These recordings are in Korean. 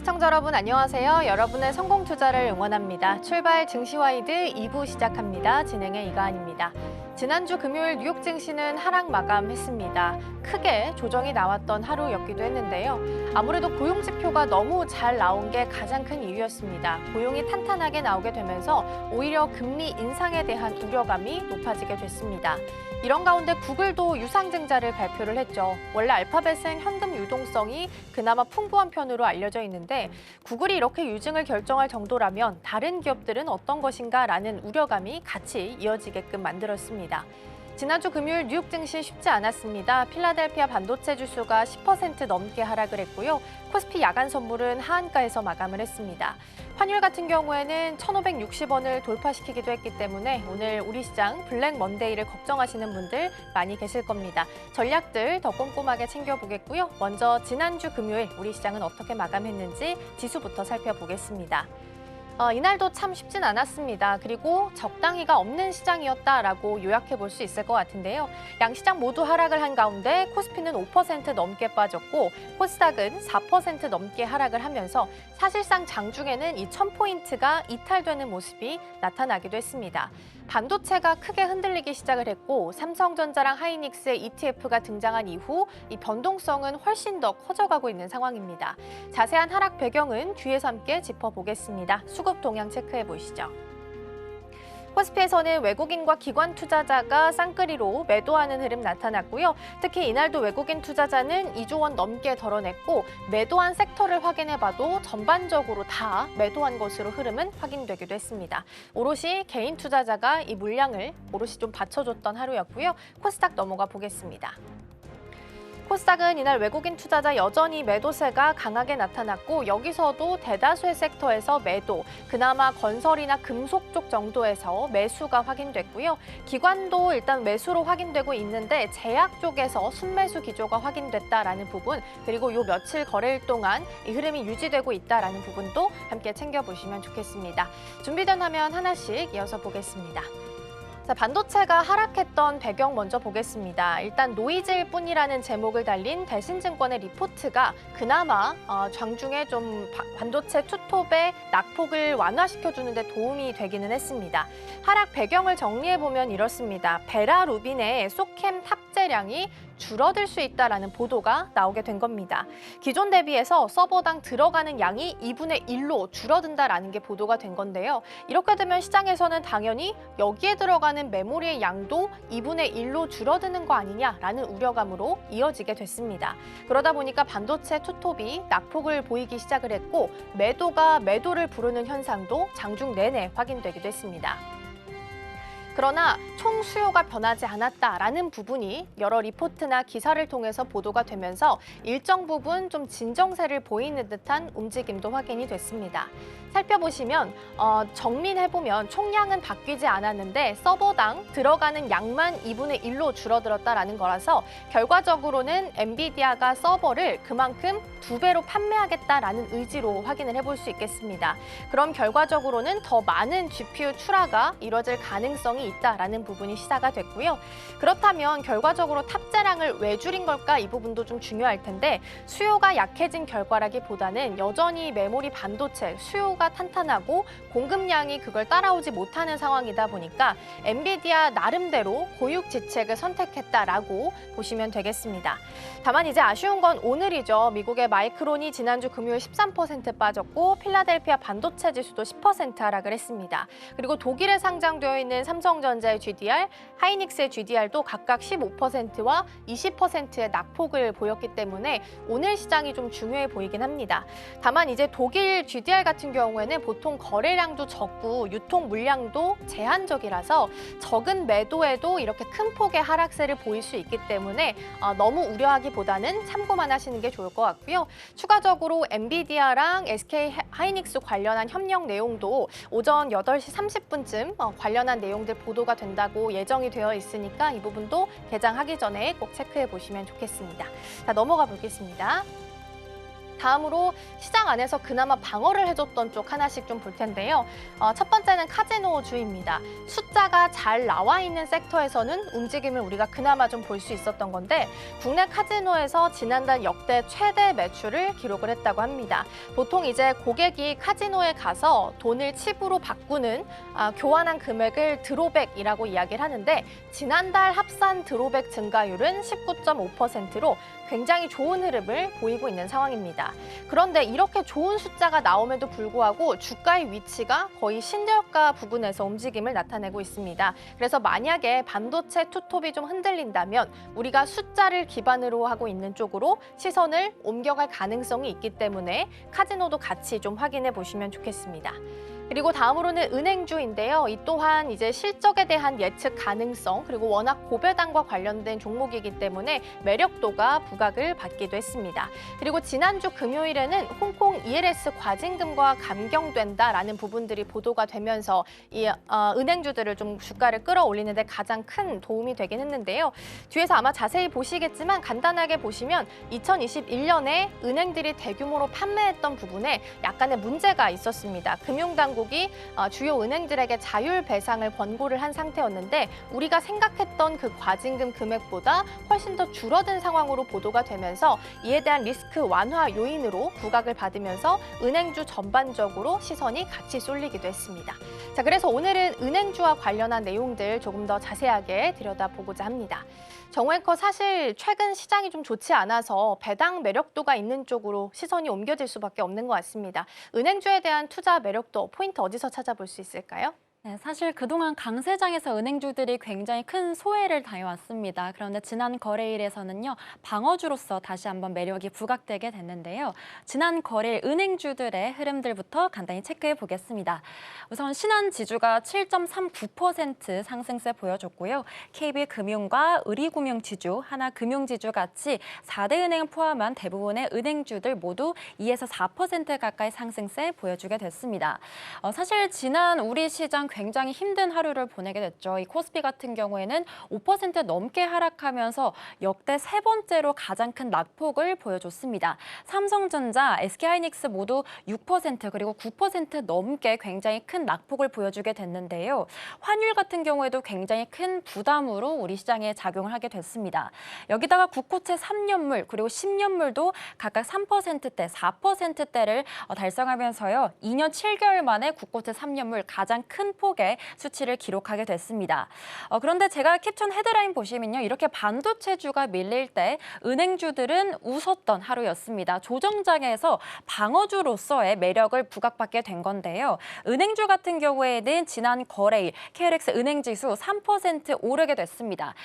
시청자 여러분 안녕하세요. 여러분의 성공 투자를 응원합니다. 출발 증시와이드 2부 시작합니다. 진행의 이가은입니다. 지난주 금요일 뉴욕 증시는 하락 마감했습니다. 크게 조정이 나왔던 하루였기도 했는데요. 아무래도 고용 지표가 너무 잘 나온 게 가장 큰 이유였습니다. 고용이 탄탄하게 나오게 되면서 오히려 금리 인상에 대한 우려감이 높아지게 됐습니다. 이런 가운데 구글도 유상증자를 발표를 했죠. 원래 알파벳은 현금 유동성이 그나마 풍부한 편으로 알려져 있는데 구글이 이렇게 유증을 결정할 정도라면 다른 기업들은 어떤 것인가라는 우려감이 같이 이어지게끔 만들었습니다. 지난주 금요일 뉴욕 증시 쉽지 않았습니다. 필라델피아 반도체 지수가 10% 넘게 하락을 했고요. 코스피 야간 선물은 하한가에서 마감을 했습니다. 환율 같은 경우에는 1,560원을 돌파시키기도 했기 때문에 오늘 우리 시장 블랙 먼데이를 걱정하시는 분들 많이 계실 겁니다. 전략들 더 꼼꼼하게 챙겨보겠고요. 먼저 지난주 금요일 우리 시장은 어떻게 마감했는지 지수부터 살펴보겠습니다. 이날도 참 쉽진 않았습니다. 그리고 적당히가 없는 시장이었다라고 요약해 볼 수 있을 것 같은데요. 양시장 모두 하락을 한 가운데 코스피는 5% 넘게 빠졌고 코스닥은 4% 넘게 하락을 하면서 사실상 장중에는 이 1000포인트가 이탈되는 모습이 나타나기도 했습니다. 반도체가 크게 흔들리기 시작을 했고 삼성전자랑 하이닉스의 ETF가 등장한 이후 이 변동성은 훨씬 더 커져가고 있는 상황입니다. 자세한 하락 배경은 뒤에서 함께 짚어보겠습니다. 수급 동향 체크해 보시죠. 코스피에서는 외국인과 기관 투자자가 쌍끌이로 매도하는 흐름 나타났고요. 특히 이날도 외국인 투자자는 2조 원 넘게 덜어냈고 매도한 섹터를 확인해봐도 전반적으로 다 매도한 것으로 흐름은 확인되기도 했습니다. 오롯이 개인 투자자가 이 물량을 오롯이 좀 받쳐줬던 하루였고요. 코스닥 넘어가 보겠습니다. 코스닥은 이날 외국인 투자자 여전히 매도세가 강하게 나타났고 여기서도 대다수의 섹터에서 매도, 그나마 건설이나 금속 쪽 정도에서 매수가 확인됐고요. 기관도 일단 매수로 확인되고 있는데 제약 쪽에서 순매수 기조가 확인됐다라는 부분, 그리고 요 며칠 거래일 동안 이 흐름이 유지되고 있다라는 부분도 함께 챙겨보시면 좋겠습니다. 준비된 화면 하나씩 이어서 보겠습니다. 자, 반도체가 하락했던 배경 먼저 보겠습니다. 일단 노이즈일 뿐이라는 제목을 달린 대신증권의 리포트가 그나마 장중에 좀 반도체 투톱의 낙폭을 완화시켜주는 데 도움이 되기는 했습니다. 하락 배경을 정리해보면 이렇습니다. 베라루빈의 소캠 탑재량이 줄어들 수 있다라는 보도가 나오게 된 겁니다. 기존 대비해서 서버당 들어가는 양이 2분의 1로 줄어든다라는 게 보도가 된 건데요. 이렇게 되면 시장에서는 당연히 여기에 들어가는 메모리의 양도 2분의 1로 줄어드는 거 아니냐라는 우려감으로 이어지게 됐습니다. 그러다 보니까 반도체 투톱이 낙폭을 보이기 시작을 했고 매도가 매도를 부르는 현상도 장중 내내 확인되기도 했습니다. 그러나 총 수요가 변하지 않았다라는 부분이 여러 리포트나 기사를 통해서 보도가 되면서 일정 부분 좀 진정세를 보이는 듯한 움직임도 확인이 됐습니다. 살펴보시면 정리해보면 총량은 바뀌지 않았는데 서버당 들어가는 양만 2분의 1로 줄어들었다라는 거라서 결과적으로는 엔비디아가 서버를 그만큼 2배로 판매하겠다라는 의지로 확인을 해볼 수 있겠습니다. 그럼 결과적으로는 더 많은 GPU 출하가 이뤄질 가능성이 있다라는 부분이 시사가 됐고요. 그렇다면 결과적으로 탑재량을 왜 줄인 걸까? 이 부분도 좀 중요할 텐데 수요가 약해진 결과라기보다는 여전히 메모리 반도체 수요가 탄탄하고 공급량이 그걸 따라오지 못하는 상황이다 보니까 엔비디아 나름대로 고육지책을 선택했다라고 보시면 되겠습니다. 다만 이제 아쉬운 건 오늘이죠. 미국의 마이크론이 지난주 금요일 13% 빠졌고 필라델피아 반도체 지수도 10% 하락을 했습니다. 그리고 독일에 상장되어 있는 삼성전자의 GDR, 하이닉스의 GDR도 각각 15%와 20%의 낙폭을 보였기 때문에 오늘 시장이 좀 중요해 보이긴 합니다. 다만 이제 독일 GDR 같은 경우에는 보통 거래량도 적고 유통 물량도 제한적이라서 적은 매도에도 이렇게 큰 폭의 하락세를 보일 수 있기 때문에 너무 우려하기보다는 참고만 하시는 게 좋을 것 같고요. 추가적으로 엔비디아랑 SK 하이닉스 관련한 협력 내용도 오전 8시 30분쯤 관련한 내용들 보도가 된다고 예정이 되어 있으니까 이 부분도 개장하기 전에 꼭 체크해 보시면 좋겠습니다. 자, 넘어가 보겠습니다. 다음으로 시장 안에서 그나마 방어를 해줬던 쪽 하나씩 좀 볼 텐데요. 첫 번째는 카지노주입니다. 숫자가 잘 나와 있는 섹터에서는 움직임을 우리가 그나마 좀 볼 수 있었던 건데 국내 카지노에서 지난달 역대 최대 매출을 기록을 했다고 합니다. 보통 이제 고객이 카지노에 가서 돈을 칩으로 바꾸는 교환한 금액을 드로백이라고 이야기를 하는데 지난달 합산 드로백 증가율은 19.5%로 굉장히 좋은 흐름을 보이고 있는 상황입니다. 그런데 이렇게 좋은 숫자가 나옴에도 불구하고 주가의 위치가 거의 신저가 부근에서 움직임을 나타내고 있습니다. 그래서 만약에 반도체 투톱이 좀 흔들린다면 우리가 숫자를 기반으로 하고 있는 쪽으로 시선을 옮겨갈 가능성이 있기 때문에 카지노도 같이 좀 확인해 보시면 좋겠습니다. 그리고 다음으로는 은행주인데요. 이 또한 이제 실적에 대한 예측 가능성 그리고 워낙 고배당과 관련된 종목이기 때문에 매력도가 부각을 받기도 했습니다. 그리고 지난주 금요일에는 홍콩 ELS 과징금과 감경된다라는 부분들이 보도가 되면서 이 은행주들을 좀 주가를 끌어올리는 데 가장 큰 도움이 되긴 했는데요. 뒤에서 아마 자세히 보시겠지만 간단하게 보시면 2021년에 은행들이 대규모로 판매했던 부분에 약간의 문제가 있었습니다. 금융당국이 주요 은행들에게 자율 배상을 권고를 한 상태였는데 우리가 생각했던 그 과징금 금액보다 훨씬 더 줄어든 상황으로 보도가 되면서 이에 대한 리스크 완화 요인으로 부각을 받으면서 은행주 전반적으로 시선이 같이 쏠리기도 했습니다. 자, 그래서 오늘은 은행주와 관련한 내용들 조금 더 자세하게 들여다보고자 합니다. 정앵커 사실 최근 시장이 좀 좋지 않아서 배당 매력도가 있는 쪽으로 시선이 옮겨질 수밖에 없는 것 같습니다. 은행주에 대한 투자 매력도 포인트 어디서 찾아볼 수 있을까요? 네, 사실 그동안 강세장에서 은행주들이 굉장히 큰 소외를 당해왔습니다. 그런데 지난 거래일에서는요, 방어주로서 다시 한번 매력이 부각되게 됐는데요. 지난 거래일 은행주들의 흐름들부터 간단히 체크해 보겠습니다. 우선 신한지주가 7.39% 상승세 보여줬고요. KB금융과 의리금융지주, 하나금융지주 같이 4대 은행을 포함한 대부분의 은행주들 모두 2에서 4% 가까이 상승세 보여주게 됐습니다. 사실 지난 우리 시장 굉장히 힘든 하루를 보내게 됐죠. 이 코스피 같은 경우에는 5% 넘게 하락하면서 역대 세 번째로 가장 큰 낙폭을 보여줬습니다. 삼성전자, SK하이닉스 모두 6% 그리고 9% 넘게 굉장히 큰 낙폭을 보여주게 됐는데요. 환율 같은 경우에도 굉장히 큰 부담으로 우리 시장에 작용을 하게 됐습니다. 여기다가 국고채 3년물 그리고 10년물도 각각 3%대, 4%대를 달성하면서요. 2년 7개월 만에 국고채 3년물 가장 큰 폭의 수치를 기록하게 됐습니다. 그런데 제가 캡처한 헤드라인 보시면요. 이렇게 반도체주가 밀릴 때 은행주들은 웃었던 하루였습니다. 조정장에서 방어주로서의 매력을 부각받게 된 건데요. 은행주 같은 경우에는 지난 거래일 KLX 은행지수 3% 오르게 됐습니다.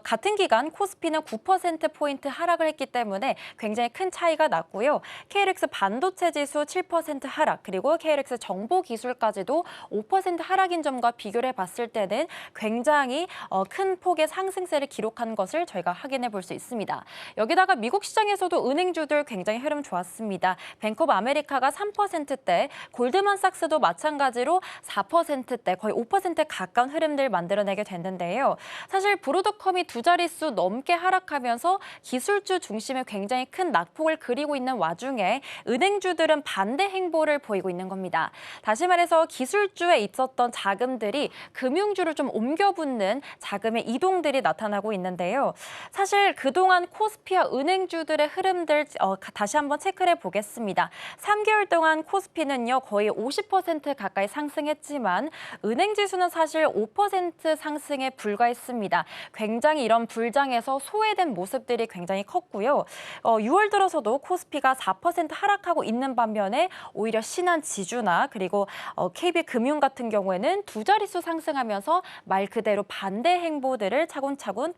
같은 기간 코스피는 9%포인트 하락을 했기 때문에 굉장히 큰 차이가 났고요. KLX 반도체 지수 7% 하락 그리고 KLX 정보기술까지도 5% 하락인 점과 비교를 해봤을 때는 굉장히 큰 폭의 상승세를 기록한 것을 저희가 확인해 볼 수 있습니다. 여기다가 미국 시장에서도 은행주들 굉장히 흐름 좋았습니다. 뱅크 오브 아메리카가 3%대, 골드만삭스도 마찬가지로 4%대, 거의 5%에 가까운 흐름들 만들어내게 됐는데요. 사실 브로드컴이 두 자릿수 넘게 하락하면서 기술주 중심의 굉장히 큰 낙폭을 그리고 있는 와중에 은행주들은 반대 행보를 보이고 있는 겁니다. 다시 말해서 기술주에 있었던 자금들이 금융주를 좀 옮겨붙는 자금의 이동들이 나타나고 있는데요. 사실 그동안 코스피와 은행주들의 흐름들 다시 한번 체크를 해보겠습니다. 3개월 동안 코스피는요 거의 50% 가까이 상승했지만 은행지수는 사실 5% 상승에 불과했습니다. 굉장히 이런 불장에서 소외된 모습들이 굉장히 컸고요. 6월 들어서도 코스피가 4% 하락하고 있는 반면에 오히려 신한지주나 그리고 KB금융 같은 경우에는 두 자릿수 상승하면서 말 그대로 반대 행보들을 차근차근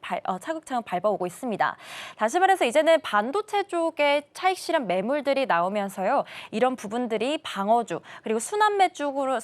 밟아오고 있습니다. 다시 말해서 이제는 반도체 쪽에 차익 실현 매물들이 나오면서요. 이런 부분들이 방어주 그리고 순환매 쪽으로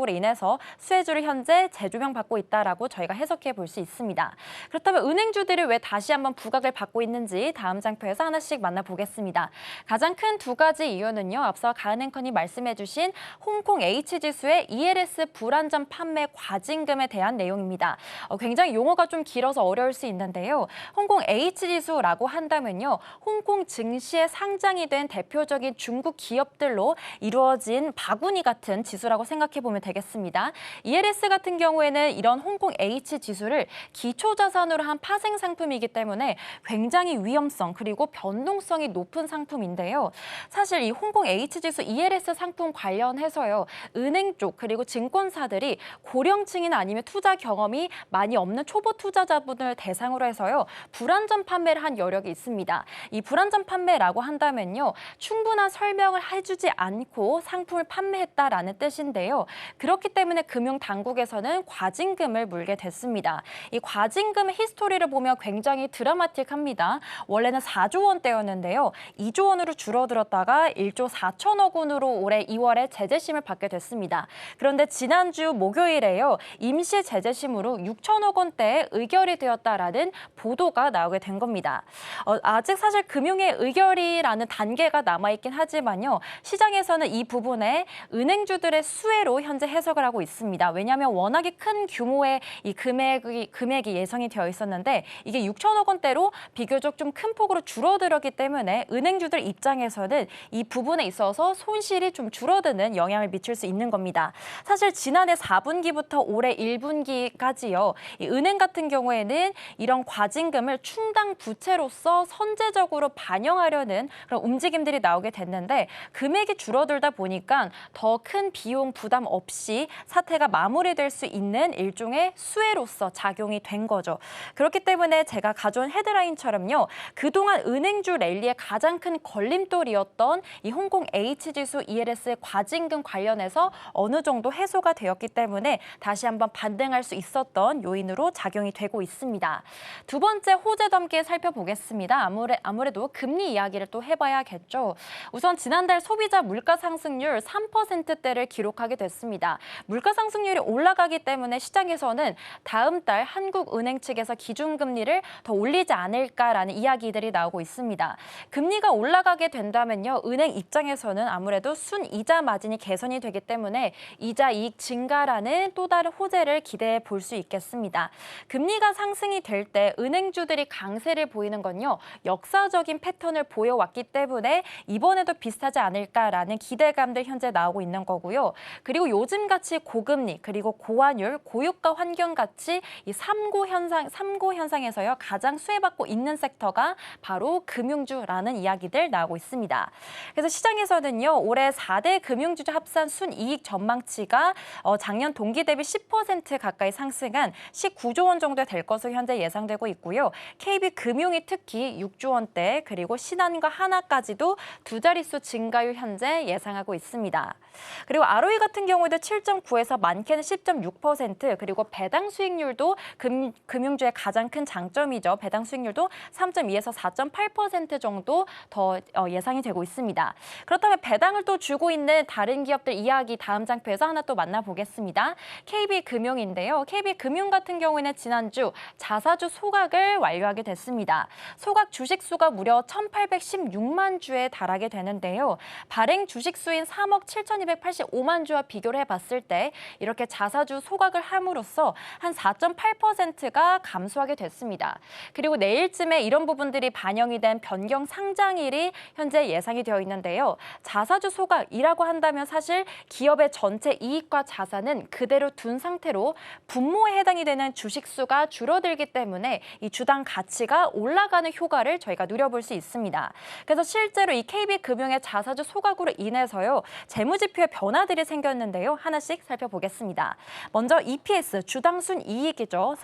인해서 수혜주를 현재 재조명받고 있다라고 저희가 해석해 볼 수 있습니다. 그렇다면 은행주들이 왜 다시 한번 부각을 받고 있는지 다음 장표에서 하나씩 만나보겠습니다. 가장 큰 두 가지 이유는요. 앞서 가은 앵커님 말씀해 주신 홍콩 H지수의 ELS 불안 불안전 판매 과징금에 대한 내용입니다. 굉장히 용어가 좀 길어서 어려울 수 있는데요. 홍콩 H지수라고 한다면요. 홍콩 증시에 상장이 된 대표적인 중국 기업들로 이루어진 바구니 같은 지수라고 생각해 보면 되겠습니다. ELS 같은 경우에는 이런 홍콩 H지수를 기초자산으로 한 파생 상품이기 때문에 굉장히 위험성 그리고 변동성이 높은 상품인데요. 사실 이 홍콩 H지수 ELS 상품 관련해서요. 은행 쪽 그리고 증권사들이 고령층이나 아니면 투자 경험이 많이 없는 초보 투자자분을 대상으로 해서요. 불안전 판매를 한 여력이 있습니다. 이 불안전 판매라고 한다면요. 충분한 설명을 해주지 않고 상품을 판매했다라는 뜻인데요. 그렇기 때문에 금융당국에서는 과징금을 물게 됐습니다. 이 과징금의 히스토리를 보면 굉장히 드라마틱합니다. 원래는 4조 원대였는데요. 2조 원으로 줄어들었다가 1조 4천억 원으로 올해 2월에 제재심을 받게 됐습니다. 그런데 지난주 목요일에요. 임시 제재심으로 6천억 원대의 의결이 되었다라는 보도가 나오게 된 겁니다. 아직 사실 금융의 의결이라는 단계가 남아있긴 하지만요. 시장에서는 이 부분에 은행주들의 수혜로 현재 해석을 하고 있습니다. 왜냐하면 워낙에 큰 규모의 이 금액이 예상이 되어 있었는데 이게 6천억 원대로 비교적 좀 큰 폭으로 줄어들었기 때문에 은행주들 입장에서는 이 부분에 있어서 손실이 좀 줄어드는 영향을 미칠 수 있는 겁니다. 사실 지난해 4분기부터 올해 1분기까지요. 이 은행 같은 경우에는 이런 과징금을 충당 부채로서 선제적으로 반영하려는 그런 움직임들이 나오게 됐는데 금액이 줄어들다 보니까 더 큰 비용 부담 없이 사태가 마무리될 수 있는 일종의 수혜로서 작용이 된 거죠. 그렇기 때문에 제가 가져온 헤드라인처럼요. 그동안 은행주 랠리의 가장 큰 걸림돌이었던 이 홍콩 H지수 ELS 과징금 관련해서 어느 정도 해소가 되었기 때문에 다시 한번 반등할 수 있었던 요인으로 작용이 되고 있습니다. 두 번째 호재도 함께 살펴보겠습니다. 아무래도 금리 이야기를 또 해봐야겠죠. 우선 지난달 소비자 물가 상승률 3%대를 기록하게 됐습니다. 물가 상승률이 올라가기 때문에 시장에서는 다음 달 한국은행 측에서 기준금리를 더 올리지 않을까라는 이야기들이 나오고 있습니다. 금리가 올라가게 된다면요. 은행 입장에서는 아무래도 순이자 마진이 개선이 되기 때문에 이자 이익 증가라는 또 다른 호재를 기대해 볼 수 있겠습니다. 금리가 상승이 될 때 은행주들이 강세를 보이는 건요. 역사적인 패턴을 보여왔기 때문에 이번에도 비슷하지 않을까라는 기대감들 현재 나오고 있는 거고요. 그리고 요즘같이 고금리 그리고 고환율, 고유가 환경같이 이 3고 현상에서요. 가장 수혜받고 있는 섹터가 바로 금융주라는 이야기들 나오고 있습니다. 그래서 시장에서는요. 올해 4대 금융주 합산 순이익 전망치가 작년 동기 대비 10% 가까이 상승한 19조 원 정도 될 것으로 현재 예상되고 있고요. KB금융이 특히 6조 원대 그리고 신한과 하나까지도 두 자릿수 증가율 현재 예상하고 있습니다. 그리고 ROE 같은 경우에도 7.9에서 많게는 10.6% 그리고 배당 수익률도 금융주의 가장 큰 장점이죠. 배당 수익률도 3.2에서 4.8% 정도 더 예상이 되고 있습니다. 그렇다면 배당을 또 주고 있는 다른 기업들 이야기 다음 장표에서 하나 또 만나보겠습니다. KB금융인데요. KB금융 같은 경우에는 지난주 자사주 소각을 완료하게 됐습니다. 소각 주식 수가 무려 1,816만 주에 달하게 되는데요. 발행 주식 수인 3억 7,285만 주와 비교를 해봤을 때 이렇게 자사주 소각을 함으로써 한 4.8%가 감소하게 됐습니다. 그리고 내일쯤에 이런 부분들이 반영이 된 변경 상장일이 현재 예상이 되어 있는데요. 자사주 소각이라고 한다면 사실 기업의 전체 이익과 자산은 그대로 둔 상태로 분모에 해당이 되는 주식 수가 줄어들기 때문에 이 주당 가치가 올라가는 효과를 저희가 누려볼 수 있습니다. 그래서 실제로 이 KB금융의 자사주 소각으로 인해서요. 재무지표에 변화들이 생겼는데요. 하나씩 살펴보겠습니다. 먼저 EPS, 주당 순이익이죠.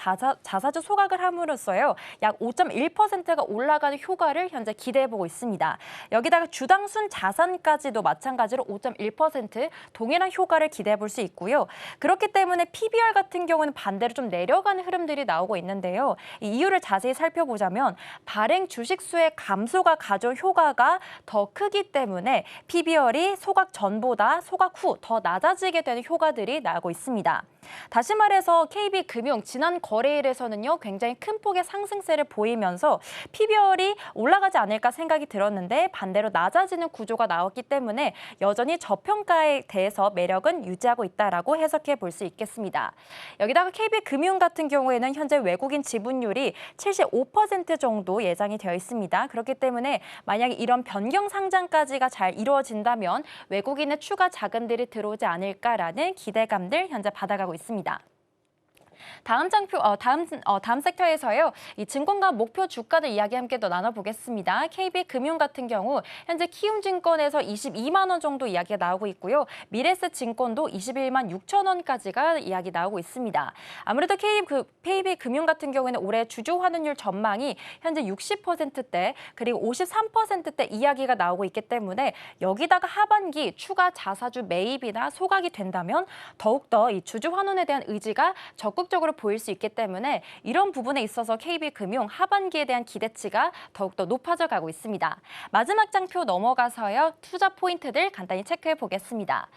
자사주 소각을 함으로써요. 약 5.1%가 올라가는 효과를 현재 기대해보고 있습니다. 여기다가 주당 순 자산까지도 마찬가지로 5.1% 동일한 효과를 기대해볼 수 있고요. 그렇기 때문에 PBR 같은 경우는 반대로 좀 내려가는 흐름들이 나오고 있는데요. 이 이유를 자세히 살펴보자면 발행 주식 수의 감소가 가져온 효과가 더 크기 때문에 PBR이 소각 전보다 소각 후 더 낮아지게 되는 효과들이 나오고 있습니다. 다시 말해서 KB금융 지난 거래일에서는요. 굉장히 큰 폭의 상승세를 보이면서 PBR이 올라가지 않을까 생각이 들었는데 반대로 낮아지는 구조가 나왔기 때문에 여전히 저평가에 대해서 매력은 유지하고 있다라고 있다라고 해석해 볼 수 있겠습니다. 여기다가 KB금융 같은 경우에는 현재 외국인 지분율이 75% 정도 예상이 되어 있습니다. 그렇기 때문에 만약에 이런 변경 상장까지가 잘 이루어진다면 외국인의 추가 자금들이 들어오지 않을까라는 기대감들 현재 받아가고 있습니다. 다음 섹터에서요. 이 증권가 목표 주가들 이야기 함께 더 나눠보겠습니다. KB금융 같은 경우 현재 키움증권에서 22만 원 정도 이야기가 나오고 있고요. 미래에셋증권도 21만 6천 원까지가 이야기 나오고 있습니다. 아무래도 KB금융 같은 경우에는 올해 주주 환원율 전망이 현재 60%대 그리고 53%대 이야기가 나오고 있기 때문에 여기다가 하반기 추가 자사주 매입이나 소각이 된다면 더욱더 이 주주 환원에 대한 의지가 적극적으로 보일 수 있기 때문에 이런 부분에 있어서 KB금융 하반기에 대한 기대치가 더욱더 높아져 가고 있습니다. 마지막 장표 넘어가서요. 투자 포인트들 간단히 체크해 보겠습니다.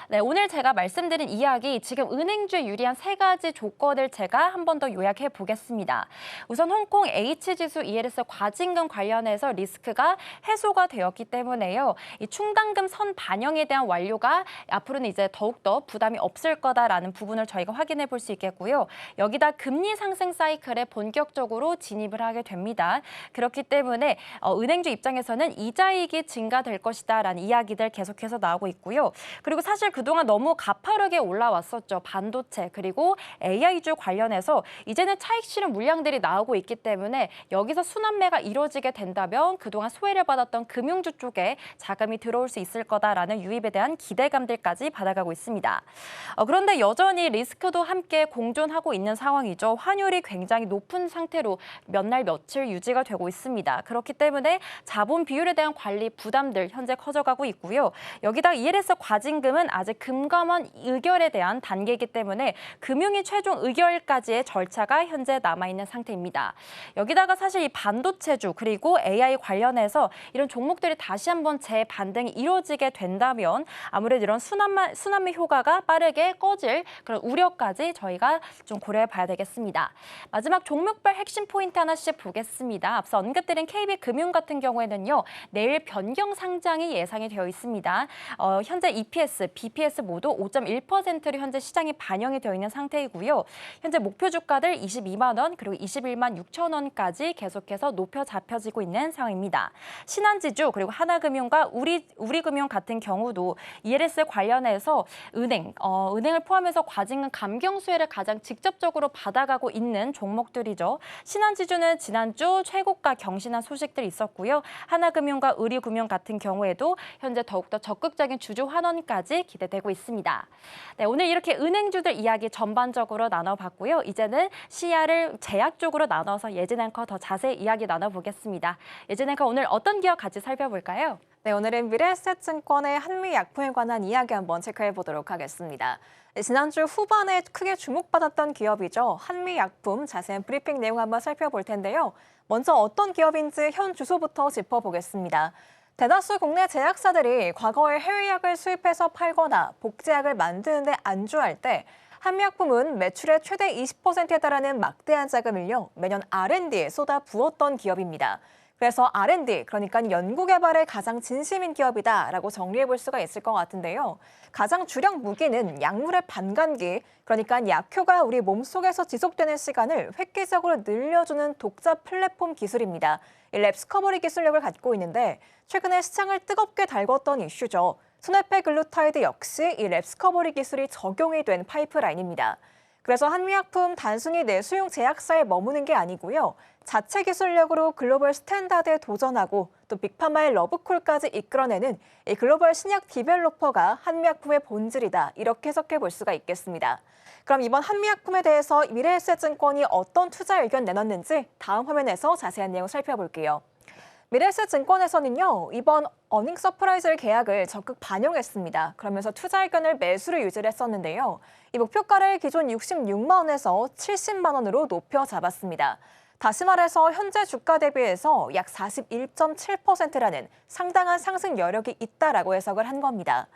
네, 오늘 제가 말씀드린 이야기 지금 은행주에 유리한 3가지 조건을 제가 한 번 더 요약해 보겠습니다. 우선 홍콩 H지수 ELS 과징금 관련해서 리스크가 해소가 되었기 때문에요. 이 충당금 선 반영에 대한 완료가 앞으로는 이제 더욱더 부담이 없을 거다라는 부분을 저희가 확인해 볼 수 있겠고요. 여기다 금리 상승 사이클에 본격적으로 진입을 하게 됩니다. 그렇기 때문에 은행주 입장에서는 이자이익이 증가될 것이다라는 이야기들 계속해서 나오고 있고요. 그리고 사실 그동안 너무 가파르게 올라왔었죠. 반도체 그리고 AI주 관련해서 이제는 차익 실현 물량들이 나오고 있기 때문에 여기서 순환매가 이루어지게 된다면 그동안 소외를 받았던 금융주 쪽에 자금이 들어올 수 있을 거다라는 유입에 대한 기대감들까지 받아가고 있습니다. 그런데 여전히 리스크도 함께 공존하고 있는 상황이죠. 환율이 굉장히 높은 상태로 몇 날 며칠 유지가 되고 있습니다. 그렇기 때문에 자본 비율에 대한 관리 부담들 현재 커져가고 있고요. 여기다 ELS 과징금은 아직 금감원 의결에 대한 단계이기 때문에 금융위 최종 의결까지의 절차가 현재 남아있는 상태입니다. 여기다가 사실 이 반도체주 그리고 AI 관련해서 이런 종목들이 다시 한번 재반등이 이루어지게 된다면 아무래도 이런 순환매 효과가 빠르게 꺼질 그런 우려까지 저희가 좀 고려해 봐야 되겠습니다. 마지막 종목별 핵심 포인트 하나씩 보겠습니다. 앞서 언급드린 KB금융 같은 경우에는요. 내일 변경 상장이 예상이 되어 있습니다. 현재 EPS, BPS 모두 5.1%로 현재 시장이 반영이 되어 있는 상태이고요. 현재 목표 주가들 22만 원 그리고 21만 6천 원까지 계속해서 높여 잡혀지고 있는 상황입니다. 신한지주 그리고 하나금융과 우리금융 같은 경우도 ELS 관련해서 은행을 포함해서 과징금 감경 수혜를 가장 직접적으로 받아가고 있는 종목들이죠. 신한지주는 지난주 최고가 경신한 소식들이 있었고요. 하나금융과 우리금융 같은 경우에도 현재 더욱더 적극적인 주주 환원까지 기대되고 있습니다. 네, 오늘 이렇게 은행주들 이야기 전반적으로 나눠봤고요. 이제는 시야를 제약 쪽으로 나눠서 예진 앵커 더 자세히 이야기 나눠보겠습니다. 예진 앵커 오늘 어떤 기업 같이 살펴볼까요? 네, 오늘은 미래에셋증권의 한미약품에 관한 이야기 한번 체크해 보도록 하겠습니다. 지난주 후반에 크게 주목받았던 기업이죠. 한미약품 자세한 브리핑 내용 한번 살펴볼 텐데요. 먼저 어떤 기업인지 현 주소부터 짚어보겠습니다. 대다수 국내 제약사들이 과거에 해외약을 수입해서 팔거나 복제약을 만드는 데 안주할 때 한미약품은 매출의 최대 20%에 달하는 막대한 자금을요 매년 R&D에 쏟아 부었던 기업입니다. 그래서 R&D, 그러니까 연구개발에 가장 진심인 기업이다라고 정리해 볼 수가 있을 것 같은데요. 가장 주력 무기는 약물의 반감기, 그러니까 약효가 우리 몸속에서 지속되는 시간을 획기적으로 늘려주는 독자 플랫폼 기술입니다. 이 랩스커버리 기술력을 갖고 있는데 최근에 시장을 뜨겁게 달궜던 이슈죠. 스네페 글루타이드 역시 이 랩스커버리 기술이 적용이 된 파이프라인입니다. 그래서 한미약품 단순히 내수용 제약사에 머무는 게 아니고요. 자체 기술력으로 글로벌 스탠다드에 도전하고 또 빅파마의 러브콜까지 이끌어내는 이 글로벌 신약 디벨로퍼가 한미약품의 본질이다. 이렇게 해석해 볼 수가 있겠습니다. 그럼 이번 한미약품에 대해서 미래에셋증권이 어떤 투자 의견 내놨는지 다음 화면에서 자세한 내용 살펴볼게요. 미래에셋증권에서는요. 이번 어닝 서프라이즈 계약을 적극 반영했습니다. 그러면서 투자 의견을 매수를 유지를 했었는데요. 이 목표가를 기존 66만 원에서 70만 원으로 높여 잡았습니다. 다시 말해서 현재 주가 대비해서 약 41.7%라는 상당한 상승 여력이 있다라고 해석을 한 겁니다.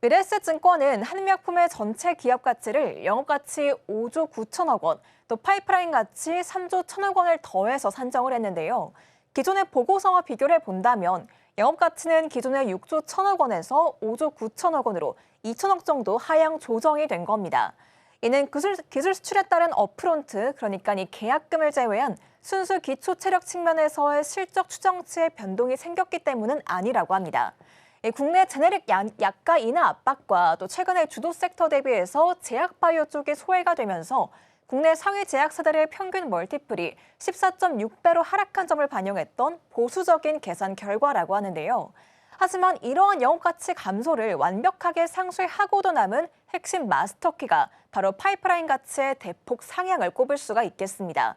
미래에셋증권은 한미약품의 전체 기업 가치를 영업가치 5조 9천억 원, 또 파이프라인 가치 3조 1천억 원을 더해서 산정을 했는데요. 기존의 보고서와 비교를 본다면 영업가치는 기존의 6조 1천억 원에서 5조 9천억 원으로 2천억 정도 하향 조정이 된 겁니다. 이는 기술 수출에 따른 업프론트, 그러니까 이 계약금을 제외한 순수 기초 체력 측면에서의 실적 추정치의 변동이 생겼기 때문은 아니라고 합니다. 국내 제네릭 약가 인하 압박과 또 최근에 주도 섹터 대비해서 제약 바이오 쪽이 소외가 되면서 국내 상위 제약사들의 평균 멀티플이 14.6배로 하락한 점을 반영했던 보수적인 계산 결과라고 하는데요. 하지만 이러한 영업가치 감소를 완벽하게 상쇄하고도 남은 핵심 마스터키가 바로 파이프라인 가치의 대폭 상향을 꼽을 수가 있겠습니다.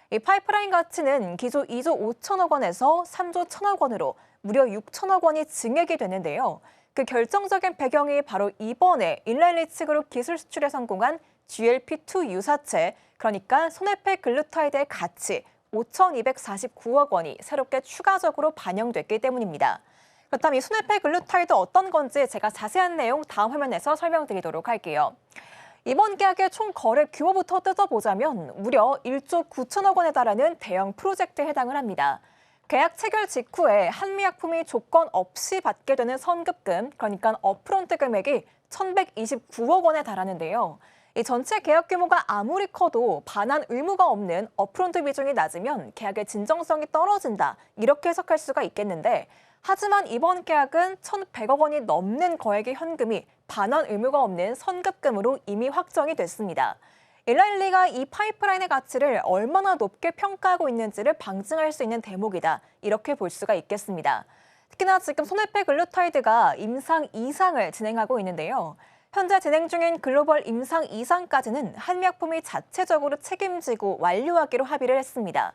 이 파이프라인 가치는 기존 2조 5천억 원에서 3조 1천억 원으로 무려 6천억 원이 증액이 되는데요. 그 결정적인 배경이 바로 이번에 일라일리 측으로 기술 수출에 성공한 GLP-2 유사체, 그러니까 소네페 글루타이드의 가치 5,249억 원이 새롭게 추가적으로 반영됐기 때문입니다. 그렇다면 이 소네페 글루타이드 어떤 건지 제가 자세한 내용 다음 화면에서 설명드리도록 할게요. 이번 계약의 총 거래 규모부터 뜯어보자면 무려 1조 9천억 원에 달하는 대형 프로젝트에 해당을 합니다. 계약 체결 직후에 한미약품이 조건 없이 받게 되는 선급금, 그러니까 업프론트 금액이 1,129억 원에 달하는데요. 이 전체 계약 규모가 아무리 커도 반환 의무가 없는 업프론트 비중이 낮으면 계약의 진정성이 떨어진다, 이렇게 해석할 수가 있겠는데, 하지만 이번 계약은 1,100억 원이 넘는 거액의 현금이 반환 의무가 없는 선급금으로 이미 확정이 됐습니다. 일라일리가 이 파이프라인의 가치를 얼마나 높게 평가하고 있는지를 방증할 수 있는 대목이다, 이렇게 볼 수가 있겠습니다. 특히나 지금 소네페 글루타이드가 임상 2상을 진행하고 있는데요. 현재 진행 중인 글로벌 임상 2상까지는 한미약품이 자체적으로 책임지고 완료하기로 합의를 했습니다.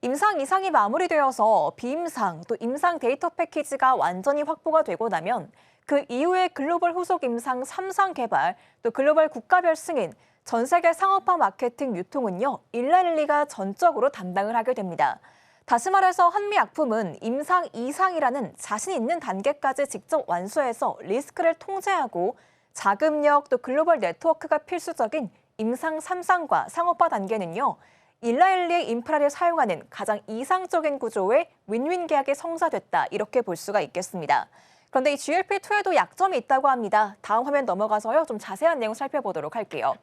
임상 2상이 마무리되어서 비임상 또 임상 데이터 패키지가 완전히 확보가 되고 나면 그 이후에 글로벌 후속 임상 3상 개발 또 글로벌 국가별 승인, 전 세계 상업화 마케팅 유통은요, 일라일리가 전적으로 담당을 하게 됩니다. 다시 말해서 한미약품은 임상 2상이라는 자신 있는 단계까지 직접 완수해서 리스크를 통제하고 자금력 또 글로벌 네트워크가 필수적인 임상 3상과 상업화 단계는요, 일라일리의 인프라를 사용하는 가장 이상적인 구조의 윈윈 계약이 성사됐다, 이렇게 볼 수가 있겠습니다. 그런데 이 GLP-2에도 약점이 있다고 합니다. 다음 화면 넘어가서요, 좀 자세한 내용 살펴보도록 할게요.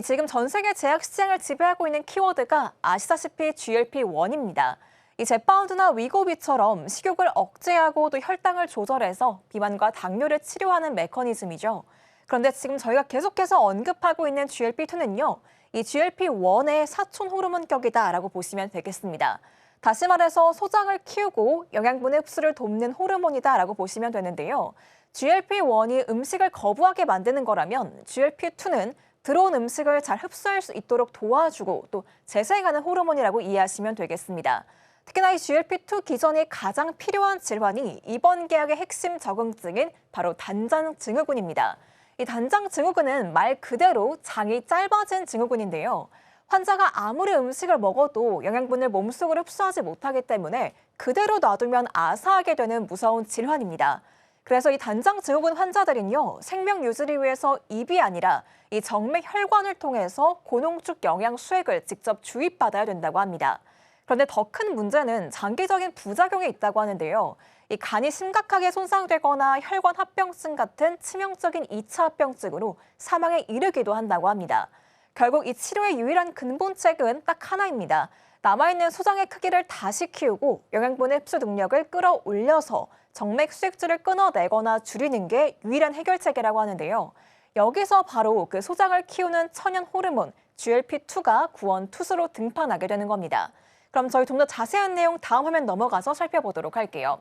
지금 전 세계 제약 시장을 지배하고 있는 키워드가 아시다시피 GLP-1입니다. 이 제파운드나 위고비처럼 식욕을 억제하고 또 혈당을 조절해서 비만과 당뇨를 치료하는 메커니즘이죠. 그런데 지금 저희가 계속해서 언급하고 있는 GLP-2는요, 이 GLP-1의 사촌 호르몬격이다라고 보시면 되겠습니다. 다시 말해서 소장을 키우고 영양분의 흡수를 돕는 호르몬이다라고 보시면 되는데요. GLP-1이 음식을 거부하게 만드는 거라면 GLP-2는 들어온 음식을 잘 흡수할 수 있도록 도와주고 또 재생하는 호르몬이라고 이해하시면 되겠습니다. 특히나 이 GLP-2 기전이 가장 필요한 질환이 이번 계약의 핵심 적응증인 바로 단장 증후군입니다. 이 단장 증후군은 말 그대로 장이 짧아진 증후군인데요. 환자가 아무리 음식을 먹어도 영양분을 몸속으로 흡수하지 못하기 때문에 그대로 놔두면 아사하게 되는 무서운 질환입니다. 그래서 이 단장 증후군 환자들은요, 생명 유지를 위해서 입이 아니라 이 정맥 혈관을 통해서 고농축 영양 수액을 직접 주입받아야 된다고 합니다. 그런데 더 큰 문제는 장기적인 부작용이 있다고 하는데요. 이 간이 심각하게 손상되거나 혈관 합병증 같은 치명적인 2차 합병증으로 사망에 이르기도 한다고 합니다. 결국 이 치료의 유일한 근본책은 딱 하나입니다. 남아있는 소장의 크기를 다시 키우고 영양분의 흡수 능력을 끌어올려서 정맥 수액줄을 끊어내거나 줄이는 게 유일한 해결책이라고 하는데요. 여기서 바로 그 소장을 키우는 천연 호르몬 GLP-2가 구원 투수로 등판하게 되는 겁니다. 그럼 저희 좀 더 자세한 내용 다음 화면 넘어가서 살펴보도록 할게요.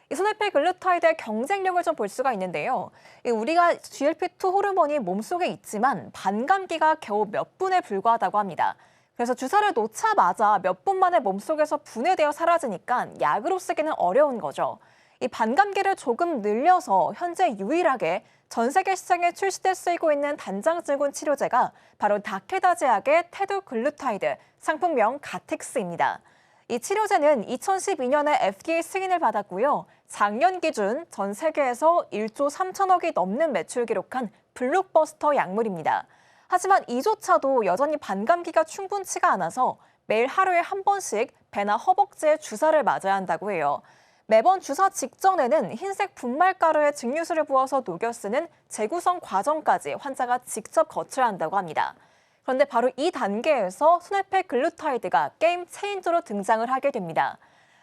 이 소네페 글루타이드의 경쟁력을 좀 볼 수가 있는데요. 우리가 GLP-2 호르몬이 몸속에 있지만 반감기가 겨우 몇 분에 불과하다고 합니다. 그래서 주사를 놓자마자 몇 분 만에 몸속에서 분해되어 사라지니까 약으로 쓰기는 어려운 거죠. 이 반감기를 조금 늘려서 현재 유일하게 전 세계 시장에 출시돼 쓰이고 있는 단장 증후군 치료제가 바로 다케다 제약의 테두글루타이드, 상품명 가텍스입니다. 이 치료제는 2012년에 FDA 승인을 받았고요. 작년 기준 전 세계에서 1조 3천억이 넘는 매출 기록한 블록버스터 약물입니다. 하지만 이조차도 여전히 반감기가 충분치가 않아서 매일 하루에 한 번씩 배나 허벅지에 주사를 맞아야 한다고 해요. 매번 주사 직전에는 흰색 분말가루에 증류수를 부어서 녹여 쓰는 재구성 과정까지 환자가 직접 거쳐야 한다고 합니다. 그런데 바로 이 단계에서 소네페 글루타이드가 게임 체인저로 등장을 하게 됩니다.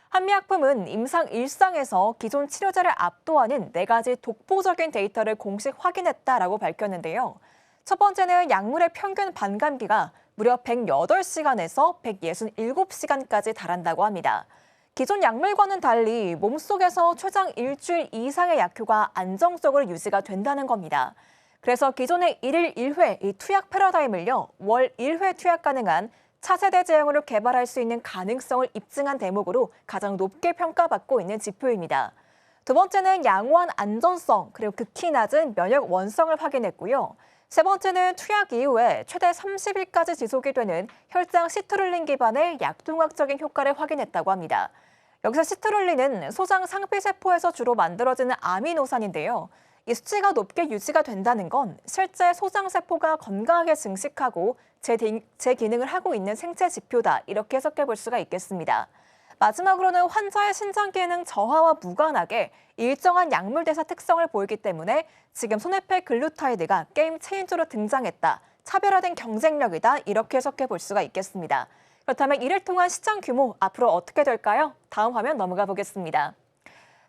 한미약품은 임상 1상에서 기존 치료제를 압도하는 4가지 독보적인 데이터를 공식 확인했다라고 밝혔는데요. 첫 번째는 약물의 평균 반감기가 무려 108시간에서 167시간까지 달한다고 합니다. 기존 약물과는 달리 몸속에서 최장 일주일 이상의 약효가 안정적으로 유지가 된다는 겁니다. 그래서 기존의 1일 1회 이 투약 패러다임을요, 월 1회 투약 가능한 차세대 제형으로 개발할 수 있는 가능성을 입증한 대목으로 가장 높게 평가받고 있는 지표입니다. 두 번째는 양호한 안전성, 그리고 극히 낮은 면역 원성을 확인했고요. 세 번째는 투약 이후에 최대 30일까지 지속이 되는 혈장 시트룰린 기반의 약동학적인 효과를 확인했다고 합니다. 여기서 시트룰린은 소장 상피세포에서 주로 만들어지는 아미노산인데요. 이 수치가 높게 유지가 된다는 건 실제 소장세포가 건강하게 증식하고 재기능을 하고 있는 생체 지표다, 이렇게 해석해 볼 수가 있겠습니다. 마지막으로는 환자의 신장 기능 저하와 무관하게 일정한 약물 대사 특성을 보이기 때문에 지금 소네페 글루타이드가 게임 체인저로 등장했다, 차별화된 경쟁력이다, 이렇게 해석해 볼 수가 있겠습니다. 그렇다면 이를 통한 시장 규모 앞으로 어떻게 될까요? 다음 화면 넘어가 보겠습니다.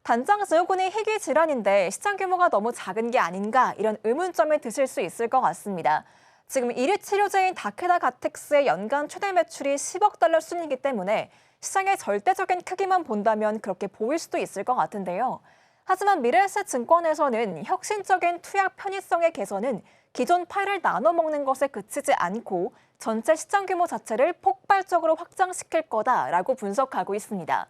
단장 증후군이 희귀 질환인데 시장 규모가 너무 작은 게 아닌가, 이런 의문점을 드실 수 있을 것 같습니다. 지금 1위 치료제인 다케다 가텍스의 연간 최대 매출이 10억 달러 수준이기 때문에 시장의 절대적인 크기만 본다면 그렇게 보일 수도 있을 것 같은데요. 하지만 미래에셋 증권에서는 혁신적인 투약 편의성의 개선은 기존 파일을 나눠 먹는 것에 그치지 않고 전체 시장 규모 자체를 폭발적으로 확장시킬 거다라고 분석하고 있습니다.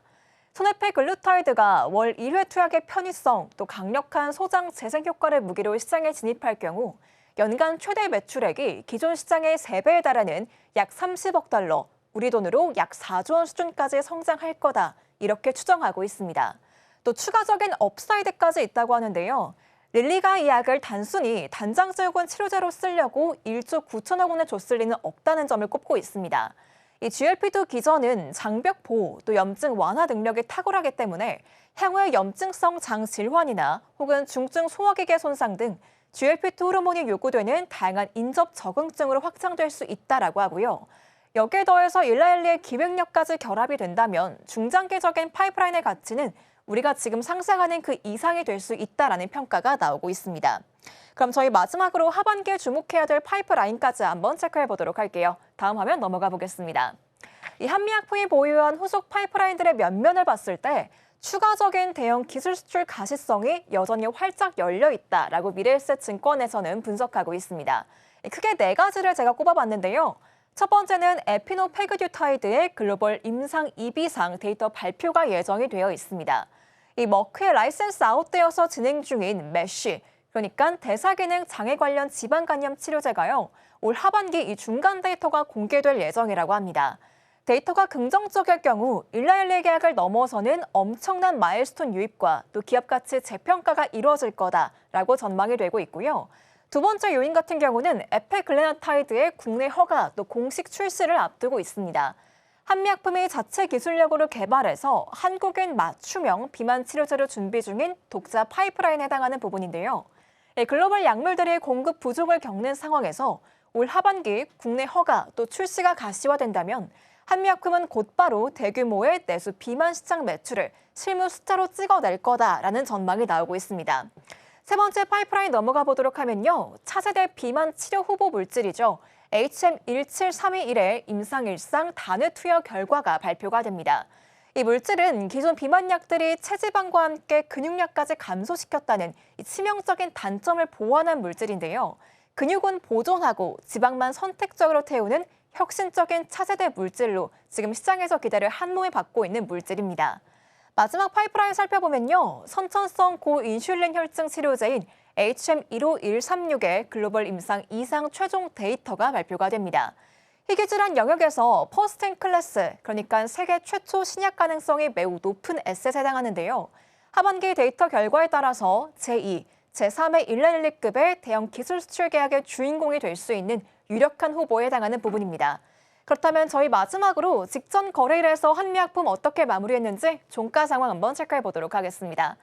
소네페 글루타이드가 월 1회 투약의 편의성, 또 강력한 소장 재생 효과를 무기로 시장에 진입할 경우 연간 최대 매출액이 기존 시장의 3배에 달하는 약 30억 달러, 우리 돈으로 약 4조 원 수준까지 성장할 거다, 이렇게 추정하고 있습니다. 또 추가적인 업사이드까지 있다고 하는데요. 릴리가 이 약을 단순히 단장 증후군 치료제로 쓰려고 1조 9천억 원을 줬을 리는 없다는 점을 꼽고 있습니다. 이 GLP-2 기전은 장벽 보호, 또 염증 완화 능력이 탁월하기 때문에 향후의 염증성 장 질환이나 혹은 중증 소화기계 손상 등 GLP-2 호르몬이 요구되는 다양한 인접 적응증으로 확장될 수 있다라고 하고요. 여기에 더해서 일라엘리의 기획력까지 결합이 된다면 중장기적인 파이프라인의 가치는 우리가 지금 상상하는 그 이상이 될 수 있다라는 평가가 나오고 있습니다. 그럼 저희 마지막으로 하반기에 주목해야 될 파이프라인까지 한번 체크해 보도록 할게요. 다음 화면 넘어가 보겠습니다. 이 한미약품이 보유한 후속 파이프라인들의 면면을 봤을 때 추가적인 대형 기술 수출 가시성이 여전히 활짝 열려 있다라고 미래에셋 증권에서는 분석하고 있습니다. 크게 4가지를 제가 꼽아봤는데요. 첫 번째는 에피노페그듀타이드의 글로벌 임상 2비상 데이터 발표가 예정이 되어 있습니다. 이 머크의 라이센스 아웃되어서 진행 중인 메쉬, 그러니까 대사기능 장애 관련 지방간염 치료제가요, 올 하반기 이 중간 데이터가 공개될 예정이라고 합니다. 데이터가 긍정적일 경우 일라엘리 계약을 넘어서는 엄청난 마일스톤 유입과 또 기업 가치 재평가가 이루어질 거다라고 전망이 되고 있고요. 두 번째 요인 같은 경우는 에페글레나타이드의 국내 허가 또 공식 출시를 앞두고 있습니다. 한미약품이 자체 기술력으로 개발해서 한국인 맞춤형 비만 치료제를 준비 중인 독자 파이프라인에 해당하는 부분인데요. 글로벌 약물들이 공급 부족을 겪는 상황에서 올 하반기 국내 허가 또 출시가 가시화된다면 한미약품은 곧바로 대규모의 내수 비만 시장 매출을 실무 숫자로 찍어낼 거다라는 전망이 나오고 있습니다. 세 번째 파이프라인 넘어가 보도록 하면요. 차세대 비만 치료 후보 물질이죠. HM17321의 임상 1상 단회 투여 결과가 발표가 됩니다. 이 물질은 기존 비만약들이 체지방과 함께 근육량까지 감소시켰다는 치명적인 단점을 보완한 물질인데요. 근육은 보존하고 지방만 선택적으로 태우는 혁신적인 차세대 물질로 지금 시장에서 기대를 한몸에 받고 있는 물질입니다. 마지막 파이프라인 살펴보면요. 선천성 고인슐린 혈증 치료제인 HM15136의 글로벌 임상 2상 최종 데이터가 발표가 됩니다. 희귀질환 영역에서 퍼스트 클래스, 그러니까 세계 최초 신약 가능성이 매우 높은 에셋에 해당하는데요. 하반기 데이터 결과에 따라서 제2, 제3의 일라일리급의 대형 기술 수출 계약의 주인공이 될 수 있는 유력한 후보에 해당하는 부분입니다. 그렇다면 저희 마지막으로 직전 거래일에서 한미약품 어떻게 마무리했는지 종가 상황 한번 체크해 보도록 하겠습니다.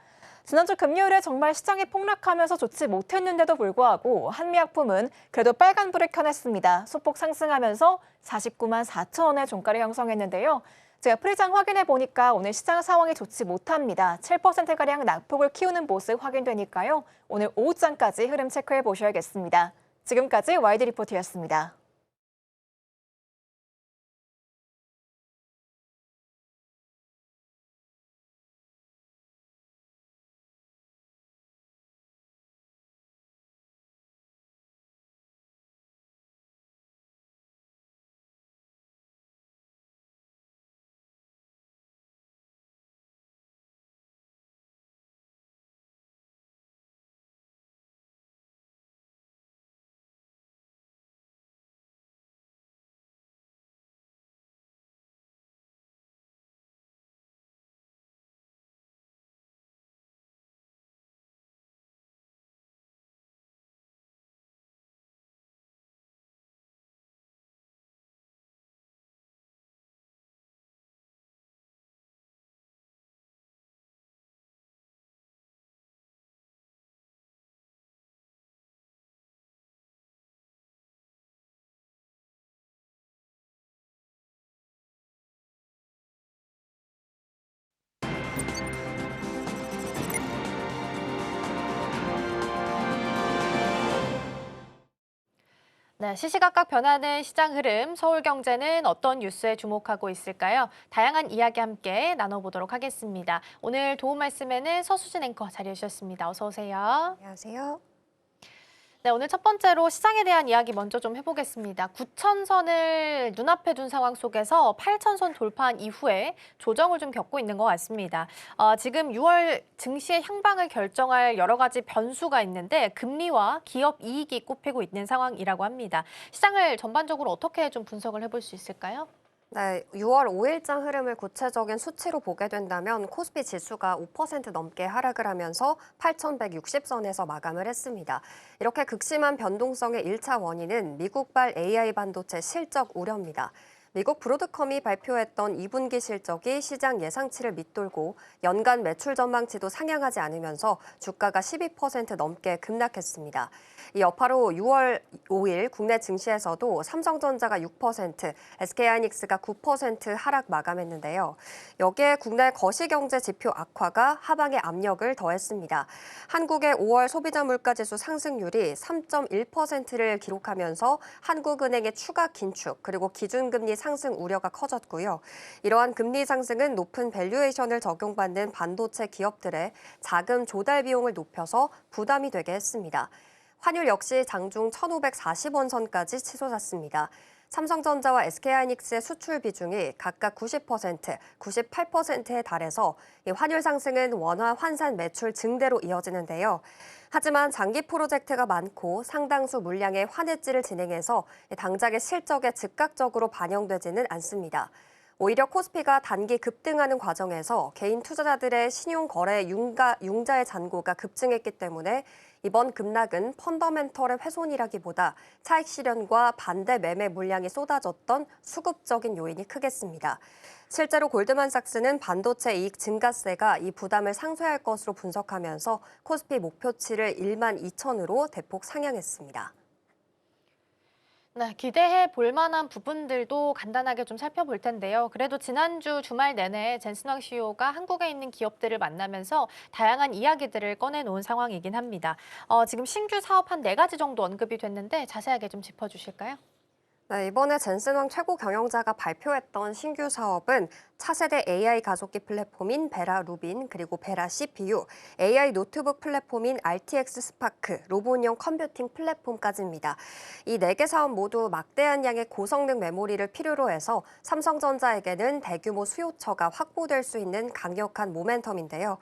지난주 금요일에 정말 시장이 폭락하면서 좋지 못했는데도 불구하고 한미약품은 그래도 빨간불을 켜냈습니다. 소폭 상승하면서 49만 4천 원의 종가를 형성했는데요. 제가 프리장 확인해 보니까 오늘 시장 상황이 좋지 못합니다. 7%가량 낙폭을 키우는 모습 확인되니까요. 오늘 오후장까지 흐름 체크해 보셔야겠습니다. 지금까지 YD 리포트였습니다. 네, 시시각각 변하는 시장 흐름, 서울경제는 어떤 뉴스에 주목하고 있을까요? 다양한 이야기 함께 나눠보도록 하겠습니다. 오늘 도움 말씀에는 서수진 앵커 자리해 주셨습니다. 어서 오세요. 안녕하세요. 네, 오늘 첫 번째로 시장에 대한 이야기 먼저 좀 해보겠습니다. 9,000선을 눈앞에 둔 상황 속에서 8,000선 돌파한 이후에 조정을 좀 겪고 있는 것 같습니다. 지금 6월 증시의 향방을 결정할 여러 가지 변수가 있는데 금리와 기업 이익이 꼽히고 있는 상황이라고 합니다. 시장을 전반적으로 어떻게 좀 분석을 해볼 수 있을까요? 네, 6월 5일장 흐름을 구체적인 수치로 보게 된다면 코스피 지수가 5% 넘게 하락을 하면서 8,160선에서 마감을 했습니다. 이렇게 극심한 변동성의 1차 원인은 미국발 AI 반도체 실적 우려입니다. 미국 브로드컴이 발표했던 2분기 실적이 시장 예상치를 밑돌고 연간 매출 전망치도 상향하지 않으면서 주가가 12% 넘게 급락했습니다. 이 여파로 6월 5일 국내 증시에서도 삼성전자가 6%, SK하이닉스가 9% 하락 마감했는데요. 여기에 국내 거시경제 지표 악화가 하방에 압력을 더했습니다. 한국의 5월 소비자 물가지수 상승률이 3.1%를 기록하면서 한국은행의 추가 긴축 그리고 기준금리 상승 우려가 커졌고요. 이러한 금리 상승은 높은 밸류에이션을 적용받는 반도체 기업들의 자금 조달 비용을 높여서 부담이 되게 했습니다. 환율 역시 장중 1,540원 선까지 치솟았습니다. 삼성전자와 SK하이닉스의 수출 비중이 각각 90%, 98%에 달해서 환율 상승은 원화 환산 매출 증대로 이어지는데요. 하지만 장기 프로젝트가 많고 상당수 물량의 환해지를 진행해서 당장의 실적에 즉각적으로 반영되지는 않습니다. 오히려 코스피가 단기 급등하는 과정에서 개인 투자자들의 신용 거래 융자의 잔고가 급증했기 때문에 이번 급락은 펀더멘털의 훼손이라기보다 차익 실현과 반대 매매 물량이 쏟아졌던 수급적인 요인이 크겠습니다. 실제로 골드만삭스는 반도체 이익 증가세가 이 부담을 상쇄할 것으로 분석하면서 코스피 목표치를 12,000으로 대폭 상향했습니다. 네, 기대해 볼 만한 부분들도 간단하게 좀 살펴볼 텐데요. 그래도 지난주 주말 내내 젠슨왕 CEO가 한국에 있는 기업들을 만나면서 다양한 이야기들을 꺼내놓은 상황이긴 합니다. 지금 신규 사업 한 4가지 정도 언급이 됐는데 자세하게 좀 짚어주실까요? 네, 이번에 젠슨왕 최고 경영자가 발표했던 신규 사업은 차세대 AI 가속기 플랫폼인 베라 루빈, 그리고 베라 CPU, AI 노트북 플랫폼인 RTX 스파크, 로봇용 컴퓨팅 플랫폼까지입니다. 이 4개 사업 모두 막대한 양의 고성능 메모리를 필요로 해서 삼성전자에게는 대규모 수요처가 확보될 수 있는 강력한 모멘텀인데요.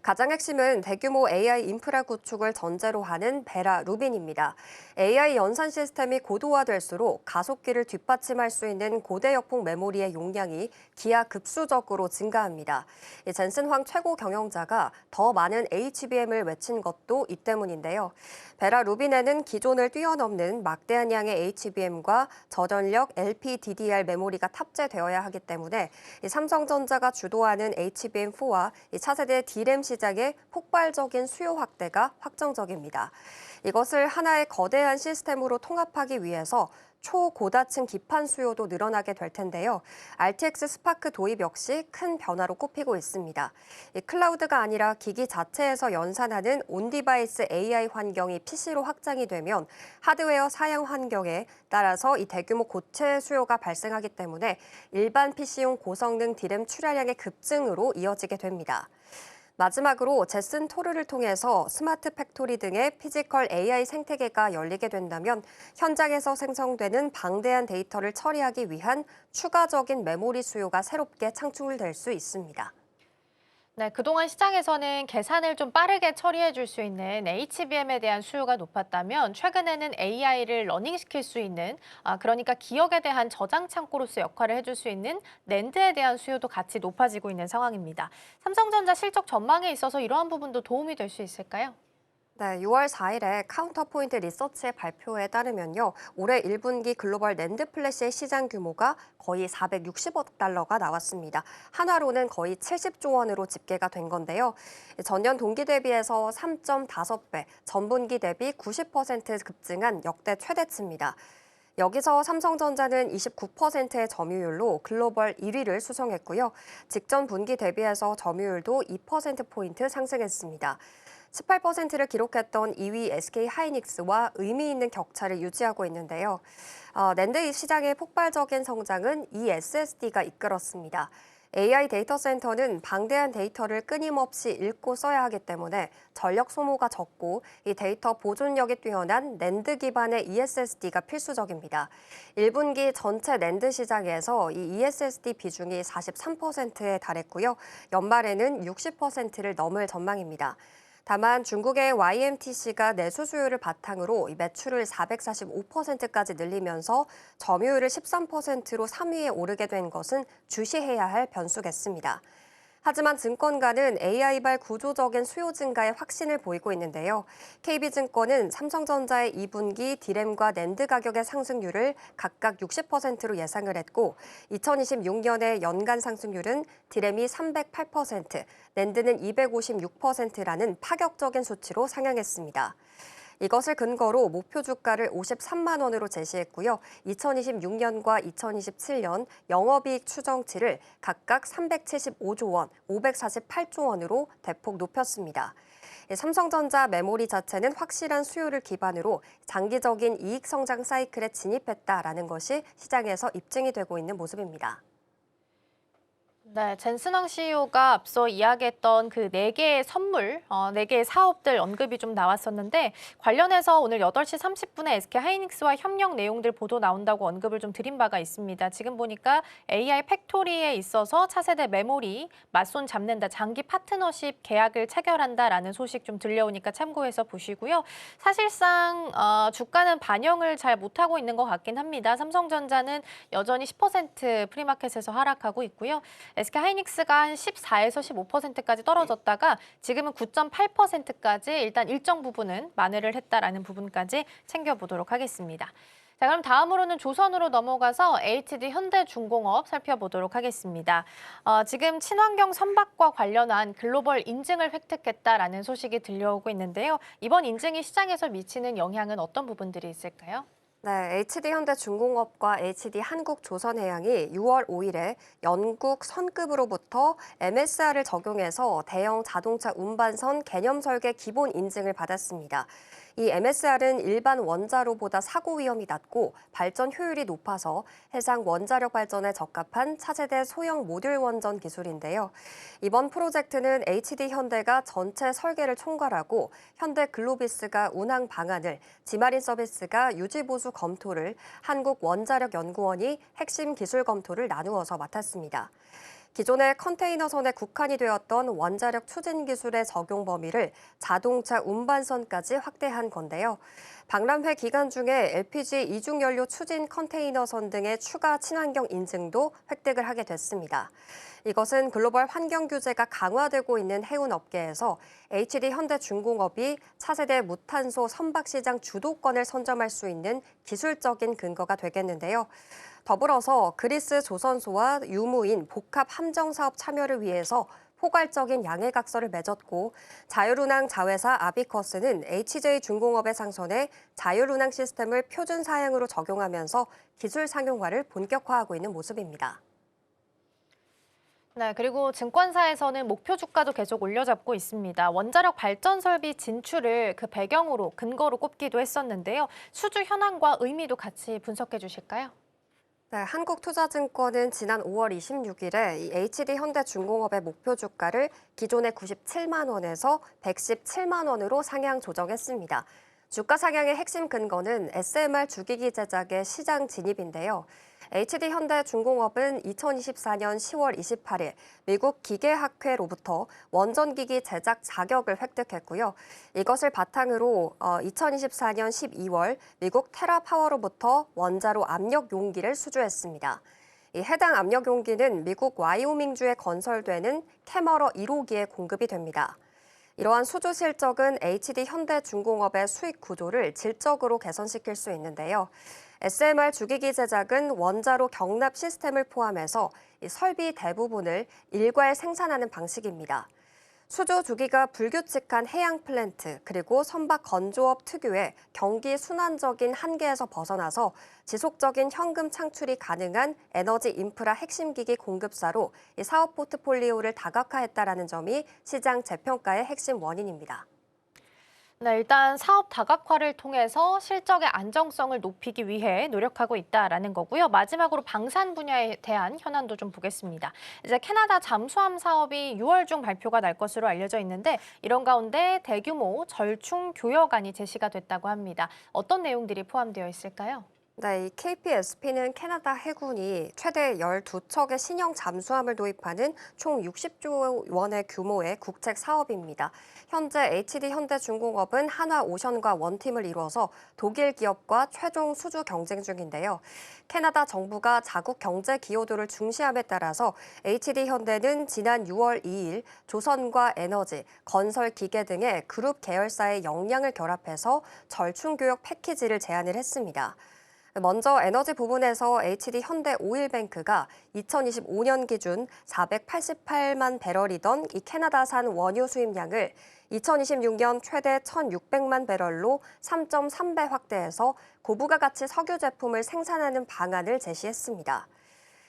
가장 핵심은 대규모 AI 인프라 구축을 전제로 하는 베라 루빈입니다. AI 연산 시스템이 고도화될수록 가속기를 뒷받침할 수 있는 고대 역폭 메모리의 용량이 기하급 급수적으로 증가합니다. 이 젠슨 황 최고 경영자가 더 많은 HBM을 외친 것도 이 때문인데요. 베라 루비네는 기존을 뛰어넘는 막대한 양의 HBM과 저전력 LPDDR 메모리가 탑재되어야 하기 때문에 이 삼성전자가 주도하는 HBM4와 이 차세대 D램 시장의 폭발적인 수요 확대가 확정적입니다. 이것을 하나의 거대한 시스템으로 통합하기 위해서 초고다층 기판 수요도 늘어나게 될 텐데요. RTX 스파크 도입 역시 큰 변화로 꼽히고 있습니다. 이 클라우드가 아니라 기기 자체에서 연산하는 온디바이스 AI 환경이 PC로 확장이 되면 하드웨어 사양 환경에 따라서 이 대규모 고체 수요가 발생하기 때문에 일반 PC용 고성능 D램 출하량의 급증으로 이어지게 됩니다. 마지막으로 제슨 토르를 통해서 스마트 팩토리 등의 피지컬 AI 생태계가 열리게 된다면 현장에서 생성되는 방대한 데이터를 처리하기 위한 추가적인 메모리 수요가 새롭게 창출될 수 있습니다. 네, 그동안 시장에서는 계산을 좀 빠르게 처리해 줄 수 있는 HBM에 대한 수요가 높았다면 최근에는 AI를 러닝시킬 수 있는, 그러니까 기억에 대한 저장 창고로서 역할을 해줄 수 있는 낸드에 대한 수요도 같이 높아지고 있는 상황입니다. 삼성전자 실적 전망에 있어서 이러한 부분도 도움이 될 수 있을까요? 네, 6월 4일에 카운터포인트 리서치의 발표에 따르면요. 올해 1분기 글로벌 낸드 플래시의 시장 규모가 거의 460억 달러가 나왔습니다. 한화로는 거의 70조 원으로 집계가 된 건데요. 전년 동기 대비해서 3.5배, 전분기 대비 90% 급증한 역대 최대치입니다. 여기서 삼성전자는 29%의 점유율로 글로벌 1위를 수성했고요. 직전 분기 대비해서 점유율도 2%포인트 상승했습니다. 18%를 기록했던 2위 SK하이닉스와 의미 있는 격차를 유지하고 있는데요. 낸드 시장의 폭발적인 성장은 이 SSD가 이끌었습니다. AI 데이터 센터는 방대한 데이터를 끊임없이 읽고 써야 하기 때문에 전력 소모가 적고 이 데이터 보존력이 뛰어난 낸드 기반의 ESSD가 필수적입니다. 1분기 전체 낸드 시장에서 이 ESSD 비중이 43%에 달했고요. 연말에는 60%를 넘을 전망입니다. 다만 중국의 YMTC가 내수 수요를 바탕으로 매출을 445%까지 늘리면서 점유율을 13%로 3위에 오르게 된 것은 주시해야 할 변수겠습니다. 하지만 증권가는 AI발 구조적인 수요 증가에 확신을 보이고 있는데요. KB증권은 삼성전자의 2분기 D램과 낸드 가격의 상승률을 각각 60%로 예상을 했고 2026년의 연간 상승률은 D램이 308%, 낸드는 256%라는 파격적인 수치로 상향했습니다. 이것을 근거로 목표 주가를 53만 원으로 제시했고요. 2026년과 2027년 영업이익 추정치를 각각 375조 원, 548조 원으로 대폭 높였습니다. 삼성전자 메모리 자체는 확실한 수요를 기반으로 장기적인 이익 성장 사이클에 진입했다라는 것이 시장에서 입증이 되고 있는 모습입니다. 네, 젠슨황 CEO가 앞서 이야기했던 그 4개의 선물, 4개의 사업들 언급이 좀 나왔었는데 관련해서 오늘 8시 30분에 SK하이닉스와 협력 내용들 보도 나온다고 언급을 좀 드린 바가 있습니다. 지금 보니까 AI 팩토리에 있어서 차세대 메모리, 맞손 잡는다, 장기 파트너십 계약을 체결한다라는 소식 좀 들려오니까 참고해서 보시고요. 사실상 주가는 반영을 잘 못하고 있는 것 같긴 합니다. 삼성전자는 여전히 10% 프리마켓에서 하락하고 있고요. SK하이닉스가 한 14에서 15%까지 떨어졌다가 지금은 9.8%까지 일단 일정 부분은 만회를 했다라는 부분까지 챙겨보도록 하겠습니다. 자, 그럼 다음으로는 조선으로 넘어가서 HD 현대중공업 살펴보도록 하겠습니다. 지금 친환경 선박과 관련한 글로벌 인증을 획득했다라는 소식이 들려오고 있는데요. 이번 인증이 시장에서 미치는 영향은 어떤 부분들이 있을까요? 네, HD현대중공업과 HD한국조선해양이 6월 5일에 영국 선급으로부터 MSR을 적용해서 대형 자동차 운반선 개념 설계 기본 인증을 받았습니다. 이 MSR은 일반 원자로보다 사고 위험이 낮고 발전 효율이 높아서 해상 원자력 발전에 적합한 차세대 소형 모듈 원전 기술인데요. 이번 프로젝트는 HD현대가 전체 설계를 총괄하고 현대글로비스가 운항 방안을, 지마린 서비스가 유지보수 검토를, 한국원자력연구원이 핵심 기술 검토를 나누어서 맡았습니다. 기존의 컨테이너선에 국한이 되었던 원자력 추진 기술의 적용 범위를 자동차 운반선까지 확대한 건데요. 박람회 기간 중에 LPG 이중연료 추진 컨테이너선 등의 추가 친환경 인증도 획득을 하게 됐습니다. 이것은 글로벌 환경 규제가 강화되고 있는 해운업계에서 HD 현대중공업이 차세대 무탄소 선박시장 주도권을 선점할 수 있는 기술적인 근거가 되겠는데요. 더불어서 그리스 조선소와 유무인 복합 함정사업 참여를 위해서 포괄적인 양해각서를 맺었고 자율운항 자회사 아비커스는 HJ중공업의 상선에 자율운항 시스템을 표준 사양으로 적용하면서 기술 상용화를 본격화하고 있는 모습입니다. 네, 그리고 증권사에서는 목표 주가도 계속 올려잡고 있습니다. 원자력 발전 설비 진출을 그 배경으로 근거로 꼽기도 했었는데요. 수주 현황과 의미도 같이 분석해 주실까요? 네, 한국투자증권은 지난 5월 26일에 이 HD현대중공업의 목표 주가를 기존의 97만 원에서 117만 원으로 상향 조정했습니다. 주가 상향의 핵심 근거는 SMR 주기기 제작의 시장 진입인데요. HD현대중공업은 2024년 10월 28일 미국 기계학회로부터 원전기기 제작 자격을 획득했고요. 이것을 바탕으로 2024년 12월 미국 테라파워로부터 원자로 압력 용기를 수주했습니다. 이 해당 압력 용기는 미국 와이오밍주에 건설되는 캐머러 1호기에 공급이 됩니다. 이러한 수주 실적은 HD현대중공업의 수익 구조를 질적으로 개선시킬 수 있는데요. SMR 주기기 제작은 원자로 경납 시스템을 포함해서 이 설비 대부분을 일괄 생산하는 방식입니다. 수주 주기가 불규칙한 해양 플랜트 그리고 선박 건조업 특유의 경기 순환적인 한계에서 벗어나서 지속적인 현금 창출이 가능한 에너지 인프라 핵심 기기 공급사로 이 사업 포트폴리오를 다각화했다라는 점이 시장 재평가의 핵심 원인입니다. 네, 일단 사업 다각화를 통해서 실적의 안정성을 높이기 위해 노력하고 있다라는 거고요. 마지막으로 방산 분야에 대한 현안도 좀 보겠습니다. 이제 캐나다 잠수함 사업이 6월 중 발표가 날 것으로 알려져 있는데 이런 가운데 대규모 절충 교역안이 제시가 됐다고 합니다. 어떤 내용들이 포함되어 있을까요? 네, 이 KPSP는 캐나다 해군이 최대 12척의 신형 잠수함을 도입하는 총 60조 원의 규모의 국책 사업입니다. 현재 HD현대중공업은 한화오션과 원팀을 이루어서 독일 기업과 최종 수주 경쟁 중인데요. 캐나다 정부가 자국 경제 기여도를 중시함에 따라서 HD현대는 지난 6월 2일 조선과 에너지, 건설 기계 등의 그룹 계열사의 역량을 결합해서 절충교역 패키지를 제안을 했습니다. 먼저 에너지 부분에서 HD현대 오일뱅크가 2025년 기준 488만 배럴이던 이 캐나다산 원유 수입량을 2026년 최대 1,600만 배럴로 3.3배 확대해서 고부가가치 석유 제품을 생산하는 방안을 제시했습니다.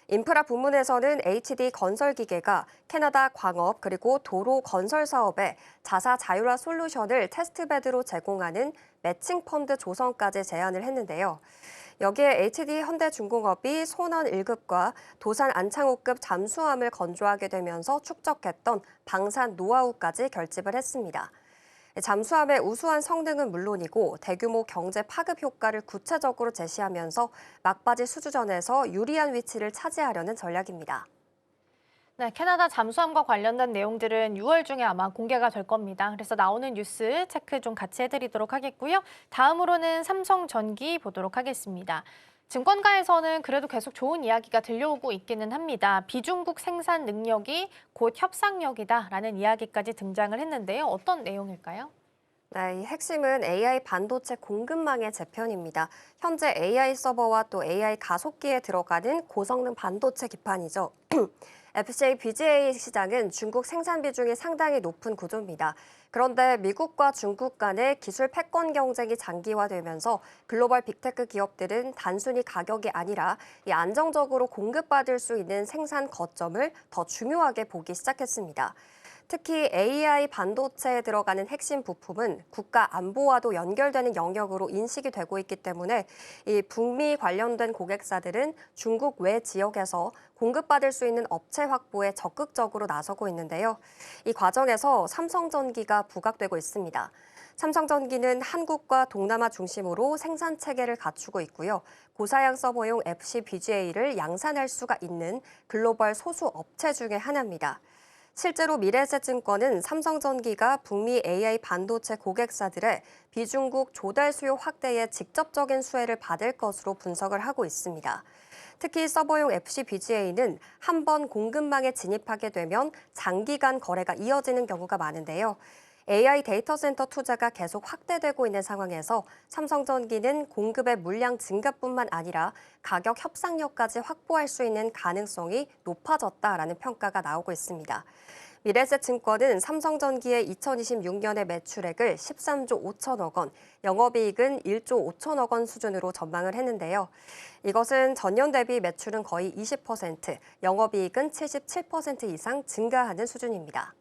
인프라 부문에서는 HD 건설기계가 캐나다 광업 그리고 도로 건설 사업에 자사 자율화 솔루션을 테스트베드로 제공하는 매칭 펀드 조성까지 제안을 했는데요. 여기에 HD현대중공업이 손원 1급과 도산 안창호급 잠수함을 건조하게 되면서 축적했던 방산 노하우까지 결집을 했습니다. 잠수함의 우수한 성능은 물론이고 대규모 경제 파급 효과를 구체적으로 제시하면서 막바지 수주전에서 유리한 위치를 차지하려는 전략입니다. 네, 캐나다 잠수함과 관련된 내용들은 6월 중에 아마 공개가 될 겁니다. 그래서 나오는 뉴스 체크 좀 같이 해드리도록 하겠고요. 다음으로는 삼성전기 보도록 하겠습니다. 증권가에서는 그래도 계속 좋은 이야기가 들려오고 있기는 합니다. 비중국 생산 능력이 곧 협상력이다라는 이야기까지 등장을 했는데요. 어떤 내용일까요? 네, 이 핵심은 AI 반도체 공급망의 재편입니다. 현재 AI 서버와 또 AI 가속기에 들어가는 고성능 반도체 기판이죠. FCA BGA 시장은 중국 생산 비중이 상당히 높은 구조입니다. 그런데 미국과 중국 간의 기술 패권 경쟁이 장기화되면서 글로벌 빅테크 기업들은 단순히 가격이 아니라 이 안정적으로 공급받을 수 있는 생산 거점을 더 중요하게 보기 시작했습니다. 특히 AI 반도체에 들어가는 핵심 부품은 국가 안보와도 연결되는 영역으로 인식이 되고 있기 때문에 이 북미 관련된 고객사들은 중국 외 지역에서 공급받을 수 있는 업체 확보에 적극적으로 나서고 있는데요. 이 과정에서 삼성전기가 부각되고 있습니다. 삼성전기는 한국과 동남아 중심으로 생산 체계를 갖추고 있고요. 고사양 서버용 FC BGA를 양산할 수가 있는 글로벌 소수 업체 중에 하나입니다. 실제로 미래에셋증권은 삼성전기가 북미 AI 반도체 고객사들의 비중국 조달 수요 확대에 직접적인 수혜를 받을 것으로 분석을 하고 있습니다. 특히 서버용 FCBGA는 한 번 공급망에 진입하게 되면 장기간 거래가 이어지는 경우가 많은데요. AI 데이터 센터 투자가 계속 확대되고 있는 상황에서 삼성전기는 공급의 물량 증가뿐만 아니라 가격 협상력까지 확보할 수 있는 가능성이 높아졌다라는 평가가 나오고 있습니다. 미래에셋증권은 삼성전기의 2026년의 매출액을 13조 5천억 원, 영업이익은 1조 5천억 원 수준으로 전망을 했는데요. 이것은 전년 대비 매출은 거의 20%, 영업이익은 77% 이상 증가하는 수준입니다.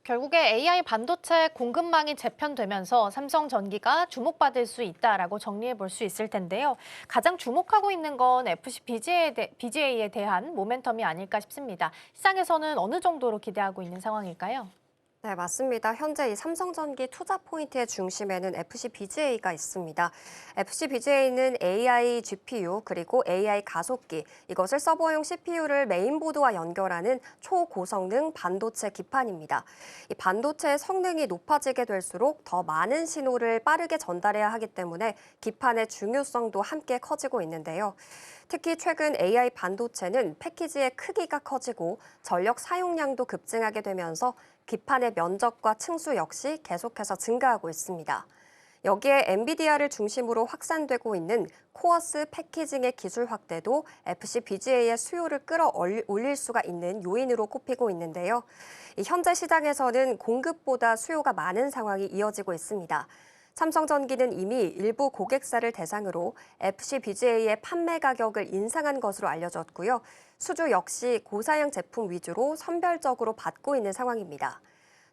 결국에 AI 반도체 공급망이 재편되면서 삼성전기가 주목받을 수 있다라고 정리해 볼 수 있을 텐데요. 가장 주목하고 있는 건 FCBGA에 대한 모멘텀이 아닐까 싶습니다. 시장에서는 어느 정도로 기대하고 있는 상황일까요? 네, 맞습니다. 현재 이 삼성전기 투자 포인트의 중심에는 FCBGA가 있습니다. FCBGA는 AI GPU 그리고 AI 가속기, 이것을 서버용 CPU를 메인보드와 연결하는 초고성능 반도체 기판입니다. 이 반도체의 성능이 높아지게 될수록 더 많은 신호를 빠르게 전달해야 하기 때문에 기판의 중요성도 함께 커지고 있는데요. 특히 최근 AI 반도체는 패키지의 크기가 커지고 전력 사용량도 급증하게 되면서 기판의 면적과 층수 역시 계속해서 증가하고 있습니다. 여기에 엔비디아를 중심으로 확산되고 있는 코어스 패키징의 기술 확대도 FCBGA의 수요를 끌어올릴 수가 있는 요인으로 꼽히고 있는데요. 현재 시장에서는 공급보다 수요가 많은 상황이 이어지고 있습니다. 삼성전기는 이미 일부 고객사를 대상으로 FCBGA의 판매 가격을 인상한 것으로 알려졌고요. 수주 역시 고사양 제품 위주로 선별적으로 받고 있는 상황입니다.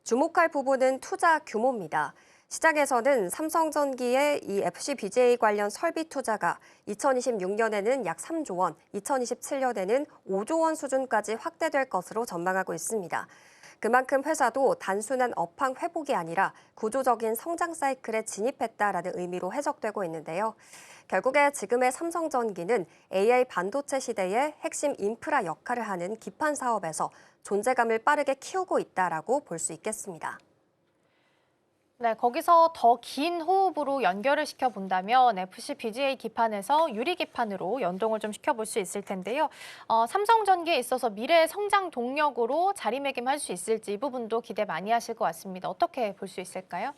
주목할 부분은 투자 규모입니다. 시장에서는 삼성전기의 이 FCBGA 관련 설비 투자가 2026년에는 약 3조 원, 2027년에는 5조 원 수준까지 확대될 것으로 전망하고 있습니다. 그만큼 회사도 단순한 업황 회복이 아니라 구조적인 성장 사이클에 진입했다라는 의미로 해석되고 있는데요. 결국에 지금의 삼성전기는 AI 반도체 시대의 핵심 인프라 역할을 하는 기판 사업에서 존재감을 빠르게 키우고 있다라고 볼 수 있겠습니다. 네, 거기서 더 긴 호흡으로 연결을 시켜본다면 FCBGA 기판에서 유리 기판으로 연동을 좀 시켜볼 수 있을 텐데요. 삼성전기에 있어서 미래의 성장 동력으로 자리매김할 수 있을지 이 부분도 기대 많이 하실 것 같습니다. 어떻게 볼 수 있을까요?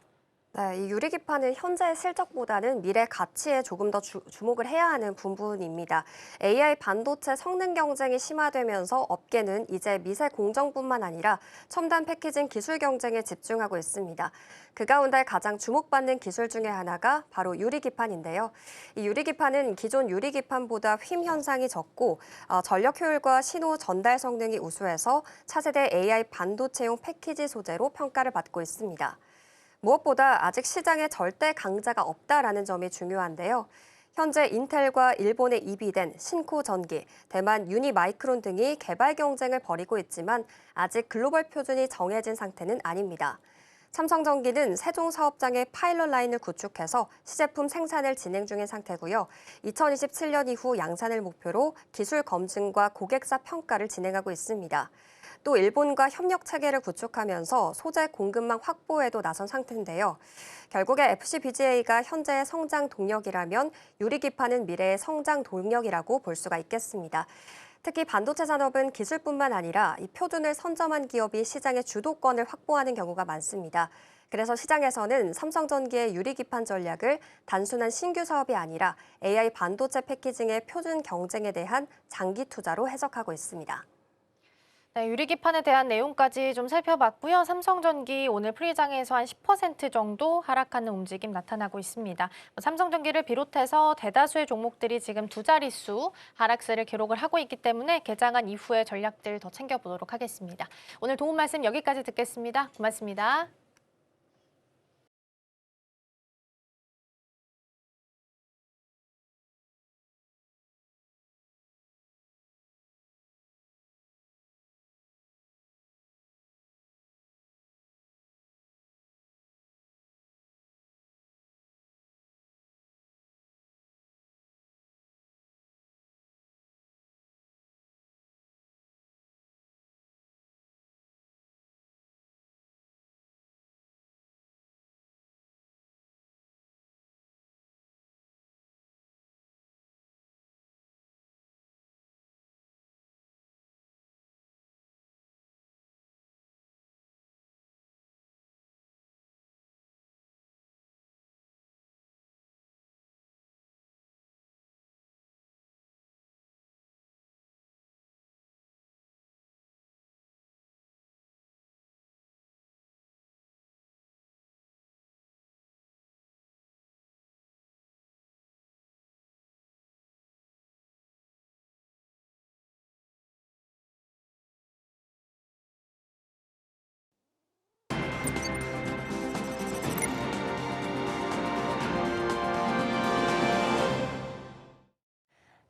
네, 이 유리기판은 현재 실적보다는 미래 가치에 조금 더 주목을 해야 하는 부분입니다. AI 반도체 성능 경쟁이 심화되면서 업계는 이제 미세 공정뿐만 아니라 첨단 패키징 기술 경쟁에 집중하고 있습니다. 그 가운데 가장 주목받는 기술 중에 하나가 바로 유리기판인데요. 이 유리기판은 기존 유리기판보다 휨 현상이 적고 전력 효율과 신호 전달 성능이 우수해서 차세대 AI 반도체용 패키지 소재로 평가를 받고 있습니다. 무엇보다 아직 시장에 절대 강자가 없다라는 점이 중요한데요. 현재 인텔과 일본에 입이된 신코전기, 대만 유니마이크론 등이 개발 경쟁을 벌이고 있지만 아직 글로벌 표준이 정해진 상태는 아닙니다. 삼성전기는 세종 사업장에 파일럿 라인을 구축해서 시제품 생산을 진행 중인 상태고요. 2027년 이후 양산을 목표로 기술 검증과 고객사 평가를 진행하고 있습니다. 또 일본과 협력 체계를 구축하면서 소재 공급망 확보에도 나선 상태인데요. 결국에 FCBGA가 현재의 성장 동력이라면 유리기판은 미래의 성장 동력이라고 볼 수가 있겠습니다. 특히 반도체 산업은 기술뿐만 아니라 이 표준을 선점한 기업이 시장의 주도권을 확보하는 경우가 많습니다. 그래서 시장에서는 삼성전기의 유리기판 전략을 단순한 신규 사업이 아니라 AI 반도체 패키징의 표준 경쟁에 대한 장기 투자로 해석하고 있습니다. 네, 유리기판에 대한 내용까지 좀 살펴봤고요. 삼성전기 오늘 프리장에서 한 10% 정도 하락하는 움직임 나타나고 있습니다. 삼성전기를 비롯해서 대다수의 종목들이 지금 두 자릿수 하락세를 기록을 하고 있기 때문에 개장한 이후의 전략들 더 챙겨보도록 하겠습니다. 오늘 도움 말씀 여기까지 듣겠습니다. 고맙습니다.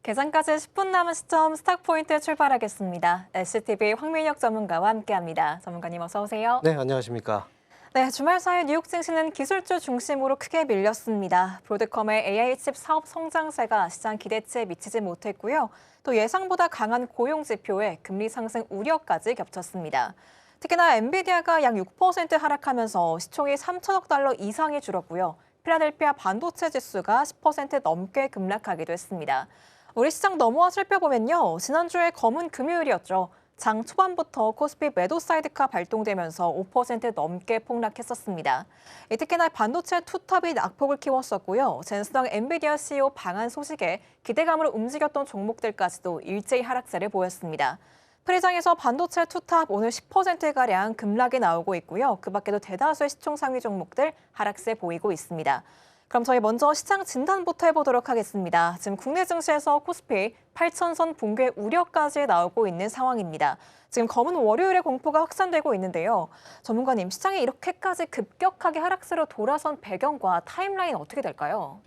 개장까지 10분 남은 시점 스탁포인트 출발하겠습니다. STV 황민혁 전문가와 함께합니다. 전문가님 어서 오세요. 네, 안녕하십니까. 네, 주말 사이 뉴욕 증시는 기술주 중심으로 크게 밀렸습니다. 브로드컴의 AI 칩 사업 성장세가 시장 기대치에 미치지 못했고요. 또 예상보다 강한 고용 지표에 금리 상승 우려까지 겹쳤습니다. 특히나 엔비디아가 약 6% 하락하면서 시총이 3천억 달러 이상이 줄었고요. 필라델피아 반도체 지수가 10% 넘게 급락하기도 했습니다. 우리 시장 넘어와 살펴보면요. 지난주에 검은 금요일이었죠. 장 초반부터 코스피 매도 사이드카 발동되면서 5% 넘게 폭락했었습니다. 특히나 반도체 투탑이 낙폭을 키웠었고요. 젠스당 엔비디아 CEO 방한 소식에 기대감으로 움직였던 종목들까지도 일제히 하락세를 보였습니다. 프리장에서 반도체 투탑 오늘 10%가량 급락이 나오고 있고요. 그 밖에도 대다수의 시총 상위 종목들 하락세 보이고 있습니다. 그럼 저희 먼저 시장 진단부터 해보도록 하겠습니다. 지금 국내 증시에서 코스피 8,000선 붕괴 우려까지 나오고 있는 상황입니다. 지금 검은 월요일의 공포가 확산되고 있는데요. 전문가님, 시장이 이렇게까지 급격하게 하락세로 돌아선 배경과 타임라인 어떻게 될까요?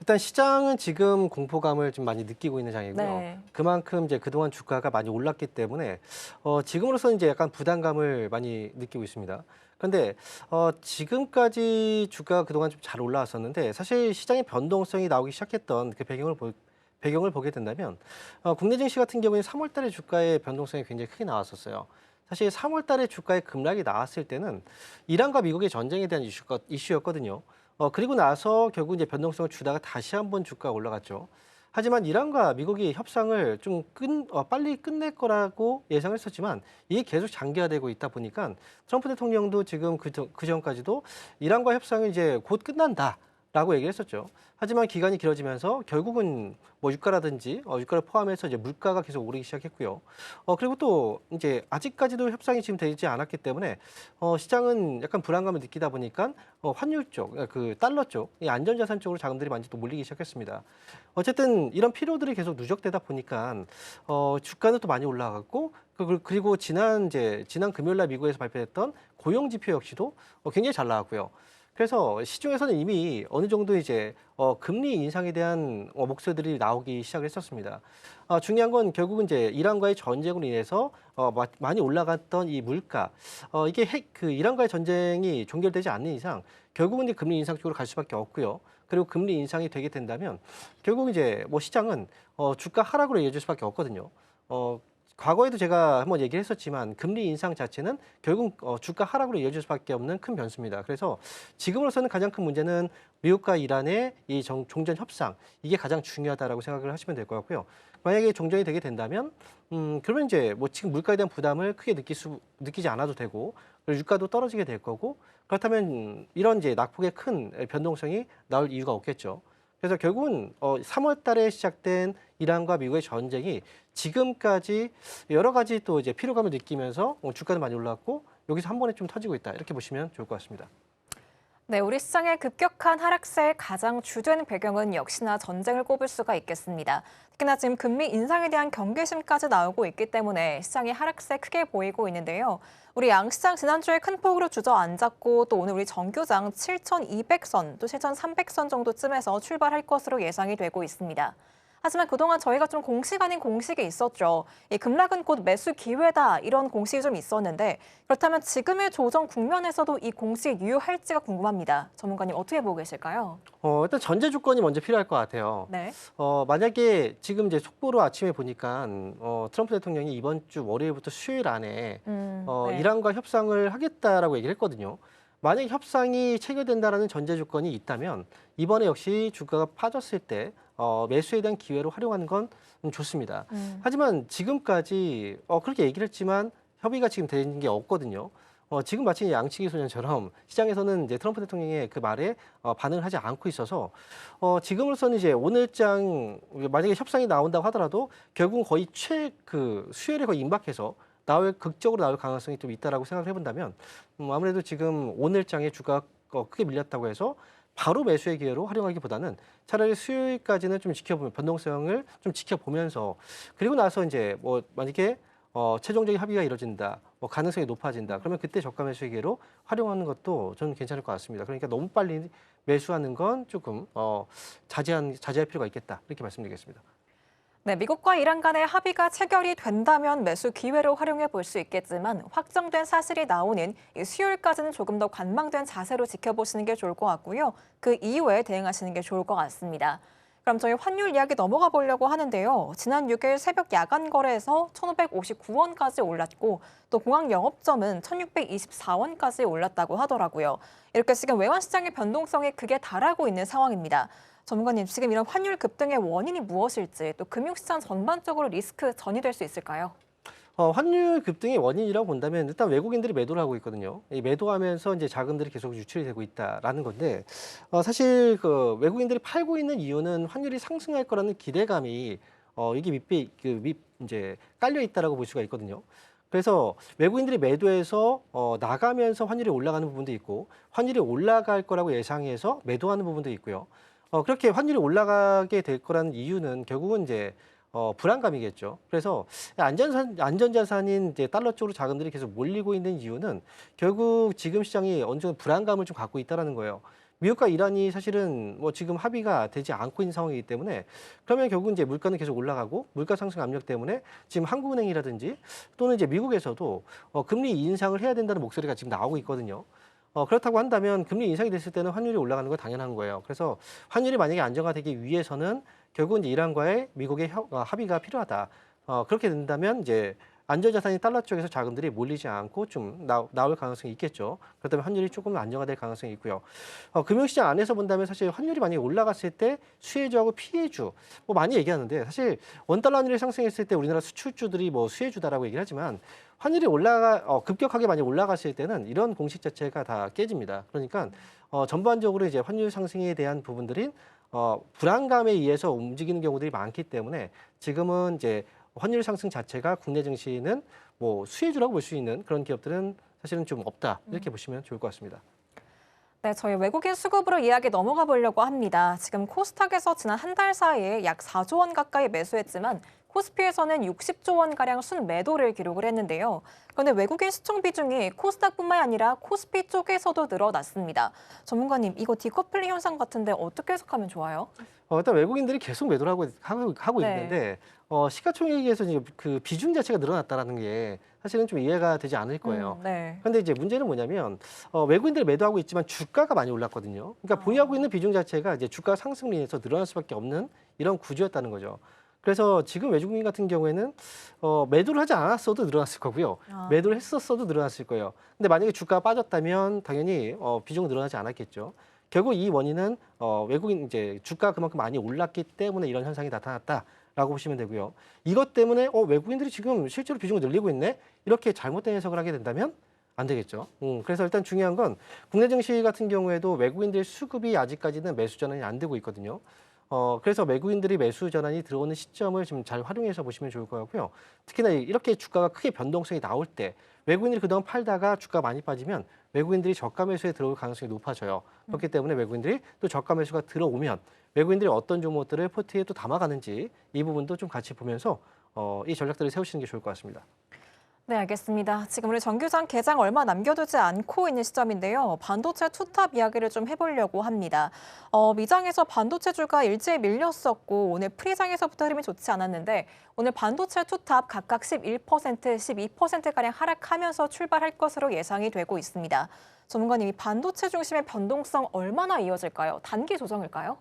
일단 시장은 지금 공포감을 좀 많이 느끼고 있는 장이고요. 네. 그만큼 이제 그동안 주가가 많이 올랐기 때문에 지금으로서는 이제 약간 부담감을 많이 느끼고 있습니다. 그런데 지금까지 주가가 그동안 좀 잘 올라왔었는데 사실 시장의 변동성이 나오기 시작했던 그 배경을 보게 된다면 국내 증시 같은 경우에는 3월 달에 주가의 변동성이 굉장히 크게 나왔었어요. 사실 3월 달에 주가의 급락이 나왔을 때는 이란과 미국의 전쟁에 대한 이슈였거든요. 그리고 나서 결국 이제 변동성을 주다가 다시 한번 주가가 올라갔죠. 하지만 이란과 미국이 협상을 좀 빨리 끝낼 거라고 예상을 했었지만 이게 계속 장기화되고 있다 보니까 트럼프 대통령도 지금 그 전까지도 이란과 협상이 이제 곧 끝난다라고 얘기를 했었죠. 하지만 기간이 길어지면서 결국은 뭐 유가라든지 유가를 포함해서 이제 물가가 계속 오르기 시작했고요. 그리고 또 이제 아직까지도 협상이 지금 되지 않았기 때문에 시장은 약간 불안감을 느끼다 보니까 환율 쪽, 그 달러 쪽, 이 안전자산 쪽으로 자금들이 많이 또 몰리기 시작했습니다. 어쨌든 이런 피로들이 계속 누적되다 보니까 주가는 또 많이 올라갔고 그리고 지난 금요일 날 미국에서 발표했던 고용 지표 역시도 굉장히 잘 나왔고요. 그래서 시중에서는 이미 어느 정도 이제 금리 인상에 대한 목소리들이 나오기 시작을 했었습니다. 중요한 건 결국은 이제 이란과의 전쟁으로 인해서 많이 올라갔던 이 물가, 이게 이란과의 전쟁이 종결되지 않는 이상 결국은 이제 금리 인상 쪽으로 갈 수밖에 없고요. 그리고 금리 인상이 되게 된다면 결국 이제 뭐 시장은 주가 하락으로 이어질 수밖에 없거든요. 과거에도 제가 한번 얘기를 했었지만 금리 인상 자체는 결국 주가 하락으로 이어질 수밖에 없는 큰 변수입니다. 그래서 지금으로서는 가장 큰 문제는 미국과 이란의 이 종전 협상, 이게 가장 중요하다라고 생각을 하시면 될 것 같고요. 만약에 종전이 되게 된다면 그러면 이제 뭐 지금 물가에 대한 부담을 크게 느끼지 않아도 되고 그리고 유가도 떨어지게 될 거고 그렇다면 이런 이제 낙폭의 큰 변동성이 나올 이유가 없겠죠. 그래서 결국은 3월 달에 시작된 이란과 미국의 전쟁이 지금까지 여러 가지 또 이제 피로감을 느끼면서 주가는 많이 올랐고 여기서 한 번에 좀 터지고 있다. 이렇게 보시면 좋을 것 같습니다. 네, 우리 시장의 급격한 하락세의 가장 주된 배경은 역시나 전쟁을 꼽을 수가 있겠습니다. 특히나 지금 금리 인상에 대한 경계심까지 나오고 있기 때문에 시장이 하락세 크게 보이고 있는데요. 우리 양시장 지난주에 큰 폭으로 주저앉았고 또 오늘 우리 정규장 7,200선 또 7,300선 정도쯤에서 출발할 것으로 예상이 되고 있습니다. 하지만 그동안 저희가 좀 공식 아닌 공식이 있었죠. 이 급락은 곧 매수 기회다 이런 공식이 좀 있었는데 그렇다면 지금의 조정 국면에서도 이 공식이 유효할지가 궁금합니다. 전문가님 어떻게 보고 계실까요? 일단 전제 조건이 먼저 필요할 것 같아요. 네. 만약에 지금 이제 속보로 아침에 보니까 트럼프 대통령이 이번 주 월요일부터 수요일 안에 네. 이란과 협상을 하겠다라고 얘기를 했거든요. 만약 협상이 체결된다라는 전제 조건이 있다면 이번에 역시 주가가 빠졌을 때 매수에 대한 기회로 활용하는 건 좋습니다. 하지만 지금까지 그렇게 얘기를 했지만 협의가 지금 된 게 없거든요. 지금 마치 양치기 소년처럼 시장에서는 이제 트럼프 대통령의 그 말에 반응을 하지 않고 있어서 지금으로서는 이제 오늘장 만약에 협상이 나온다고 하더라도 결국은 거의 수요일에 거의 임박해서 극적으로 나올 가능성이 좀 있다라고 생각을 해본다면 아무래도 지금 오늘장의 주가가 크게 밀렸다고 해서 바로 매수의 기회로 활용하기보다는 차라리 수요일까지는 좀 변동성을 좀 지켜보면서 그리고 나서 이제 뭐 만약에 최종적인 합의가 이루어진다, 뭐 가능성이 높아진다. 그러면 그때 저가 매수의 기회로 활용하는 것도 저는 괜찮을 것 같습니다. 그러니까 너무 빨리 매수하는 건 조금 자제할 필요가 있겠다 이렇게 말씀드리겠습니다. 네, 미국과 이란 간의 합의가 체결이 된다면 매수 기회로 활용해 볼 수 있겠지만 확정된 사실이 나오는 이 수요일까지는 조금 더 관망된 자세로 지켜보시는 게 좋을 것 같고요. 그 이후에 대응하시는 게 좋을 것 같습니다. 그럼 저희 환율 이야기 넘어가 보려고 하는데요. 지난 6일 새벽 야간 거래에서 1,559원까지 올랐고 또 공항 영업점은 1,624원까지 올랐다고 하더라고요. 이렇게 지금 외환 시장의 변동성이 극에 달하고 있는 상황입니다. 전문가님, 지금 이런 환율 급등의 원인이 무엇일지 또 금융시장 전반적으로 리스크 전이될 수 있을까요? 환율 급등의 원인이라고 본다면 일단 외국인들이 매도를 하고 있거든요. 이 매도하면서 이제 자금들이 계속 유출이 되고 있다라는 건데 사실 그 외국인들이 팔고 있는 이유는 환율이 상승할 거라는 기대감이 이게 이제 깔려 있다라고 볼 수가 있거든요. 그래서 외국인들이 매도해서 나가면서 환율이 올라가는 부분도 있고 환율이 올라갈 거라고 예상해서 매도하는 부분도 있고요. 그렇게 환율이 올라가게 될 거라는 이유는 결국은 이제 불안감이겠죠. 그래서 안전자산인 이제 달러 쪽으로 자금들이 계속 몰리고 있는 이유는 결국 지금 시장이 어느 정도 불안감을 좀 갖고 있다라는 거예요. 미국과 이란이 사실은 뭐 지금 합의가 되지 않고 있는 상황이기 때문에 그러면 결국 이제 물가는 계속 올라가고 물가 상승 압력 때문에 지금 한국은행이라든지 또는 이제 미국에서도 금리 인상을 해야 된다는 목소리가 지금 나오고 있거든요. 그렇다고 한다면 금리 인상이 됐을 때는 환율이 올라가는 건 당연한 거예요. 그래서 환율이 만약에 안정화되기 위해서는 결국은 이제 이란과의 미국의 합의가 필요하다. 그렇게 된다면 이제 안전자산인 달러 쪽에서 자금들이 몰리지 않고 좀 나올 가능성이 있겠죠. 그렇다면 환율이 조금 안정화될 가능성이 있고요. 금융시장 안에서 본다면 사실 환율이 만약에 올라갔을 때 수혜주하고 피해주 뭐 많이 얘기하는데 사실 원달러 환율이 상승했을 때 우리나라 수출주들이 뭐 수혜주다라고 얘기를 하지만 환율이 급격하게 많이 올라갔을 때는 이런 공식 자체가 다 깨집니다. 그러니까 전반적으로 이제 환율 상승에 대한 부분들인 불안감에 의해서 움직이는 경우들이 많기 때문에 지금은 이제 환율 상승 자체가 국내 증시는 뭐 수혜주라고 볼 수 있는 그런 기업들은 사실은 좀 없다 이렇게 보시면 좋을 것 같습니다. 네, 저희 외국인 수급으로 이야기 넘어가 보려고 합니다. 지금 코스닥에서 지난 한 달 사이에 약 4조 원 가까이 매수했지만 코스피에서는 60조 원가량 순매도를 기록을 했는데요. 그런데 외국인 수청 비중이 코스닥뿐만 아니라 코스피 쪽에서도 늘어났습니다. 전문가님, 이거 디커플링 현상 같은데 어떻게 해석하면 좋아요? 일단 외국인들이 계속 매도를 하고 네. 있는데 시가총액에서 이제 그 비중 자체가 늘어났다라는 게 사실은 좀 이해가 되지 않을 거예요. 네. 그런데 이제 문제는 뭐냐면 외국인들이 매도하고 있지만 주가가 많이 올랐거든요. 그러니까 보유하고 있는 비중 자체가 이제 주가 상승으로 인해서 늘어날 수밖에 없는 이런 구조였다는 거죠. 그래서 지금 외국인 같은 경우에는 매도를 하지 않았어도 늘어났을 거고요. 매도를 했었어도 늘어났을 거예요. 근데 만약에 주가가 빠졌다면 당연히 비중은 늘어나지 않았겠죠. 결국 이 원인은 외국인 이제 주가가 그만큼 많이 올랐기 때문에 이런 현상이 나타났다라고 보시면 되고요. 이것 때문에 외국인들이 지금 실제로 비중을 늘리고 있네? 이렇게 잘못된 해석을 하게 된다면 안 되겠죠. 그래서 일단 중요한 건 국내 증시 같은 경우에도 외국인들 수급이 아직까지는 매수 전환이 안 되고 있거든요. 그래서 외국인들이 매수 전환이 들어오는 시점을 좀 잘 활용해서 보시면 좋을 것 같고요. 특히나 이렇게 주가가 크게 변동성이 나올 때 외국인들이 그동안 팔다가 주가가 많이 빠지면 외국인들이 저가 매수에 들어올 가능성이 높아져요. 그렇기 때문에 외국인들이 또 저가 매수가 들어오면 외국인들이 어떤 종목들을 포트에 또 담아가는지 이 부분도 좀 같이 보면서 이 전략들을 세우시는 게 좋을 것 같습니다. 네, 알겠습니다. 지금 우리 정규장 개장 얼마 남겨두지 않고 있는 시점인데요. 반도체 투탑 이야기를 좀 해보려고 합니다. 미장에서 반도체주가 일제히 밀렸었고 오늘 프리장에서부터 흐름이 좋지 않았는데 오늘 반도체 투탑 각각 11%, 12%가량 하락하면서 출발할 것으로 예상이 되고 있습니다. 전문가님, 이 반도체 중심의 변동성 얼마나 이어질까요? 단기 조정일까요?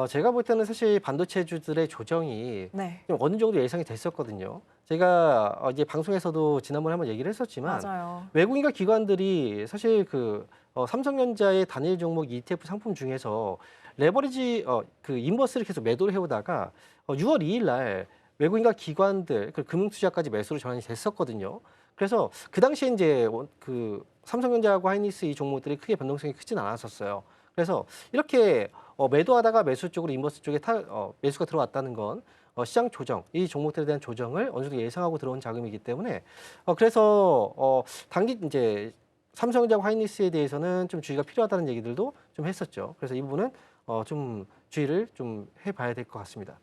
제가 볼 때는 사실 반도체주들의 조정이 네, 좀 어느 정도 예상이 됐었거든요. 제가 이제 방송에서도 지난번에 한번 얘기를 했었지만 맞아요. 외국인과 기관들이 사실 그 삼성전자의 단일 종목 ETF 상품 중에서 레버리지 그 인버스를 계속 매도를 해오다가 6월 2일 날 외국인과 기관들 그 금융투자까지 매수로 전환이 됐었거든요. 그래서 그 당시에 이제 그 삼성전자하고 하이닉스 이 종목들이 크게 변동성이 크진 않았었어요. 그래서 이렇게 매도하다가 매수 쪽으로 인버스 쪽에 매수가 들어왔다는 건 시장 조정, 이 종목들에 대한 조정을 어느 정도 예상하고 들어온 자금이기 때문에 그래서 단기 이제 삼성전자와 하이닉스에 대해서는 좀 주의가 필요하다는 얘기들도 좀 했었죠. 그래서 이 부분은 좀 주의를 좀 해봐야 될 것 같습니다.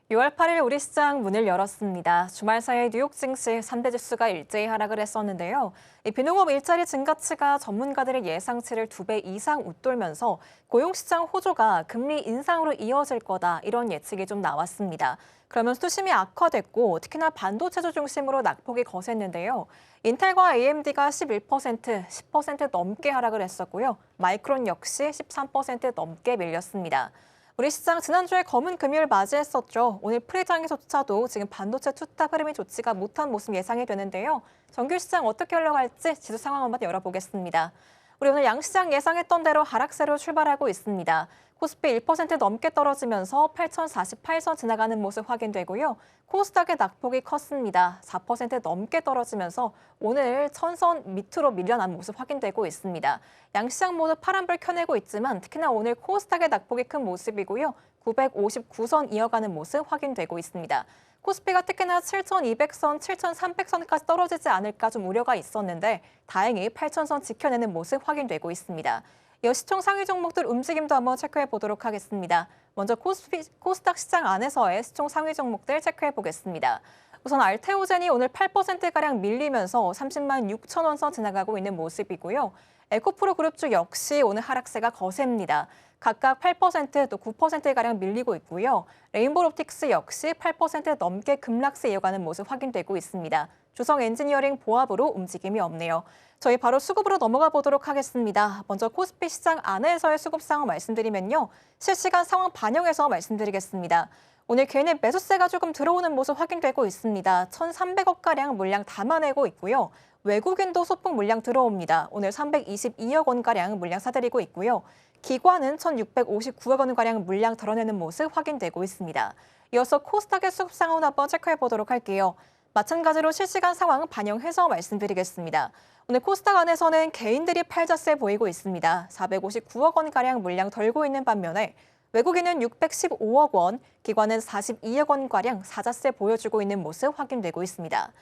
6월 8일 우리 시장 문을 열었습니다. 주말 사이 뉴욕 증시 3대 지수가 일제히 하락을 했었는데요. 이 비농업 일자리 증가치가 전문가들의 예상치를 2배 이상 웃돌면서 고용시장 호조가 금리 인상으로 이어질 거다 이런 예측이 좀 나왔습니다. 그러면서 투심이 악화됐고 특히나 반도체주 중심으로 낙폭이 거셌는데요. 인텔과 AMD가 11%, 10% 넘게 하락을 했었고요. 마이크론 역시 13% 넘게 밀렸습니다. 우리 시장 지난주에 검은 금요일 맞이했었죠. 오늘 프리장에서조차도 지금 반도체 투탑 흐름이 좋지가 못한 모습 예상이 되는데요. 정규 시장 어떻게 흘러갈지 지수 상황 한번 열어보겠습니다. 우리 오늘 양시장 예상했던 대로 하락세로 출발하고 있습니다. 코스피 1% 넘게 떨어지면서 8,048선 지나가는 모습 확인되고요. 코스닥의 낙폭이 컸습니다. 4% 넘게 떨어지면서 오늘 1,000선 밑으로 밀려난 모습 확인되고 있습니다. 양시장 모두 파란불 켜내고 있지만 특히나 오늘 코스닥의 낙폭이 큰 모습이고요. 959선 이어가는 모습 확인되고 있습니다. 코스피가 특히나 7,200선, 7,300선까지 떨어지지 않을까 좀 우려가 있었는데 다행히 8,000선 지켜내는 모습 확인되고 있습니다. 이어 시총 상위 종목들 움직임도 한번 체크해 보도록 하겠습니다. 먼저 코스닥 시장 안에서의 시총 상위 종목들 체크해 보겠습니다. 우선 알테오젠이 오늘 8%가량 밀리면서 30만 6천 원 선 지나가고 있는 모습이고요. 에코프로 그룹주 역시 오늘 하락세가 거셉니다. 각각 8% 또 9%가량 밀리고 있고요. 레인보우옵틱스 역시 8% 넘게 급락세 이어가는 모습 확인되고 있습니다. 주성 엔지니어링 보합으로 움직임이 없네요. 저희 바로 수급으로 넘어가 보도록 하겠습니다. 먼저 코스피 시장 안에서의 수급 상황 말씀드리면요. 실시간 상황 반영해서 말씀드리겠습니다. 오늘 개인의 매수세가 조금 들어오는 모습 확인되고 있습니다. 1,300억가량 물량 담아내고 있고요. 외국인도 소폭 물량 들어옵니다. 오늘 322억 원가량 물량 사들이고 있고요. 기관은 1,659억 원가량 물량 덜어내는 모습 확인되고 있습니다. 이어서 코스닥의 수급 상황 한번 체크해 보도록 할게요. 마찬가지로 실시간 상황 반영해서 말씀드리겠습니다. 오늘 코스닥 안에서는 개인들이 팔자세 보이고 있습니다. 459억 원가량 물량 덜고 있는 반면에 외국인은 615억 원, 기관은 42억 원가량 사자세 보여주고 있는 모습 확인되고 있습니다.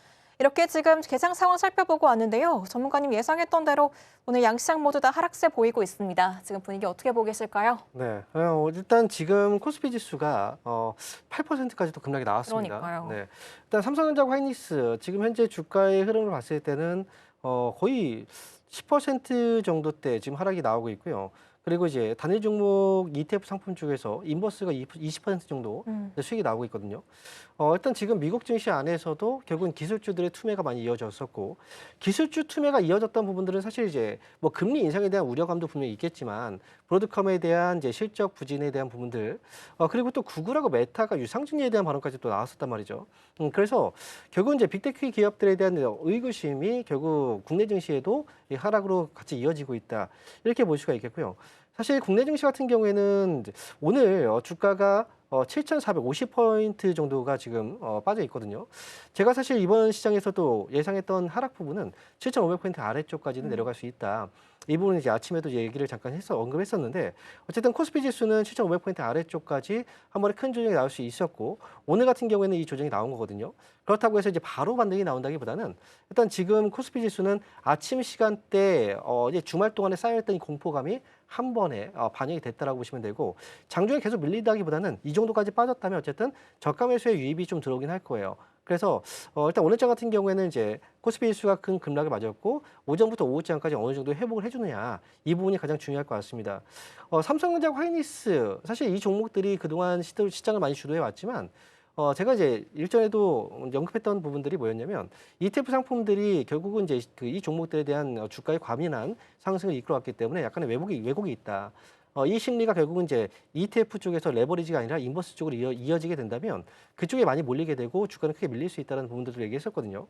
이렇게 지금 개장 상황 살펴보고 왔는데요. 전문가님 예상했던 대로 오늘 양시장 모두 다 하락세 보이고 있습니다. 지금 분위기 어떻게 보고 계실까요? 네, 일단 지금 코스피 지수가 8%까지도 급락이 나왔습니다. 그러니까요. 네, 일단 삼성전자와 하이닉스 지금 현재 주가의 흐름을 봤을 때는 거의 10% 정도대 지금 하락이 나오고 있고요. 그리고 이제 단일 종목 ETF 상품 중에서 인버스가 20% 정도 수익이 나오고 있거든요. 일단 지금 미국 증시 안에서도 결국은 기술주들의 투매가 많이 이어졌었고, 기술주 투매가 이어졌던 부분들은 사실 이제 뭐 금리 인상에 대한 우려감도 분명히 있겠지만 브로드컴에 대한 이제 실적 부진에 대한 부분들, 그리고 또 구글하고 메타가 유상증리에 대한 발언까지 또 나왔었단 말이죠. 그래서 결국은 이제 빅테크 기업들에 대한 의구심이 결국 국내 증시에도 이 하락으로 같이 이어지고 있다, 이렇게 볼 수가 있겠고요. 사실 국내 증시 같은 경우에는 오늘 주가가 7,450포인트 정도가 지금 빠져 있거든요. 제가 사실 이번 시장에서도 예상했던 하락 부분은 7,500포인트 아래쪽까지는 내려갈 수 있다. 이 부분은 이제 아침에도 얘기를 잠깐 언급했었는데, 어쨌든 코스피 지수는 7,500포인트 아래쪽까지 한 번에 큰 조정이 나올 수 있었고, 오늘 같은 경우에는 이 조정이 나온 거거든요. 그렇다고 해서 이제 바로 반등이 나온다기보다는 일단 지금 코스피 지수는 아침 시간대 이제 주말 동안에 쌓여있던 이 공포감이 한 번에 반영이 됐다라고 보시면 되고, 장중에 계속 밀리다기보다는 이 정도까지 빠졌다면 어쨌든 저가 매수의 유입이 좀 들어오긴 할 거예요. 그래서 일단 오늘장 같은 경우에는 이제 코스피 지수가 큰 급락을 맞았고 오전부터 오후장까지 어느 정도 회복을 해주느냐, 이 부분이 가장 중요할 것 같습니다. 삼성전자와 하이닉스, 사실 이 종목들이 그동안 시장을 많이 주도해 왔지만 제가 이제 일전에도 언급했던 부분들이 뭐였냐면 ETF 상품들이 결국은 이제 이 종목들에 대한 주가의 과민한 상승을 이끌어왔기 때문에 약간의 왜곡이 있다. 이 심리가 결국은 이제 ETF 쪽에서 레버리지가 아니라 인버스 쪽으로 이어지게 된다면 그쪽에 많이 몰리게 되고 주가는 크게 밀릴 수 있다는 부분들을 얘기했었거든요.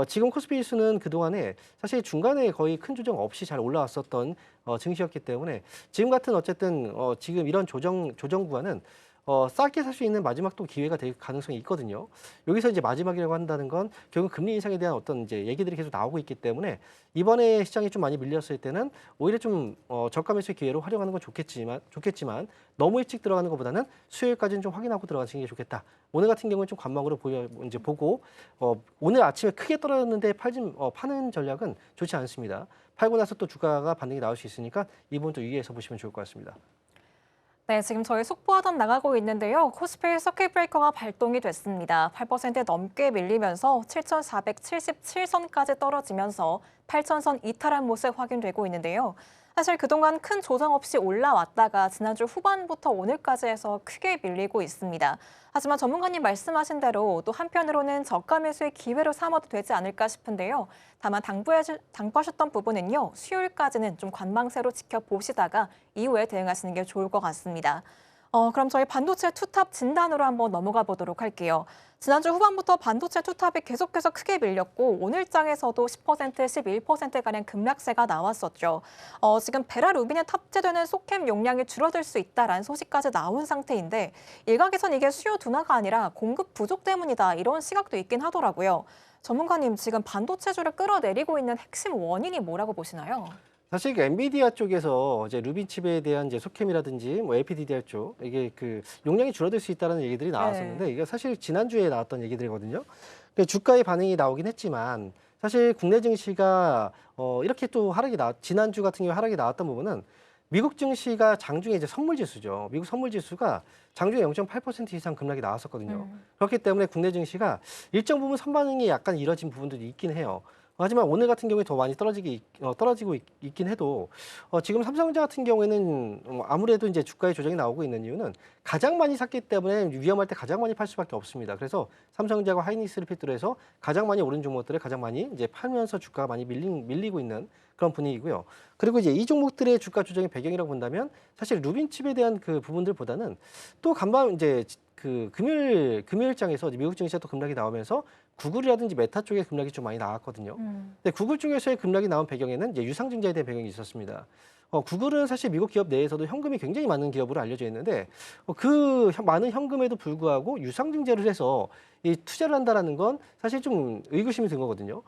지금 코스피 지수는 그동안에 사실 중간에 거의 큰 조정 없이 잘 올라왔었던 증시였기 때문에 지금 같은 어쨌든 지금 이런 조정 구간은 싸게 살 수 있는 마지막 또 기회가 될 가능성이 있거든요. 여기서 이제 마지막이라고 한다는 건 결국 금리 인상에 대한 어떤 이제 얘기들이 계속 나오고 있기 때문에 이번에 시장이 좀 많이 밀렸을 때는 오히려 좀 저가 매수의 기회로 활용하는 건 좋겠지만 너무 일찍 들어가는 것보다는 수요일까지는 좀 확인하고 들어가시는 게 좋겠다. 오늘 같은 경우는 좀 관망으로 보고 오늘 아침에 크게 떨어졌는데 파는 전략은 좋지 않습니다. 팔고 나서 또 주가가 반등이 나올 수 있으니까 이 부분 또 유의해서 보시면 좋을 것 같습니다. 네, 지금 저희 속보하단 나가고 있는데요. 코스피 서킷 브레이커가 발동이 됐습니다. 8% 넘게 밀리면서 7,477선까지 떨어지면서 8,000선 이탈한 모습 확인되고 있는데요. 사실 그동안 큰 조정 없이 올라왔다가 지난주 후반부터 오늘까지 해서 크게 밀리고 있습니다. 하지만 전문가님 말씀하신 대로 또 한편으로는 저가 매수의 기회로 삼아도 되지 않을까 싶은데요. 다만 당부하셨던 부분은요. 수요일까지는 좀 관망세로 지켜보시다가 이후에 대응하시는 게 좋을 것 같습니다. 그럼 저희 반도체 투탑 진단으로 한번 넘어가 보도록 할게요. 지난주 후반부터 반도체 투탑이 계속해서 크게 밀렸고 오늘장에서도 10%, 11%가량 급락세가 나왔었죠. 지금 베라루빈에 탑재되는 소캠 용량이 줄어들 수 있다라는 소식까지 나온 상태인데 일각에선 이게 수요 둔화가 아니라 공급 부족 때문이다 이런 시각도 있긴 하더라고요. 전문가님 지금 반도체주를 끌어내리고 있는 핵심 원인이 뭐라고 보시나요? 사실 그 엔비디아 쪽에서 이제 루빈 칩에 대한 이제 소캠이라든지 뭐 LPDDR 쪽 이게 그 용량이 줄어들 수 있다는 얘기들이 나왔었는데 이게 사실 지난주에 나왔던 얘기들이거든요. 그 주가의 반응이 나오긴 했지만 사실 국내 증시가 이렇게 또 지난주 같은 경우에 하락이 나왔던 부분은 미국 증시가 장중에 이제 선물 지수죠. 미국 선물 지수가 장중에 0.8% 이상 급락이 나왔었거든요. 그렇기 때문에 국내 증시가 일정 부분 선반응이 약간 이뤄진 부분들이 있긴 해요. 하지만 오늘 같은 경우에 더 많이 떨어지고 있긴 해도 지금 삼성전자 같은 경우에는 아무래도 이제 주가의 조정이 나오고 있는 이유는 가장 많이 샀기 때문에 위험할 때 가장 많이 팔 수밖에 없습니다. 그래서 삼성전자와 하이닉스를 필두로 해서 가장 많이 오른 종목들을 가장 많이 이제 팔면서 주가가 많이 밀리고 있는 그런 분위기고요. 그리고 이제 이 종목들의 주가 조정의 배경이라고 본다면 사실 루빈칩에 대한 그 부분들보다는 또 간밤 이제 그 금요일장에서 미국 증시가 또 급락이 나오면서 구글이라든지 메타 쪽에 급락이 좀 많이 나왔거든요. 근데 구글 쪽에서의 급락이 나온 배경에는 이제 유상증자에 대한 배경이 있었습니다. 구글은 사실 미국 기업 내에서도 현금이 굉장히 많은 기업으로 알려져 있는데 그 많은 현금에도 불구하고 유상증자를 해서 이 투자를 한다라는 건 사실 좀 의구심이 든 거거든요.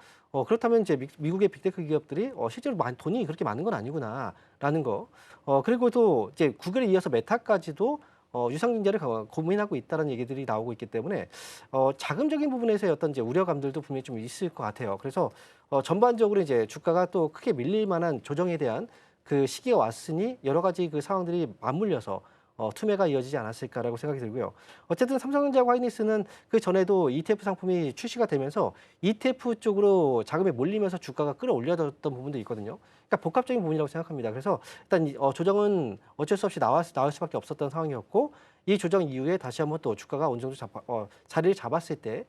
그렇다면 이제 미국의 빅테크 기업들이 실제로 돈이 그렇게 많은 건 아니구나라는 거. 그리고 또 이제 구글에 이어서 메타까지도 유상증자를 고민하고 있다는 얘기들이 나오고 있기 때문에 자금적인 부분에서의 어떤 이제 우려감들도 분명히 좀 있을 것 같아요. 그래서 전반적으로 이제 주가가 또 크게 밀릴 만한 조정에 대한 그 시기가 왔으니 여러 가지 그 상황들이 맞물려서 투매가 이어지지 않았을까라고 생각이 들고요. 어쨌든 삼성전자와 하이닉스는 그 전에도 ETF 상품이 출시가 되면서 ETF 쪽으로 자금이 몰리면서 주가가 끌어올려졌던 부분도 있거든요. 그러니까 복합적인 부분이라고 생각합니다. 그래서 일단 조정은 어쩔 수 없이 나올 수밖에 없었던 상황이었고 이 조정 이후에 다시 한번 또 주가가 어느 정도 자리를 잡았을 때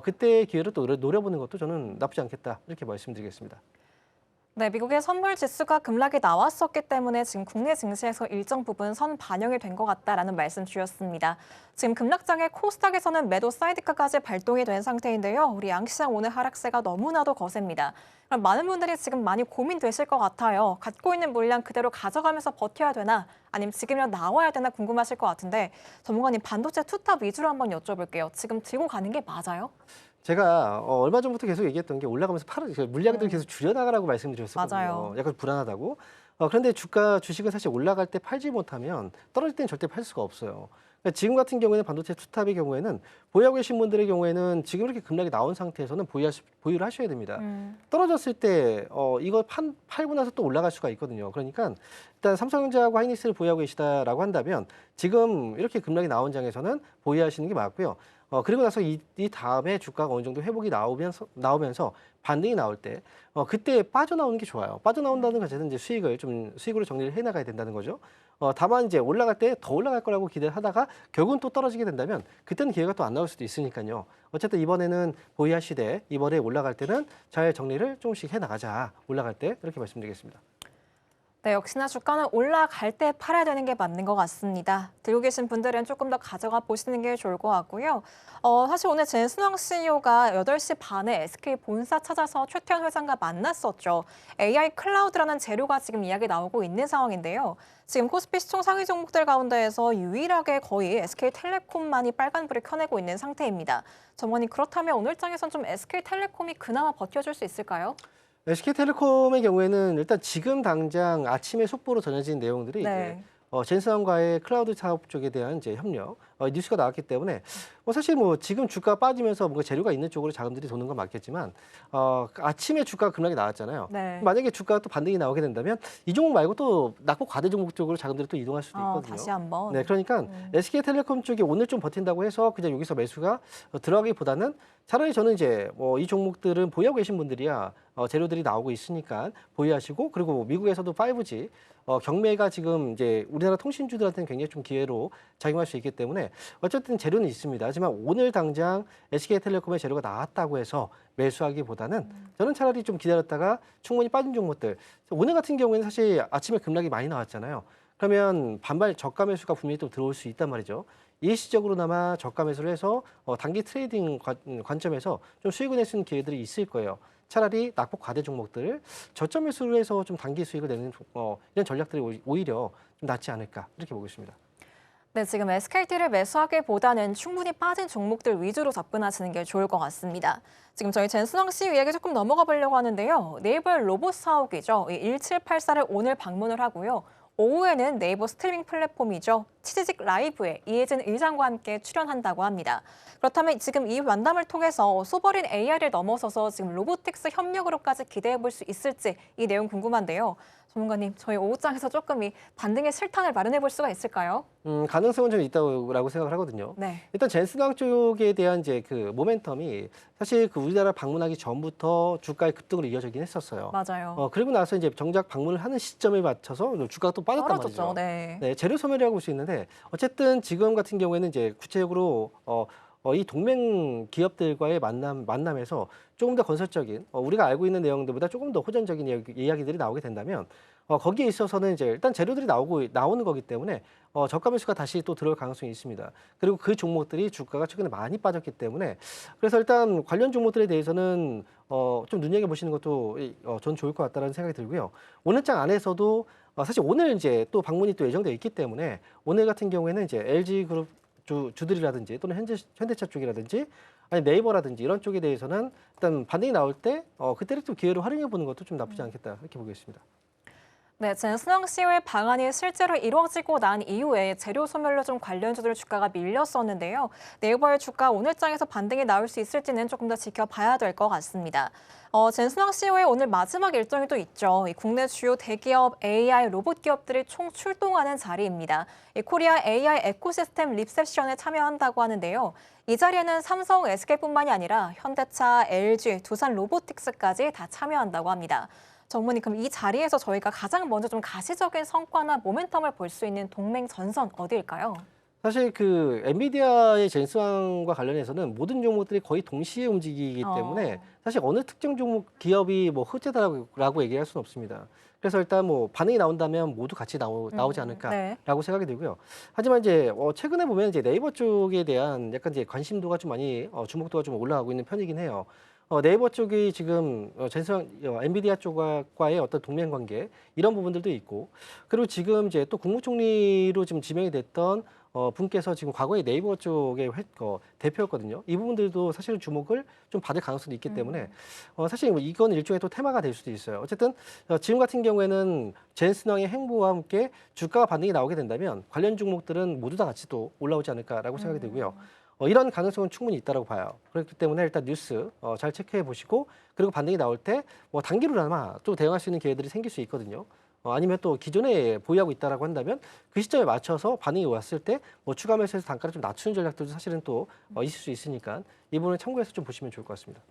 그때의 기회를 또 노려보는 것도 저는 나쁘지 않겠다 이렇게 말씀드리겠습니다. 네, 미국의 선물 지수가 급락이 나왔었기 때문에 지금 국내 증시에서 일정 부분 선 반영이 된 것 같다라는 말씀 주셨습니다. 지금 급락장에 코스닥에서는 매도 사이드카까지 발동이 된 상태인데요. 우리 양시장 오늘 하락세가 너무나도 거셉니다. 그럼 많은 분들이 지금 많이 고민되실 것 같아요. 갖고 있는 물량 그대로 가져가면서 버텨야 되나 아니면 지금이라도 나와야 되나 궁금하실 것 같은데 전문가님 반도체 투탑 위주로 한번 여쭤볼게요. 지금 들고 가는 게 맞아요? 제가 얼마 전부터 계속 얘기했던 게 올라가면서 물량들을 계속 줄여나가라고 말씀드렸었거든요. 맞아요. 약간 불안하다고. 그런데 주식은 사실 올라갈 때 팔지 못하면 떨어질 때는 절대 팔 수가 없어요. 그러니까 지금 같은 경우에는 반도체 투탑의 경우에는 보유하고 계신 분들의 경우에는 지금 이렇게 급락이 나온 상태에서는 보유를 하셔야 됩니다. 떨어졌을 때 이거 팔고 나서 또 올라갈 수가 있거든요. 그러니까 일단 삼성전자하고 하이닉스를 보유하고 계시다라고 한다면 지금 이렇게 급락이 나온 장에서는 보유하시는 게 맞고요. 그리고 나서 이 다음에 주가가 어느 정도 회복이 나오면서 반등이 나올 때 그때 빠져나오는 게 좋아요. 빠져나온다는 것은 이제 수익으로 정리를 해 나가야 된다는 거죠. 다만 이제 올라갈 때 더 올라갈 거라고 기대를 하다가 결국은 또 떨어지게 된다면 그때는 기회가 또 안 나올 수도 있으니까요. 어쨌든 이번에는 보유하시되 이번에 올라갈 때는 잘 정리를 조금씩 해 나가자. 올라갈 때 이렇게 말씀드리겠습니다. 네, 역시나 주가는 올라갈 때 팔아야 되는 게 맞는 것 같습니다. 들고 계신 분들은 조금 더 가져가 보시는 게 좋을 것 같고요. 사실 오늘 젠슨왕 CEO가 8시 반에 SK 본사 찾아서 최태원 회장과 만났었죠. AI 클라우드라는 재료가 지금 이야기 나오고 있는 상황인데요. 지금 코스피 시총 상위 종목들 가운데에서 유일하게 거의 SK텔레콤만이 빨간불을 켜내고 있는 상태입니다. 전문가님, 그렇다면 오늘장에선 좀 SK텔레콤이 그나마 버텨줄 수 있을까요? SK텔레콤의 경우에는 일단 지금 당장 아침에 속보로 전해진 내용들이 네. 이제 젠슨항과의 클라우드 사업 쪽에 대한 이제 협력 뉴스가 나왔기 때문에 사실 뭐 지금 주가 빠지면서 뭔가 재료가 있는 쪽으로 자금들이 도는 건 맞겠지만 아침에 주가 급락이 나왔잖아요. 네. 만약에 주가가 또 반등이 나오게 된다면 이 종목 말고 또 낙폭 과대 종목 쪽으로 자금들이 또 이동할 수도 있거든요. 다시 한번. 네, 그러니까 SK텔레콤 쪽이 오늘 좀 버틴다고 해서 그냥 여기서 매수가 들어가기보다는 차라리 저는 이제 이 종목들은 보유하고 계신 분들이야 재료들이 나오고 있으니까 보유하시고 그리고 미국에서도 5G 경매가 지금 이제 우리나라 통신주들한테는 굉장히 좀 기회로 작용할 수 있기 때문에 어쨌든 재료는 있습니다. 하지만 오늘 당장 SK텔레콤의 재료가 나왔다고 해서 매수하기보다는 저는 차라리 좀 기다렸다가 충분히 빠진 종목들 오늘 같은 경우에는 사실 아침에 급락이 많이 나왔잖아요. 그러면 반발 저가 매수가 분명히 또 들어올 수 있단 말이죠. 일시적으로나마 저가 매수를 해서 단기 트레이딩 관점에서 좀 수익을 낼 수 있는 기회들이 있을 거예요. 차라리 낙폭 과대 종목들을 저점 매수를 해서 좀 단기 수익을 내는 이런 전략들이 오히려 좀 낫지 않을까 이렇게 보고 있습니다. 네, 지금 SKT를 매수하기보다는 충분히 빠진 종목들 위주로 접근하시는 게 좋을 것 같습니다. 지금 저희 젠슨왕 씨 이야기 조금 넘어가 보려고 하는데요. 네이버의 로봇 사옥이죠. 1784를 오늘 방문을 하고요. 오후에는 네이버 스트리밍 플랫폼이죠. 치즈직 라이브에 이혜진 의장과 함께 출연한다고 합니다. 그렇다면 지금 이 만남을 통해서 소버린 AI를 넘어서서 지금 로보틱스 협력으로까지 기대해 볼 수 있을지 이 내용 궁금한데요. 전문가님, 저희 오후장에서 조금 이 반등의 실탄을 마련해 볼 수가 있을까요? 가능성은 좀 있다고 생각을 하거든요. 네. 일단 젠슨왕 쪽에 대한 이제 그 모멘텀이 사실 그 우리나라 방문하기 전부터 주가의 급등으로 이어지긴 했었어요. 맞아요. 그리고 나서 이제 정작 방문을 하는 시점에 맞춰서 주가가 또 빠졌단 떨어졌죠. 말이죠. 네. 네, 재료 소멸이라고 볼 수 있는데 어쨌든 지금 같은 경우에는 이제 구체적으로 이 동맹 기업들과의 만남에서 조금 더 건설적인 우리가 알고 있는 내용들보다 조금 더 호전적인 이야기들이 나오게 된다면 거기에 있어서는 이제 일단 재료들이 나오는 거기 때문에 저가 매수가 다시 또 들어올 가능성이 있습니다. 그리고 그 종목들이 주가가 최근에 많이 빠졌기 때문에 그래서 일단 관련 종목들에 대해서는 좀 눈여겨 보시는 것도 전 좋을 것 같다는 생각이 들고요. 오늘 장 안에서도 사실 오늘 이제 또 방문이 또 예정되어 있기 때문에 오늘 같은 경우에는 이제 LG 그룹 주들이라든지 또는 현대차 쪽이라든지 아니 네이버라든지 이런 쪽에 대해서는 일단 반등이 나올 때 그때를 좀 기회로 활용해 보는 것도 좀 나쁘지 않겠다 이렇게 보겠습니다. 네, 젠슨왕 씨의 방안이 실제로 이루어지고 난 이후에 재료 소멸로 좀 관련주들 주가가 밀렸었는데요. 네이버의 주가 오늘 장에서 반등이 나올 수 있을지는 조금 더 지켜봐야 될 것 같습니다. 젠슨왕 CEO의 오늘 마지막 일정이 또 있죠. 이 국내 주요 대기업 AI 로봇 기업들이 총 출동하는 자리입니다. 이 코리아 AI 에코시스템 리셉션에 참여한다고 하는데요. 이 자리에는 삼성, SK뿐만이 아니라 현대차, LG, 두산 로보틱스까지 다 참여한다고 합니다. 전문이 그럼 이 자리에서 저희가 가장 먼저 좀 가시적인 성과나 모멘텀을 볼 수 있는 동맹 전선 어디일까요? 사실 그 엔비디아의 젠슨왕과 관련해서는 모든 종목들이 거의 동시에 움직이기 때문에 사실 어느 특정 종목 기업이 뭐 흑자다라고 얘기할 수는 없습니다. 그래서 일단 뭐 반응이 나온다면 모두 같이 나오지 않을까라고 생각이 들고요. 하지만 이제 최근에 보면 이제 네이버 쪽에 대한 약간 이제 관심도가 좀 많이 주목도가 좀 올라가고 있는 편이긴 해요. 네이버 쪽이 지금 엔비디아 쪽과의 어떤 동맹 관계 이런 부분들도 있고 그리고 지금 이제 또 국무총리로 지금 지명이 됐던 분께서 지금 과거에 네이버 쪽의 대표였거든요. 이 부분들도 사실은 주목을 좀 받을 가능성도 있기 때문에 사실 뭐 이건 일종의 또 테마가 될 수도 있어요. 어쨌든 지금 같은 경우에는 젠슨왕의 행보와 함께 주가가 반등이 나오게 된다면 관련 종목들은 모두 다 같이 또 올라오지 않을까라고 생각이 들고요. 이런 가능성은 충분히 있다고 봐요. 그렇기 때문에 일단 뉴스 잘 체크해 보시고 그리고 반등이 나올 때 뭐 단기로나마 또 대응할 수 있는 기회들이 생길 수 있거든요. 아니면 또 기존에 보유하고 있다라고 한다면 그 시점에 맞춰서 반응이 왔을 때 뭐 추가 매수해서 단가를 좀 낮추는 전략들도 사실은 또 있을 수 있으니까 이 부분을 참고해서 좀 보시면 좋을 것 같습니다.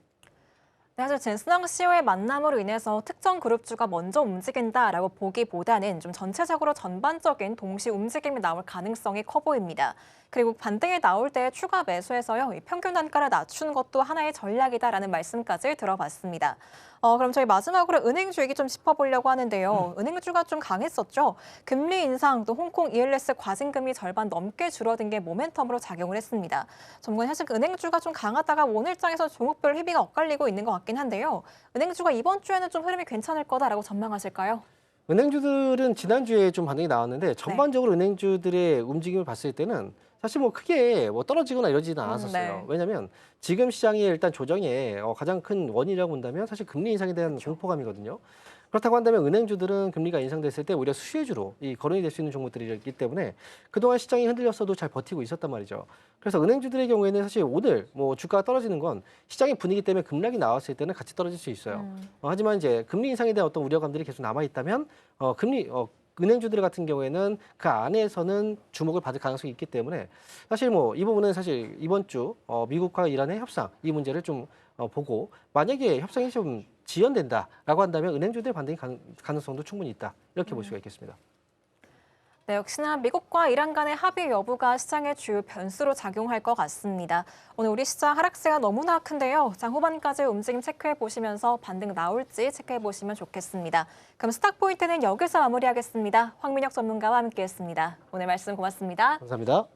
네, 사실 젠슨왕 CEO의 만남으로 인해서 특정 그룹주가 먼저 움직인다라고 보기보다는 좀 전체적으로 전반적인 동시 움직임이 나올 가능성이 커 보입니다. 그리고 반등이 나올 때 추가 매수해서요, 이 평균 단가를 낮추는 것도 하나의 전략이다라는 말씀까지 들어봤습니다. 그럼 저희 마지막으로 은행주 얘기 좀 짚어보려고 하는데요. 은행주가 좀 강했었죠. 금리 인상, 또 홍콩 ELS 과징금이 절반 넘게 줄어든 게 모멘텀으로 작용을 했습니다. 전문가님, 사실 은행주가 좀 강하다가 오늘장에서 종목별 희비가 엇갈리고 있는 것 같긴 한데요. 은행주가 이번 주에는 좀 흐름이 괜찮을 거다라고 전망하실까요? 은행주들은 지난주에 좀 반등이 나왔는데 전반적으로 은행주들의 움직임을 봤을 때는 사실 뭐 크게 뭐 떨어지거나 이러지는 않았었어요. 네. 왜냐하면 지금 시장의 일단 조정의 가장 큰 원인이라고 본다면 사실 금리 인상에 대한 공포감이거든요. 그렇다고 한다면 은행주들은 금리가 인상됐을 때 오히려 수혜주로 이 거론이 될 수 있는 종목들이기 때문에 그동안 시장이 흔들렸어도 잘 버티고 있었단 말이죠. 그래서 은행주들의 경우에는 사실 오늘 뭐 주가가 떨어지는 건 시장의 분위기 때문에 급락이 나왔을 때는 같이 떨어질 수 있어요. 하지만 이제 금리 인상에 대한 어떤 우려감들이 계속 남아 있다면 은행주들 같은 경우에는 그 안에서는 주목을 받을 가능성이 있기 때문에 사실 뭐 이 부분은 사실 이번 주 미국과 이란의 협상 이 문제를 좀 보고 만약에 협상이 좀 지연된다라고 한다면 은행주들의 반등의 가능성도 충분히 있다 이렇게 볼 수가 있겠습니다. 네, 역시나 미국과 이란 간의 합의 여부가 시장의 주요 변수로 작용할 것 같습니다. 오늘 우리 시장 하락세가 너무나 큰데요. 장 후반까지 움직임 체크해 보시면서 반등 나올지 체크해 보시면 좋겠습니다. 그럼 스탁 포인트는 여기서 마무리하겠습니다. 황민혁 전문가와 함께했습니다. 오늘 말씀 고맙습니다. 감사합니다.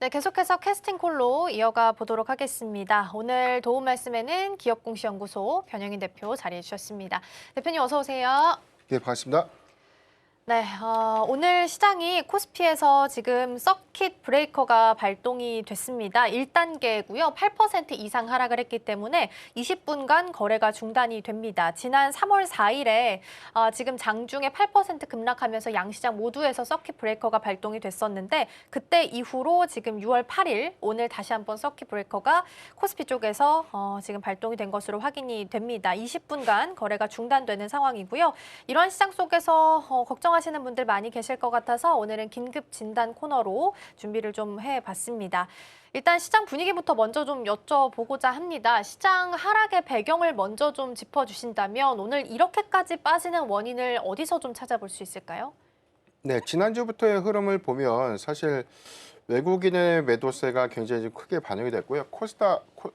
네, 계속해서 캐스팅콜로 이어가 보도록 하겠습니다. 오늘 도움 말씀에는 기업공시연구소 변영인 대표 자리해 주셨습니다. 대표님 어서 오세요. 네, 반갑습니다. 네, 오늘 시장이 코스피에서 지금 서킷 브레이커가 발동이 됐습니다. 1단계고요. 8% 이상 하락을 했기 때문에 20분간 거래가 중단이 됩니다. 지난 3월 4일에 지금 장중에 8% 급락하면서 양시장 모두에서 서킷 브레이커가 발동이 됐었는데 그때 이후로 지금 6월 8일 오늘 다시 한번 서킷 브레이커가 코스피 쪽에서 지금 발동이 된 것으로 확인이 됩니다. 20분간 거래가 중단되는 상황이고요. 이러한 시장 속에서 걱정하시는 분들 많이 계실 것 같아서 오늘은 긴급 진단 코너로 준비를 좀 해봤습니다. 일단 시장 분위기부터 먼저 좀 여쭤보고자 합니다. 시장 하락의 배경을 먼저 좀 짚어주신다면 오늘 이렇게까지 빠지는 원인을 어디서 좀 찾아볼 수 있을까요? 네, 지난주부터의 흐름을 보면 사실 외국인의 매도세가 굉장히 좀 크게 반영이 됐고요.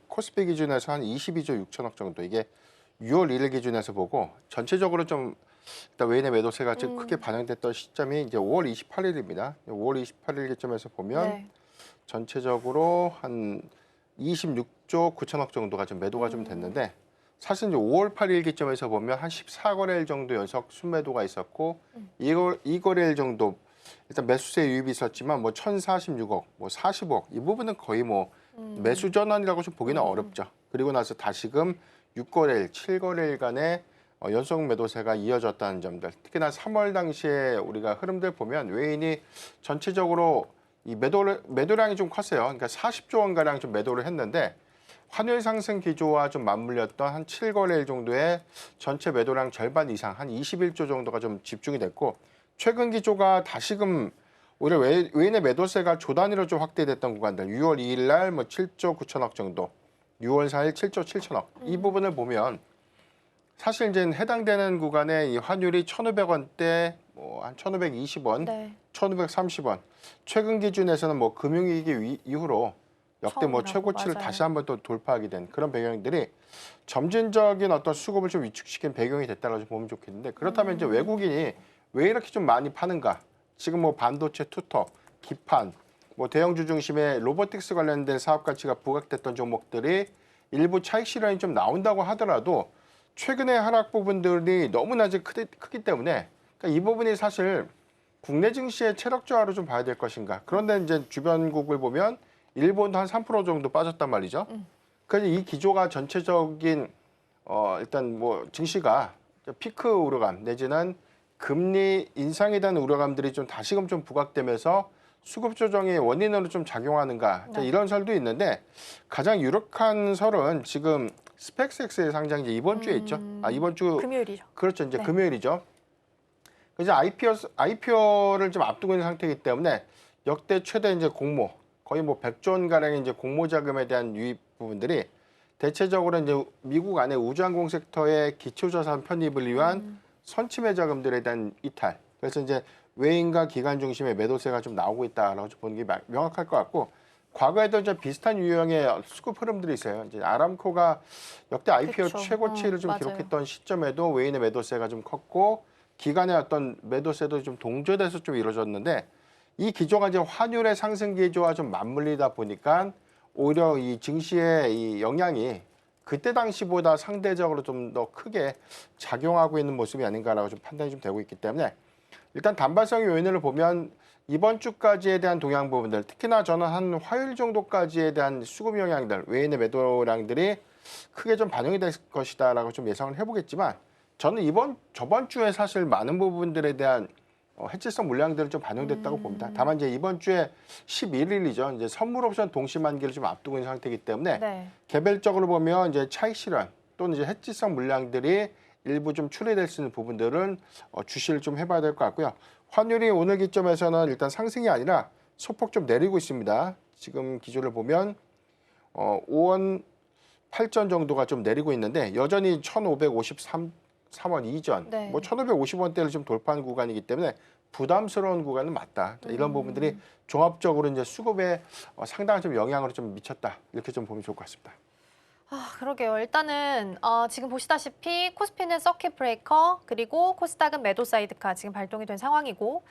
코스피 기준에서 한 22조 6천억 정도, 이게 6월 1일 기준에서 보고 전체적으로 좀 일단 외인의 매도세가 좀 크게 반영됐던 시점이 이제 5월 28일입니다. 5월 28일 기점에서 보면 네. 전체적으로 한 26조 9천억 정도가 좀 매도가 좀 됐는데 사실 이제 5월 8일 기점에서 보면 한 14거래일 정도 연속 순매도가 있었고 이 거래일 정도 일단 매수세 유입이 있었지만 뭐 1,046억, 뭐 40억 이 부분은 거의 뭐 매수 전환이라고 좀 보기는 어렵죠. 그리고 나서 다시금 6거래일, 7거래일간의 연속 매도세가 이어졌다는 점들, 특히나 3월 당시에 우리가 흐름들 보면 외인이 전체적으로 이 매도량이 좀 컸어요. 그러니까 40조 원 가량 좀 매도를 했는데 환율 상승 기조와 좀 맞물렸던 한 7거래일 정도의 전체 매도량 절반 이상, 한 21조 정도가 좀 집중이 됐고 최근 기조가 다시금 오히려 외인의 매도세가 조 단위로 좀 확대됐던 구간들, 6월 2일 날 뭐 7조 9천억 정도, 6월 4일 7조 7천억 이 부분을 보면 사실 이제 해당되는 구간에 이 환율이 1,500원대, 뭐 한 1,520원, 네. 1,530원. 최근 기준에서는 뭐 금융위기 이후로 역대 뭐 처음이라고, 최고치를 맞아요. 다시 한번 또 돌파하게 된 그런 배경들이 점진적인 어떤 수급을 좀 위축시킨 배경이 됐다고 보면 좋겠는데 그렇다면 이제 외국인이 왜 이렇게 좀 많이 파는가? 지금 뭐 반도체 투톱, 기판, 뭐 대형주 중심의 로보틱스 관련된 사업 가치가 부각됐던 종목들이 일부 차익 실현이 좀 나온다고 하더라도 최근의 하락 부분들이 너무나 이제 크기 때문에 그러니까 이 부분이 사실 국내 증시의 체력 저하로 좀 봐야 될 것인가. 그런데 이제 주변국을 보면 일본도 한 3% 정도 빠졌단 말이죠. 그래서 이 기조가 전체적인 일단 뭐 증시가 피크 우려감 내지는 금리 인상에 대한 우려감들이 좀 다시금 좀 부각되면서 수급 조정의 원인으로 좀 작용하는가 자, 네. 이런 설도 있는데 가장 유력한 설은 지금 스펙스X의 상장 이제 이번 주에 있죠. 이번 주 금요일이죠. 그렇죠. 이제 네. 금요일이죠. 그래서 IPO를 좀 앞두고 있는 상태이기 때문에 역대 최대 이제 공모 거의 뭐 100조 원 가량의 이제 공모 자금에 대한 유입 부분들이 대체적으로 이제 미국 안에 우주항공 섹터의 기초자산 편입을 위한 선침해 자금들에 대한 이탈. 그래서 이제 외인과 기관 중심의 매도세가 좀 나오고 있다라고 보는 게 명확할 것 같고 과거에도 이제 비슷한 유형의 수급 흐름들이 있어요. 이제 아람코가 역대 IPO 그쵸. 최고치를 좀 맞아요. 기록했던 시점에도 외인의 매도세가 좀 컸고 기관의 어떤 매도세도 좀 동조돼서 좀 이루어졌는데 이 기조가 이제 환율의 상승 기조와 좀 맞물리다 보니까 오히려 이 증시의 이 영향이 그때 당시보다 상대적으로 좀 더 크게 작용하고 있는 모습이 아닌가라고 좀 판단이 좀 되고 있기 때문에 일단 단발성 요인을 보면 이번 주까지에 대한 동향 부분들 특히나 저는 한 화요일 정도까지에 대한 수급 영향들 외인의 매도량들이 크게 좀 반영이 될 것이다라고 좀 예상을 해보겠지만 저는 저번 주에 사실 많은 부분들에 대한 해지성 물량들은 좀 반영됐다고 봅니다. 다만 이제 이번 주에 11일이죠. 이제 선물 옵션 동시 만기를 좀 앞두고 있는 상태이기 때문에 네. 개별적으로 보면 이제 차익 실현 또는 이제 해지성 물량들이 일부 좀 출회될 수 있는 부분들은 주시를 좀 해봐야 될 것 같고요. 환율이 오늘 기점에서는 일단 상승이 아니라 소폭 좀 내리고 있습니다. 지금 기조를 보면 5원 8전 정도가 좀 내리고 있는데 여전히 1,553원 이전, 네. 뭐 1,550원대를 좀 돌파한 구간이기 때문에 부담스러운 구간은 맞다. 이런 부분들이 종합적으로 이제 수급에 상당한 좀 영향을 좀 미쳤다. 이렇게 좀 보면 좋을 것 같습니다. 그러게요. 일단은 지금 보시다시피 코스피는 서킷 브레이커 그리고 코스닥은 매도 사이드카 지금 발동이 된 상황이고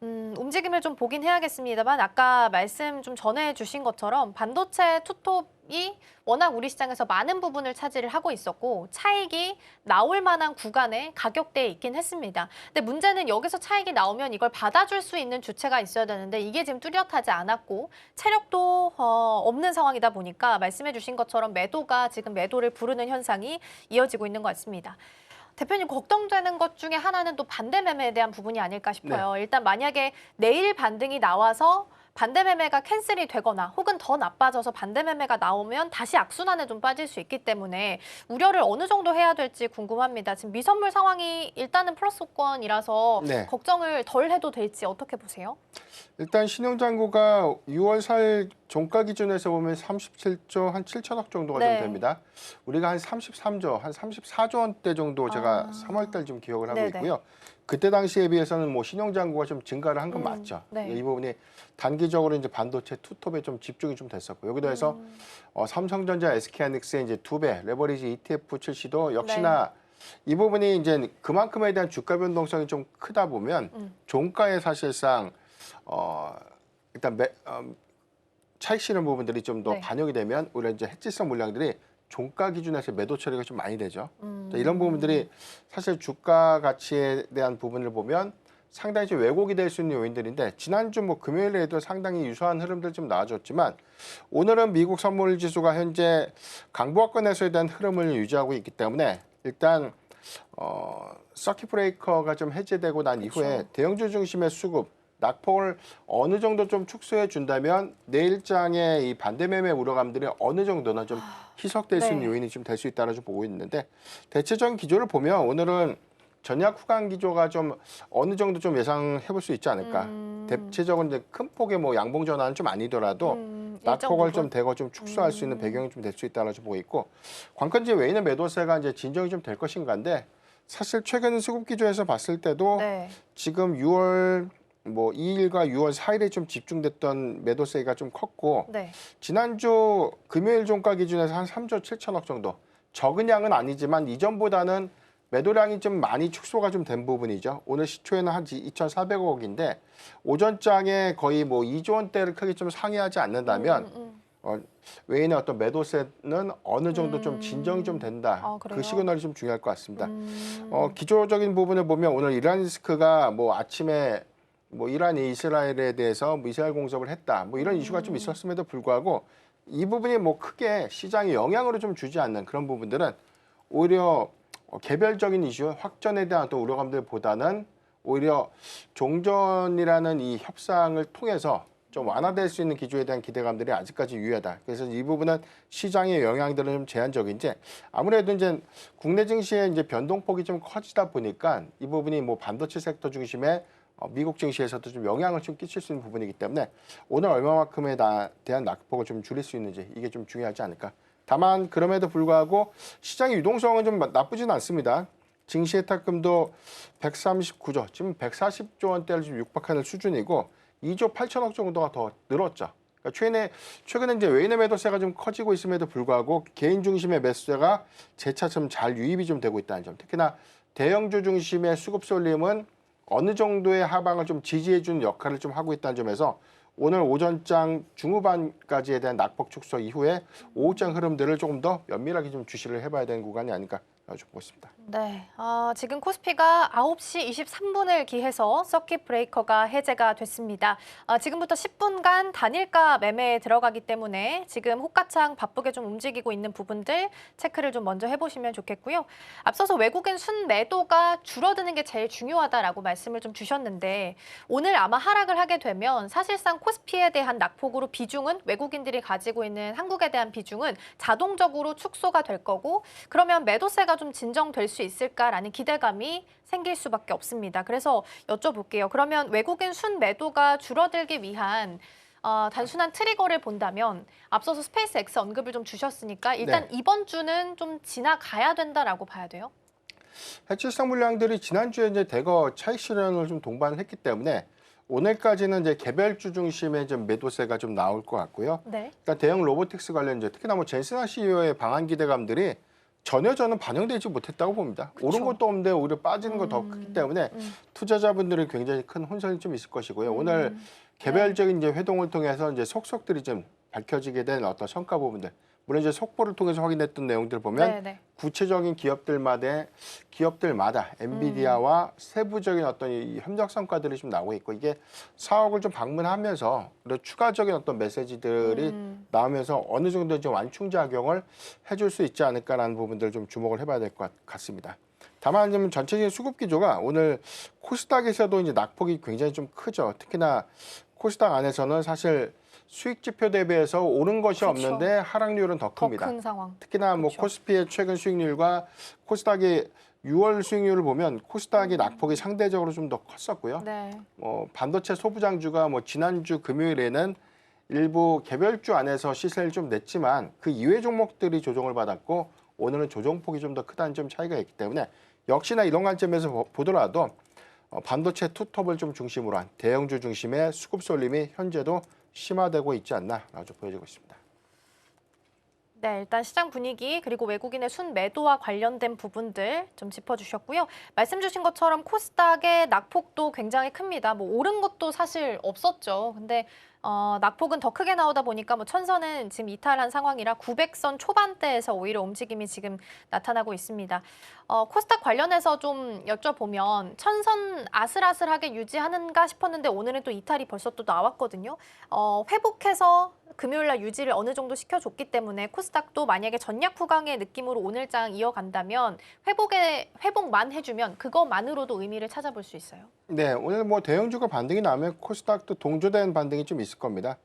움직임을 좀 보긴 해야겠습니다만 아까 말씀 좀 전해 주신 것처럼 반도체 투톱이 워낙 우리 시장에서 많은 부분을 차지를 하고 있었고 차익이 나올 만한 구간에 가격대에 있긴 했습니다. 근데 문제는 여기서 차익이 나오면 이걸 받아줄 수 있는 주체가 있어야 되는데 이게 지금 뚜렷하지 않았고 체력도 없는 상황이다 보니까 말씀해 주신 것처럼 매도가 지금 매도를 부르는 현상이 이어지고 있는 것 같습니다. 대표님 걱정되는 것 중에 하나는 또 반대 매매에 대한 부분이 아닐까 싶어요. 일단 만약에 내일 반등이 나와서 반대 매매가 캔슬이 되거나 혹은 더 나빠져서 반대 매매가 나오면 다시 악순환에 좀 빠질 수 있기 때문에 우려를 어느 정도 해야 될지 궁금합니다. 지금 미선물 상황이 일단은 플러스권이라서 네. 걱정을 덜 해도 될지 어떻게 보세요? 일단 신용잔고가 6월 4일 종가 기준에서 보면 37조 한 7천억 정도가 네. 좀 됩니다. 우리가 한 33조, 한 34조 원대 정도 제가 3월 달 좀 기억을 하고 네네. 있고요. 그때 당시에 비해서는 뭐 신용잔고가 좀 증가를 한 건 맞죠. 네. 이 부분이 단기적으로 이제 반도체 투톱에 좀 집중이 좀 됐었고 여기도 해서 삼성전자, SK하이닉스의 이제 2배 레버리지 ETF 출시도 역시나 이 부분이 이제 그만큼에 대한 주가 변동성이 좀 크다 보면 종가에 사실상 일단 차익 실현 부분들이 좀 더 네. 반영이 되면 오히려 이제 해지성 물량들이 종가 기준에서 매도 처리가 좀 많이 되죠. 자, 이런 부분들이 사실 주가 가치에 대한 부분을 보면 상당히 좀 왜곡이 될 수 있는 요인들인데 지난주 뭐 금요일에도 상당히 유사한 흐름들 좀 나와줬지만 오늘은 미국 선물 지수가 현재 강보합권에서에 대한 흐름을 유지하고 있기 때문에 일단 서킷 브레이커가 좀 해제되고 난 이후에 대형주 중심의 수급 낙폭을 어느 정도 좀 축소해 준다면 내일장의 이 반대 매매 우려감들이 어느 정도는 좀 희석될 수 있는 네. 요인이 좀 될 수 있다고 좀 보고 있는데 대체적인 기조를 보면 오늘은 전약 후반 기조가 좀 어느 정도 좀 예상해 볼 수 있지 않을까. 대체적으로 이제 큰 폭의 뭐 양봉 전환은 좀 아니더라도 낙폭을 좀 대거 좀 축소할 수 있는 배경이 좀 될 수 있다고 좀 보고 있고 관건지 외인의 매도세가 이제 진정이 좀 될 것인가인데 사실 최근 수급 기조에서 봤을 때도 네. 지금 6월 뭐 2일과 6월 4일에 좀 집중됐던 매도세가 좀 컸고 네. 지난주 금요일 종가 기준에서 한 3조 7천억 정도 적은 양은 아니지만 이전보다는 매도량이 좀 많이 축소가 좀 된 부분이죠. 오늘 시초에는 한 2,400억인데 오전장에 거의 뭐 2조 원대를 크게 좀 상회하지 않는다면 외인의 어떤 매도세는 어느 정도 좀 진정이 좀 된다. 그래요? 그 시그널이 좀 중요할 것 같습니다. 기초적인 부분을 보면 오늘 이란 리스크가 뭐 아침에 뭐 이란이 이스라엘에 대해서 뭐 미사일 공습을 했다. 뭐 이런 이슈가 좀 있었음에도 불구하고 이 부분이 뭐 크게 시장에 영향을 좀 주지 않는 그런 부분들은 오히려 개별적인 이슈, 확전에 대한 어떤 우려감들보다는 오히려 종전이라는 이 협상을 통해서 좀 완화될 수 있는 기조에 대한 기대감들이 아직까지 유효하다. 그래서 이 부분은 시장의 영향들은 좀 제한적인지 아무래도 이제 국내 증시의 이제 변동폭이 좀 커지다 보니까 이 부분이 뭐 반도체 섹터 중심의 미국 증시에서도 좀 영향을 좀 끼칠 수 있는 부분이기 때문에 오늘 얼마만큼에 대한 낙폭을 좀 줄일 수 있는지 이게 좀 중요하지 않을까. 다만 그럼에도 불구하고 시장의 유동성은 좀 나쁘지는 않습니다. 증시의 탁금도 139조, 지금 140조 원대를 좀 육박하는 수준이고 2조 8천억 정도가 더 늘었죠. 그러니까 최근에 이제 외인의 매도세가 좀 커지고 있음에도 불구하고 개인 중심의 매수세가 재차 좀 잘 유입이 좀 되고 있다는 점. 특히나 대형주 중심의 수급 쏠림은 어느 정도의 하방을 좀 지지해주는 역할을 좀 하고 있다는 점에서 오늘 오전장 중후반까지에 대한 낙폭 축소 이후에 오후장 흐름들을 조금 더 면밀하게 좀 주시를 해봐야 되는 구간이 아닐까 보고 있습니다. 네, 지금 코스피가 9시 23분을 기해서 서킷 브레이커가 해제가 됐습니다. 지금부터 10분간 단일가 매매에 들어가기 때문에 지금 호가창 바쁘게 좀 움직이고 있는 부분들 체크를 좀 먼저 해보시면 좋겠고요. 앞서서 외국인 순매도가 줄어드는 게 제일 중요하다라고 말씀을 좀 주셨는데 오늘 아마 하락을 하게 되면 사실상 코스피에 대한 낙폭으로 비중은 외국인들이 가지고 있는 한국에 대한 비중은 자동적으로 축소가 될 거고 그러면 매도세가 좀 진정될 수 있을까라는 기대감이 생길 수밖에 없습니다. 그래서 여쭤볼게요. 그러면 외국인 순매도가 줄어들기 위한 단순한 트리거를 본다면 앞서서 스페이스X 언급을 좀 주셨으니까 일단 이번 주는 좀 지나가야 된다라고 봐야 돼요? 해치성 물량들이 지난주에 이제 대거 차익 실현을 좀 동반을 했기 때문에 오늘까지는 이제 개별주 중심의 좀 매도세가 좀 나올 것 같고요. 네. 일단 대형 로보틱스 관련 특히나 뭐 젠슨아 CEO의 방한 기대감들이 전혀 저는 반영되지 못했다고 봅니다. 그쵸. 오른 것도 없는데 오히려 빠지는 거 더 크기 때문에 투자자분들은 굉장히 큰 혼선이 좀 있을 것이고요. 오늘 개별적인 이제 회동을 통해서 이제 속속들이 좀 밝혀지게 된 어떤 성과 부분들. 물론 이제 속보를 통해서 확인했던 내용들 보면 구체적인 기업들마다 엔비디아와 세부적인 어떤 이 협력 성과들이 좀 나오고 있고 이게 사옥을 좀 방문하면서 그리고 추가적인 어떤 메시지들이 나오면서 어느 정도 좀 완충 작용을 해줄 수 있지 않을까라는 부분들을 좀 주목을 해봐야 될 것 같습니다. 다만 좀 전체적인 수급 기조가 오늘 코스닥에서도 이제 낙폭이 굉장히 좀 크죠. 특히나 코스닥 안에서는 사실 수익 지표 대비해서 오른 것이 없는데 하락률은 더 큽니다. 더 큰 상황. 특히나 뭐 코스피의 최근 수익률과 코스닥의 6월 수익률을 보면 코스닥의 낙폭이 상대적으로 좀 더 컸었고요. 네. 반도체 소부장주가 뭐 지난주 금요일에는 일부 개별주 안에서 시세를 좀 냈지만 그 이외 종목들이 조정을 받았고 오늘은 조정폭이 좀 더 크다는 점 차이가 있기 때문에 역시나 이런 관점에서 보더라도 반도체 투톱을 좀 중심으로 한 대형주 중심의 수급 쏠림이 현재도 심화되고 있지 않나라고 보여지고 있습니다. 네, 일단 시장 분위기 그리고 외국인의 순매도와 관련된 부분들 좀 짚어주셨고요. 말씀 주신 것처럼 코스닥의 낙폭도 굉장히 큽니다. 뭐 오른 것도 사실 없었죠. 근데 낙폭은 더 크게 나오다 보니까 뭐 천선은 지금 이탈한 상황이라 900선 초반대에서 오히려 움직임이 지금 나타나고 있습니다. 코스닥 관련해서 좀 여쭤보면 천선 아슬아슬하게 유지하는가 싶었는데 오늘은 또 이탈이 벌써 또 나왔거든요. 회복해서 금요일날 유지를 어느 정도 시켜줬기 때문에 코스닥도 만약에 전략 후강의 느낌으로 오늘장 이어간다면 회복만 해주면 그것만으로도 의미를 찾아볼 수 있어요. 네, 오늘 뭐 대형주가 반등이 나면 코스닥도 동조된 반등이 좀 있을 겁니다.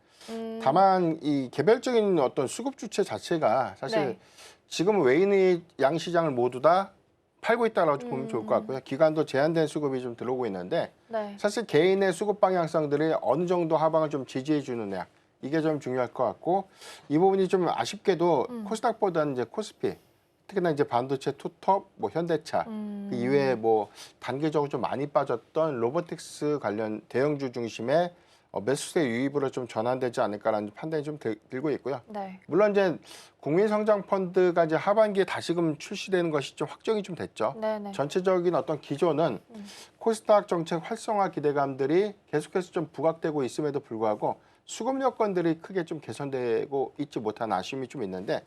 다만 이 개별적인 어떤 수급 주체 자체가 사실 지금 외인의 양 시장을 모두 다 팔고 있다라고 보면 좋을 것 같고요. 기간도 제한된 수급이 좀 들어오고 있는데 사실 개인의 수급 방향성들이 어느 정도 하방을 좀 지지해 주느냐 이게 좀 중요할 것 같고 이 부분이 좀 아쉽게도 코스닥보다는 이제 코스피 특히나 이제 반도체 투톱, 뭐 현대차 그 이외에 뭐 단기적으로 좀 많이 빠졌던 로보틱스 관련 대형주 중심의 매수세 유입으로 좀 전환되지 않을까라는 판단이 좀 들고 있고요. 물론 이제 국민성장펀드가 이제 하반기에 다시금 출시되는 것이 좀 확정이 좀 됐죠. 전체적인 어떤 기조는 코스닥 정책 활성화 기대감들이 계속해서 좀 부각되고 있음에도 불구하고 수급 여건들이 크게 좀 개선되고 있지 못한 아쉬움이 좀 있는데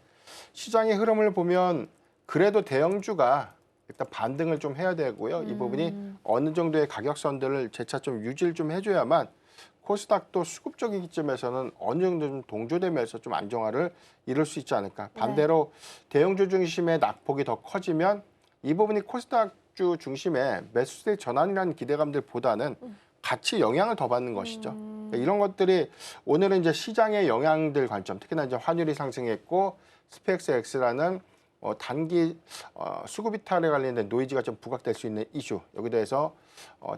시장의 흐름을 보면 그래도 대형주가 일단 반등을 좀 해야 되고요. 이 부분이 어느 정도의 가격선들을 재차 좀 유지를 좀 해줘야만 코스닥도 수급적인 기점에서는 어느 정도 좀 동조되면서 좀 안정화를 이룰 수 있지 않을까. 반대로 대형주 중심의 낙폭이 더 커지면 이 부분이 코스닥 주식주 중심의 매수세 전환이라는 기대감들보다는 같이 영향을 더 받는 것이죠. 그러니까 이런 것들이 오늘은 이제 시장의 영향들 관점, 특히나 이제 환율이 상승했고 스펙스X라는 단기 수급 이탈에 관련된 노이즈가 좀 부각될 수 있는 이슈, 여기 대해서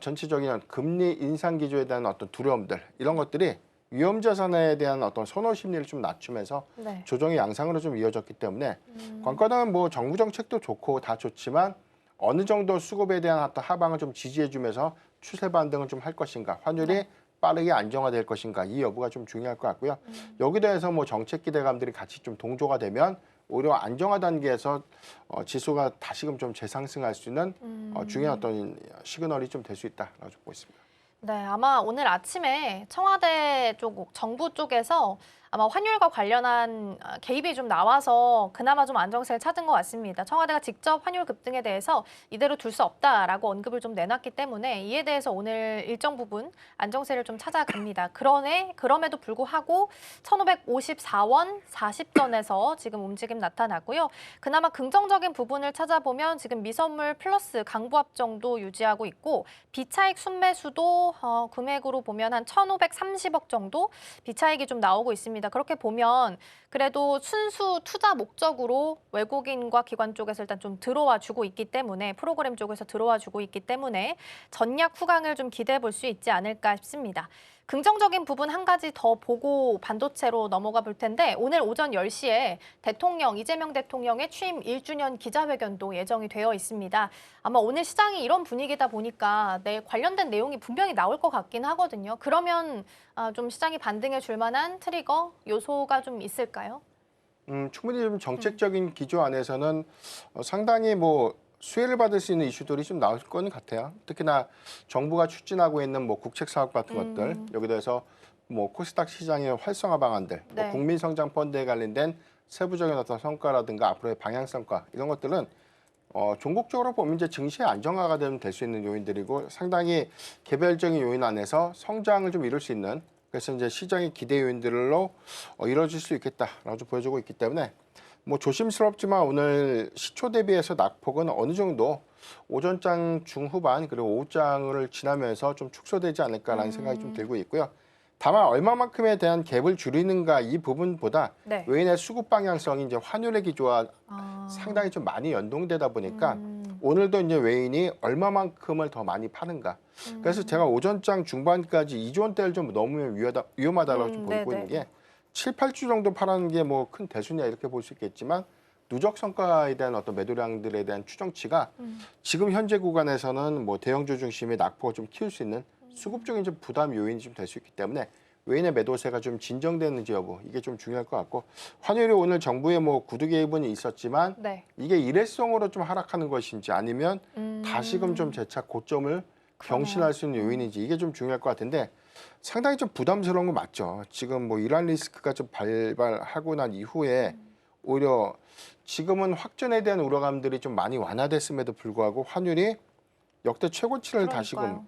전체적인 금리 인상 기조에 대한 어떤 두려움들, 이런 것들이 위험 자산에 대한 어떤 선호 심리를 좀 낮추면서 네. 조정의 양상으로 좀 이어졌기 때문에 관건은 뭐 정부 정책도 좋고 다 좋지만 어느 정도 수급에 대한 어떤 하방을 좀 지지해주면서 추세 반등을 좀 할 것인가, 환율이 빠르게 안정화될 것인가, 이 여부가 좀 중요할 것 같고요. 여기 대해서 뭐 정책 기대감들이 같이 좀 동조가 되면 오히려 안정화 단계에서 지수가 다시금 좀 재상승할 수 있는 중요한 어떤 시그널이 좀 될 수 있다라고 좀 보고 있습니다. 네, 아마 오늘 아침에 청와대 쪽, 정부 쪽에서 아마 환율과 관련한 개입이 좀 나와서 그나마 좀 안정세를 찾은 것 같습니다. 청와대가 직접 환율 급등에 대해서 이대로 둘 수 없다라고 언급을 좀 내놨기 때문에 이에 대해서 오늘 일정 부분 안정세를 좀 찾아갑니다. 그럼에도 불구하고 1,554원 40전에서 지금 움직임 나타나고요. 그나마 긍정적인 부분을 찾아보면 지금 미선물 플러스 강보합 정도 유지하고 있고 비차익 순매수도 금액으로 보면 한 1,530억 정도 비차익이 좀 나오고 있습니다. 그렇게 보면 그래도 순수 투자 목적으로 외국인과 기관 쪽에서 일단 좀 들어와 주고 있기 때문에 프로그램 쪽에서 들어와 주고 있기 때문에 전략 후강을 좀 기대해 볼 수 있지 않을까 싶습니다. 긍정적인 부분 한 가지 더 보고 반도체로 넘어가 볼 텐데 오늘 오전 10시에 이재명 대통령의 취임 1주년 기자회견도 예정이 되어 있습니다. 아마 오늘 시장이 이런 분위기다 보니까 관련된 내용이 분명히 나올 것 같긴 하거든요. 그러면 좀 시장이 반등해 줄 만한 트리거 요소가 좀 있을까요? 충분히 좀 정책적인 기조 안에서는 상당히 뭐 수혜를 받을 수 있는 이슈들이 좀 나올 거는 같아요. 특히나 정부가 추진하고 있는 뭐 국책 사업 같은 것들, 여기 대해서 뭐 코스닥 시장의 활성화 방안들, 네. 뭐 국민성장 펀드에 관련된 세부적인 어떤 성과라든가 앞으로의 방향성과 이런 것들은 종국적으로 보면 이제 증시의 안정화가 되면 될 수 있는 요인들이고 상당히 개별적인 요인 안에서 성장을 좀 이룰 수 있는, 그래서 이제 시장의 기대 요인들로 이루어질 수 있겠다라고 좀 보여주고 있기 때문에 뭐 조심스럽지만 오늘 시초 대비해서 낙폭은 어느 정도 오전장 중후반 그리고 오후장을 지나면서 좀 축소되지 않을까라는 생각이 좀 들고 있고요. 다만 얼마만큼에 대한 갭을 줄이는가 이 부분보다 네. 외인의 수급 방향성이 이제 환율의 기조와 상당히 좀 많이 연동되다 보니까 오늘도 이제 외인이 얼마만큼을 더 많이 파는가. 그래서 제가 오전장 중반까지 2조 원대를 좀 넘으면 위험하다고 좀 보고 있는 게 7, 8주 정도 팔아는 게 뭐 큰 대수냐 이렇게 볼 수 있겠지만 누적 성과에 대한 어떤 매도량들에 대한 추정치가 지금 현재 구간에서는 뭐 대형주 중심의 낙폭을 좀 키울 수 있는 수급적인 좀 부담 요인이 좀 될 수 있기 때문에 외인의 매도세가 좀 진정되는지 여부 이게 좀 중요할 것 같고 환율이 오늘 정부의 뭐 구두 개입은 있었지만 네. 이게 일회성으로 좀 하락하는 것인지 아니면 다시금 좀 재차 고점을 경신할 수 있는 요인인지 이게 좀 중요할 것 같은데 상당히 좀 부담스러운 건 맞죠. 지금 뭐 이란 리스크가 좀 발발하고 난 이후에 오히려 지금은 확전에 대한 우려감들이 좀 많이 완화됐음에도 불구하고 환율이 역대 최고치를 다시금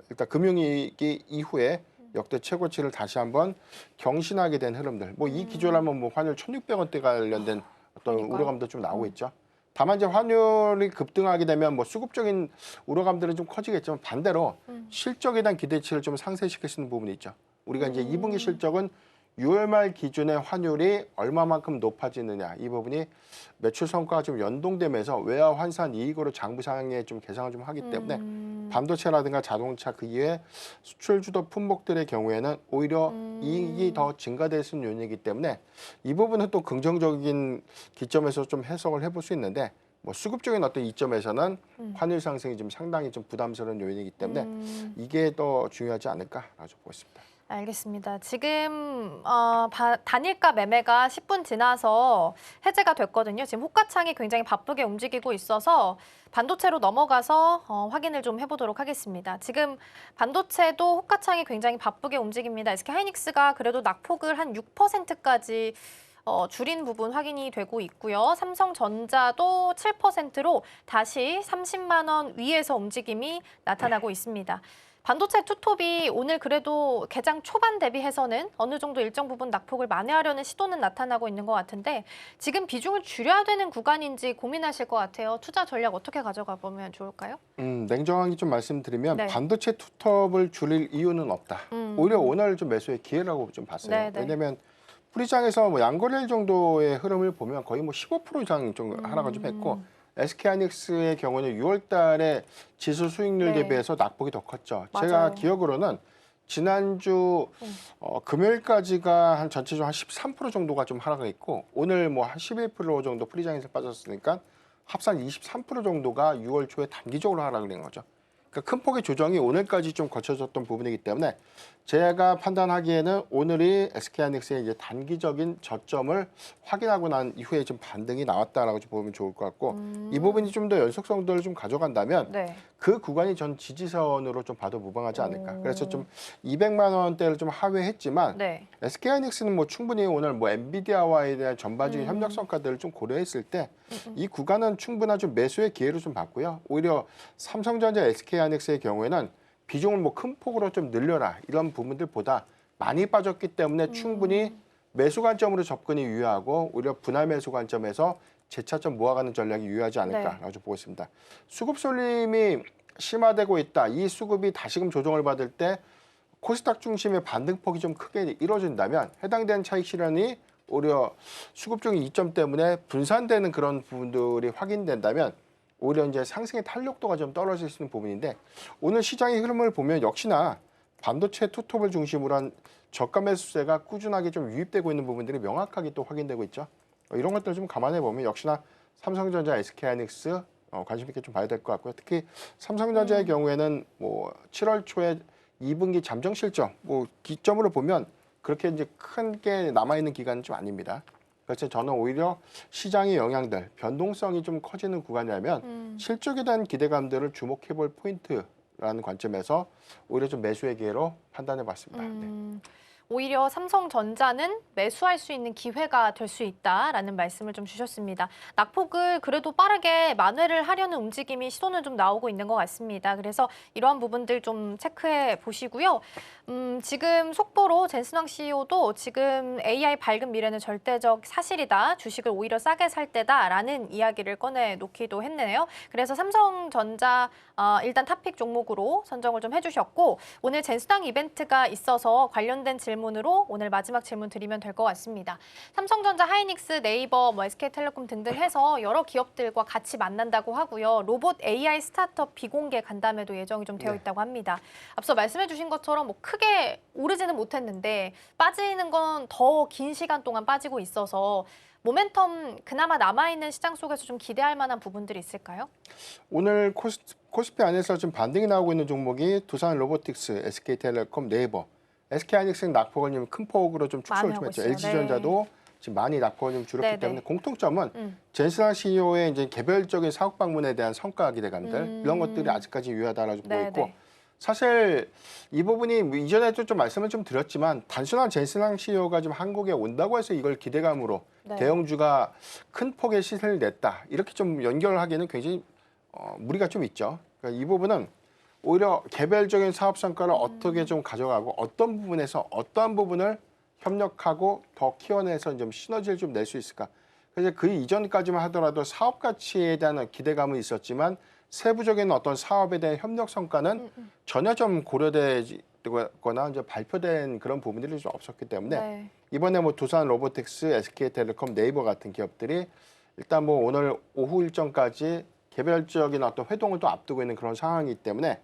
일단 금융위기 이후에 역대 최고치를 다시 한번 경신하게 된 흐름들. 뭐 이 기조라면 뭐 환율 1,600원대 관련된 어떤 우려감도 좀 나오고 있죠. 다만 이제 환율이 급등하게 되면 뭐 수급적인 우려감들은 좀 커지겠지만 반대로 실적에 대한 기대치를 좀 상쇄시킬 수 있는 부분이 있죠. 우리가 이제 2분기 실적은 6월 말 기준의 환율이 얼마만큼 높아지느냐 이 부분이 매출 성과가 좀 연동되면서 외화 환산 이익으로 장부 상황에 좀 계상을 좀 하기 때문에 반도체라든가 자동차 그 이외에 수출 주도 품목들의 경우에는 오히려 이익이 더 증가될 수 있는 요인이기 때문에 이 부분은 또 긍정적인 기점에서 좀 해석을 해볼 수 있는데 뭐 수급적인 어떤 이점에서는 환율 상승이 좀 상당히 좀 부담스러운 요인이기 때문에 이게 더 중요하지 않을까라고 보고 있습니다. 알겠습니다. 지금 단일가 매매가 10분 지나서 해제가 됐거든요. 지금 호가창이 굉장히 바쁘게 움직이고 있어서 반도체로 넘어가서 확인을 좀 해보도록 하겠습니다. 지금 반도체도 호가창이 굉장히 바쁘게 움직입니다. SK 하이닉스가 그래도 낙폭을 한 6%까지 줄인 부분 확인이 되고 있고요. 삼성전자도 7%로 다시 30만 원 위에서 움직임이 나타나고 있습니다. 반도체 투톱이 오늘 그래도 개장 초반 대비해서는 어느 정도 일정 부분 낙폭을 만회하려는 시도는 나타나고 있는 것 같은데 지금 비중을 줄여야 되는 구간인지 고민하실 것 같아요. 투자 전략 어떻게 가져가 보면 좋을까요? 냉정하게 좀 말씀드리면 네. 반도체 투톱을 줄일 이유는 없다. 오히려 오늘 좀 매수의 기회라고 좀 봤어요. 네, 네. 왜냐하면 프리장에서 뭐 양거래일 정도의 흐름을 보면 거의 뭐 15% 이상 좀 하락을 좀 했고 SK하이닉스의 경우는 6월 달에 지수 수익률 네. 대비해서 낙폭이 더 컸죠. 맞아요. 제가 기억으로는 지난주 금요일까지가 한 전체적으로 한 13% 정도가 좀 하락을 했고 오늘 뭐 한 11% 정도 프리장에서 빠졌으니까 합산 23% 정도가 6월 초에 단기적으로 하락을 한 거죠. 그러니까 큰 폭의 조정이 오늘까지 좀 거쳐졌던 부분이기 때문에 제가 판단하기에는 오늘이 SK하이닉스의 이제 단기적인 저점을 확인하고 난 이후에 좀 반등이 나왔다라고 좀 보면 좋을 것 같고 이 부분이 좀 더 연속성들을 좀 가져간다면 네. 그 구간이 전 지지선으로 좀 봐도 무방하지 않을까. 그래서 좀 200만 원대를 좀 하회했지만 네. SK하이닉스는 뭐 충분히 오늘 뭐 엔비디아와에 대한 전반적인 협력 성과들을 좀 고려했을 때 이 구간은 충분한 좀 매수의 기회로 좀 봤고요. 오히려 삼성전자, SK하이닉스의 경우에는 비중을 뭐 큰 폭으로 좀 늘려라 이런 부분들보다 많이 빠졌기 때문에 충분히 매수 관점으로 접근이 유효하고 오히려 분할 매수 관점에서 재차점 모아가는 전략이 유효하지 않을까라고 좀 보고 있습니다. 수급 쏠림이 심화되고 있다. 이 수급이 다시금 조정을 받을 때 코스닥 중심의 반등폭이 좀 크게 이루어진다면 해당되는 차익 실현이 오히려 수급적인 이점 때문에 분산되는 그런 부분들이 확인된다면 오히려 이제 상승의 탄력도가 좀 떨어질 수 있는 부분인데 오늘 시장의 흐름을 보면 역시나 반도체 투톱을 중심으로 한 저가 매수세가 꾸준하게 좀 유입되고 있는 부분들이 명확하게 또 확인되고 있죠. 이런 것들을 좀 감안해 보면 역시나 삼성전자, SK하이닉스 관심 있게 좀 봐야 될 것 같고요. 특히 삼성전자의 경우에는 뭐 7월 초에 2분기 잠정 실적 뭐 기점으로 보면 그렇게 이제 큰 게 남아 있는 기간은 좀 아닙니다. 그래서 저는 오히려 시장의 영향들, 변동성이 좀 커지는 구간이라면 실적에 대한 기대감들을 주목해 볼 포인트라는 관점에서 오히려 좀 매수의 기회로 판단해 봤습니다. 네. 오히려 삼성전자는 매수할 수 있는 기회가 될 수 있다라는 말씀을 좀 주셨습니다. 낙폭을 그래도 빠르게 만회를 하려는 움직임이 시도는 좀 나오고 있는 것 같습니다. 그래서 이러한 부분들 좀 체크해 보시고요. 지금 속보로 젠슨왕 CEO도 지금 AI 밝은 미래는 절대적 사실이다. 주식을 오히려 싸게 살 때다라는 이야기를 꺼내놓기도 했네요. 그래서 삼성전자 일단 탑픽 종목으로 선정을 좀 해주셨고 오늘 젠슨왕 이벤트가 있어서 관련된 질문으로 오늘 마지막 질문 드리면 될 것 같습니다. 삼성전자, 하이닉스, 네이버, 뭐 SK텔레콤 등등 해서 여러 기업들과 같이 만난다고 하고요. 로봇 AI 스타트업 비공개 간담회도 예정이 좀 되어 있다고 합니다. 앞서 말씀해 주신 것처럼 뭐 크게 오르지는 못했는데 빠지는 건 더 긴 시간 동안 빠지고 있어서 모멘텀 그나마 남아있는 시장 속에서 좀 기대할 만한 부분들이 있을까요? 오늘 코스피 안에서 지금 반등이 나오고 있는 종목이 두산 로보틱스, SK텔레콤, 네이버, SK하이닉스는 낙폭을 좀 큰 폭으로 좀 축소를 좀 했죠. 있어요. LG전자도 지금 많이 낙폭을 좀 줄였기 네, 때문에 네. 공통점은 젠슨왕 CEO의 이제 개별적인 사업 방문에 대한 성과 기대감들 이런 것들이 아직까지 유효하다라고 보고 있고 네. 사실 이 부분이 뭐 이전에도 좀 말씀을 좀 드렸지만 단순한 젠슨왕 CEO가 좀 한국에 온다고 해서 이걸 기대감으로 네. 대형주가 큰 폭의 시세를 냈다 이렇게 좀 연결하기에는 굉장히 무리가 좀 있죠. 그러니까 이 부분은 오히려 개별적인 사업 성과를 어떻게 좀 가져가고 어떤 부분에서 어떠한 부분을 협력하고 더 키워내서 좀 시너지를 좀 낼 수 있을까. 그래서 그 이전까지만 하더라도 사업 가치에 대한 기대감은 있었지만 세부적인 어떤 사업에 대한 협력 성과는 전혀 좀 고려되거나 이제 발표된 그런 부분들이 좀 없었기 때문에 네. 이번에 뭐 두산 로보틱스, SK텔레콤, 네이버 같은 기업들이 일단 뭐 오늘 오후 일정까지 개별적인 어떤 회동을 또 앞두고 있는 그런 상황이기 때문에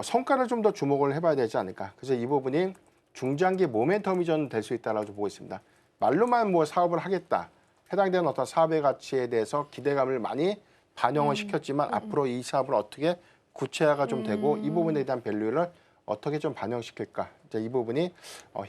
성과를 좀 더 주목을 해봐야 되지 않을까. 그래서 이 부분이 중장기 모멘텀이 좀 될 수 있다라고 보고 있습니다. 말로만 뭐 사업을 하겠다. 해당되는 어떤 사업의 가치에 대해서 기대감을 많이 반영을 시켰지만 앞으로 이 사업을 어떻게 구체화가 좀 되고 이 부분에 대한 밸류를 어떻게 좀 반영시킬까 이제 이 부분이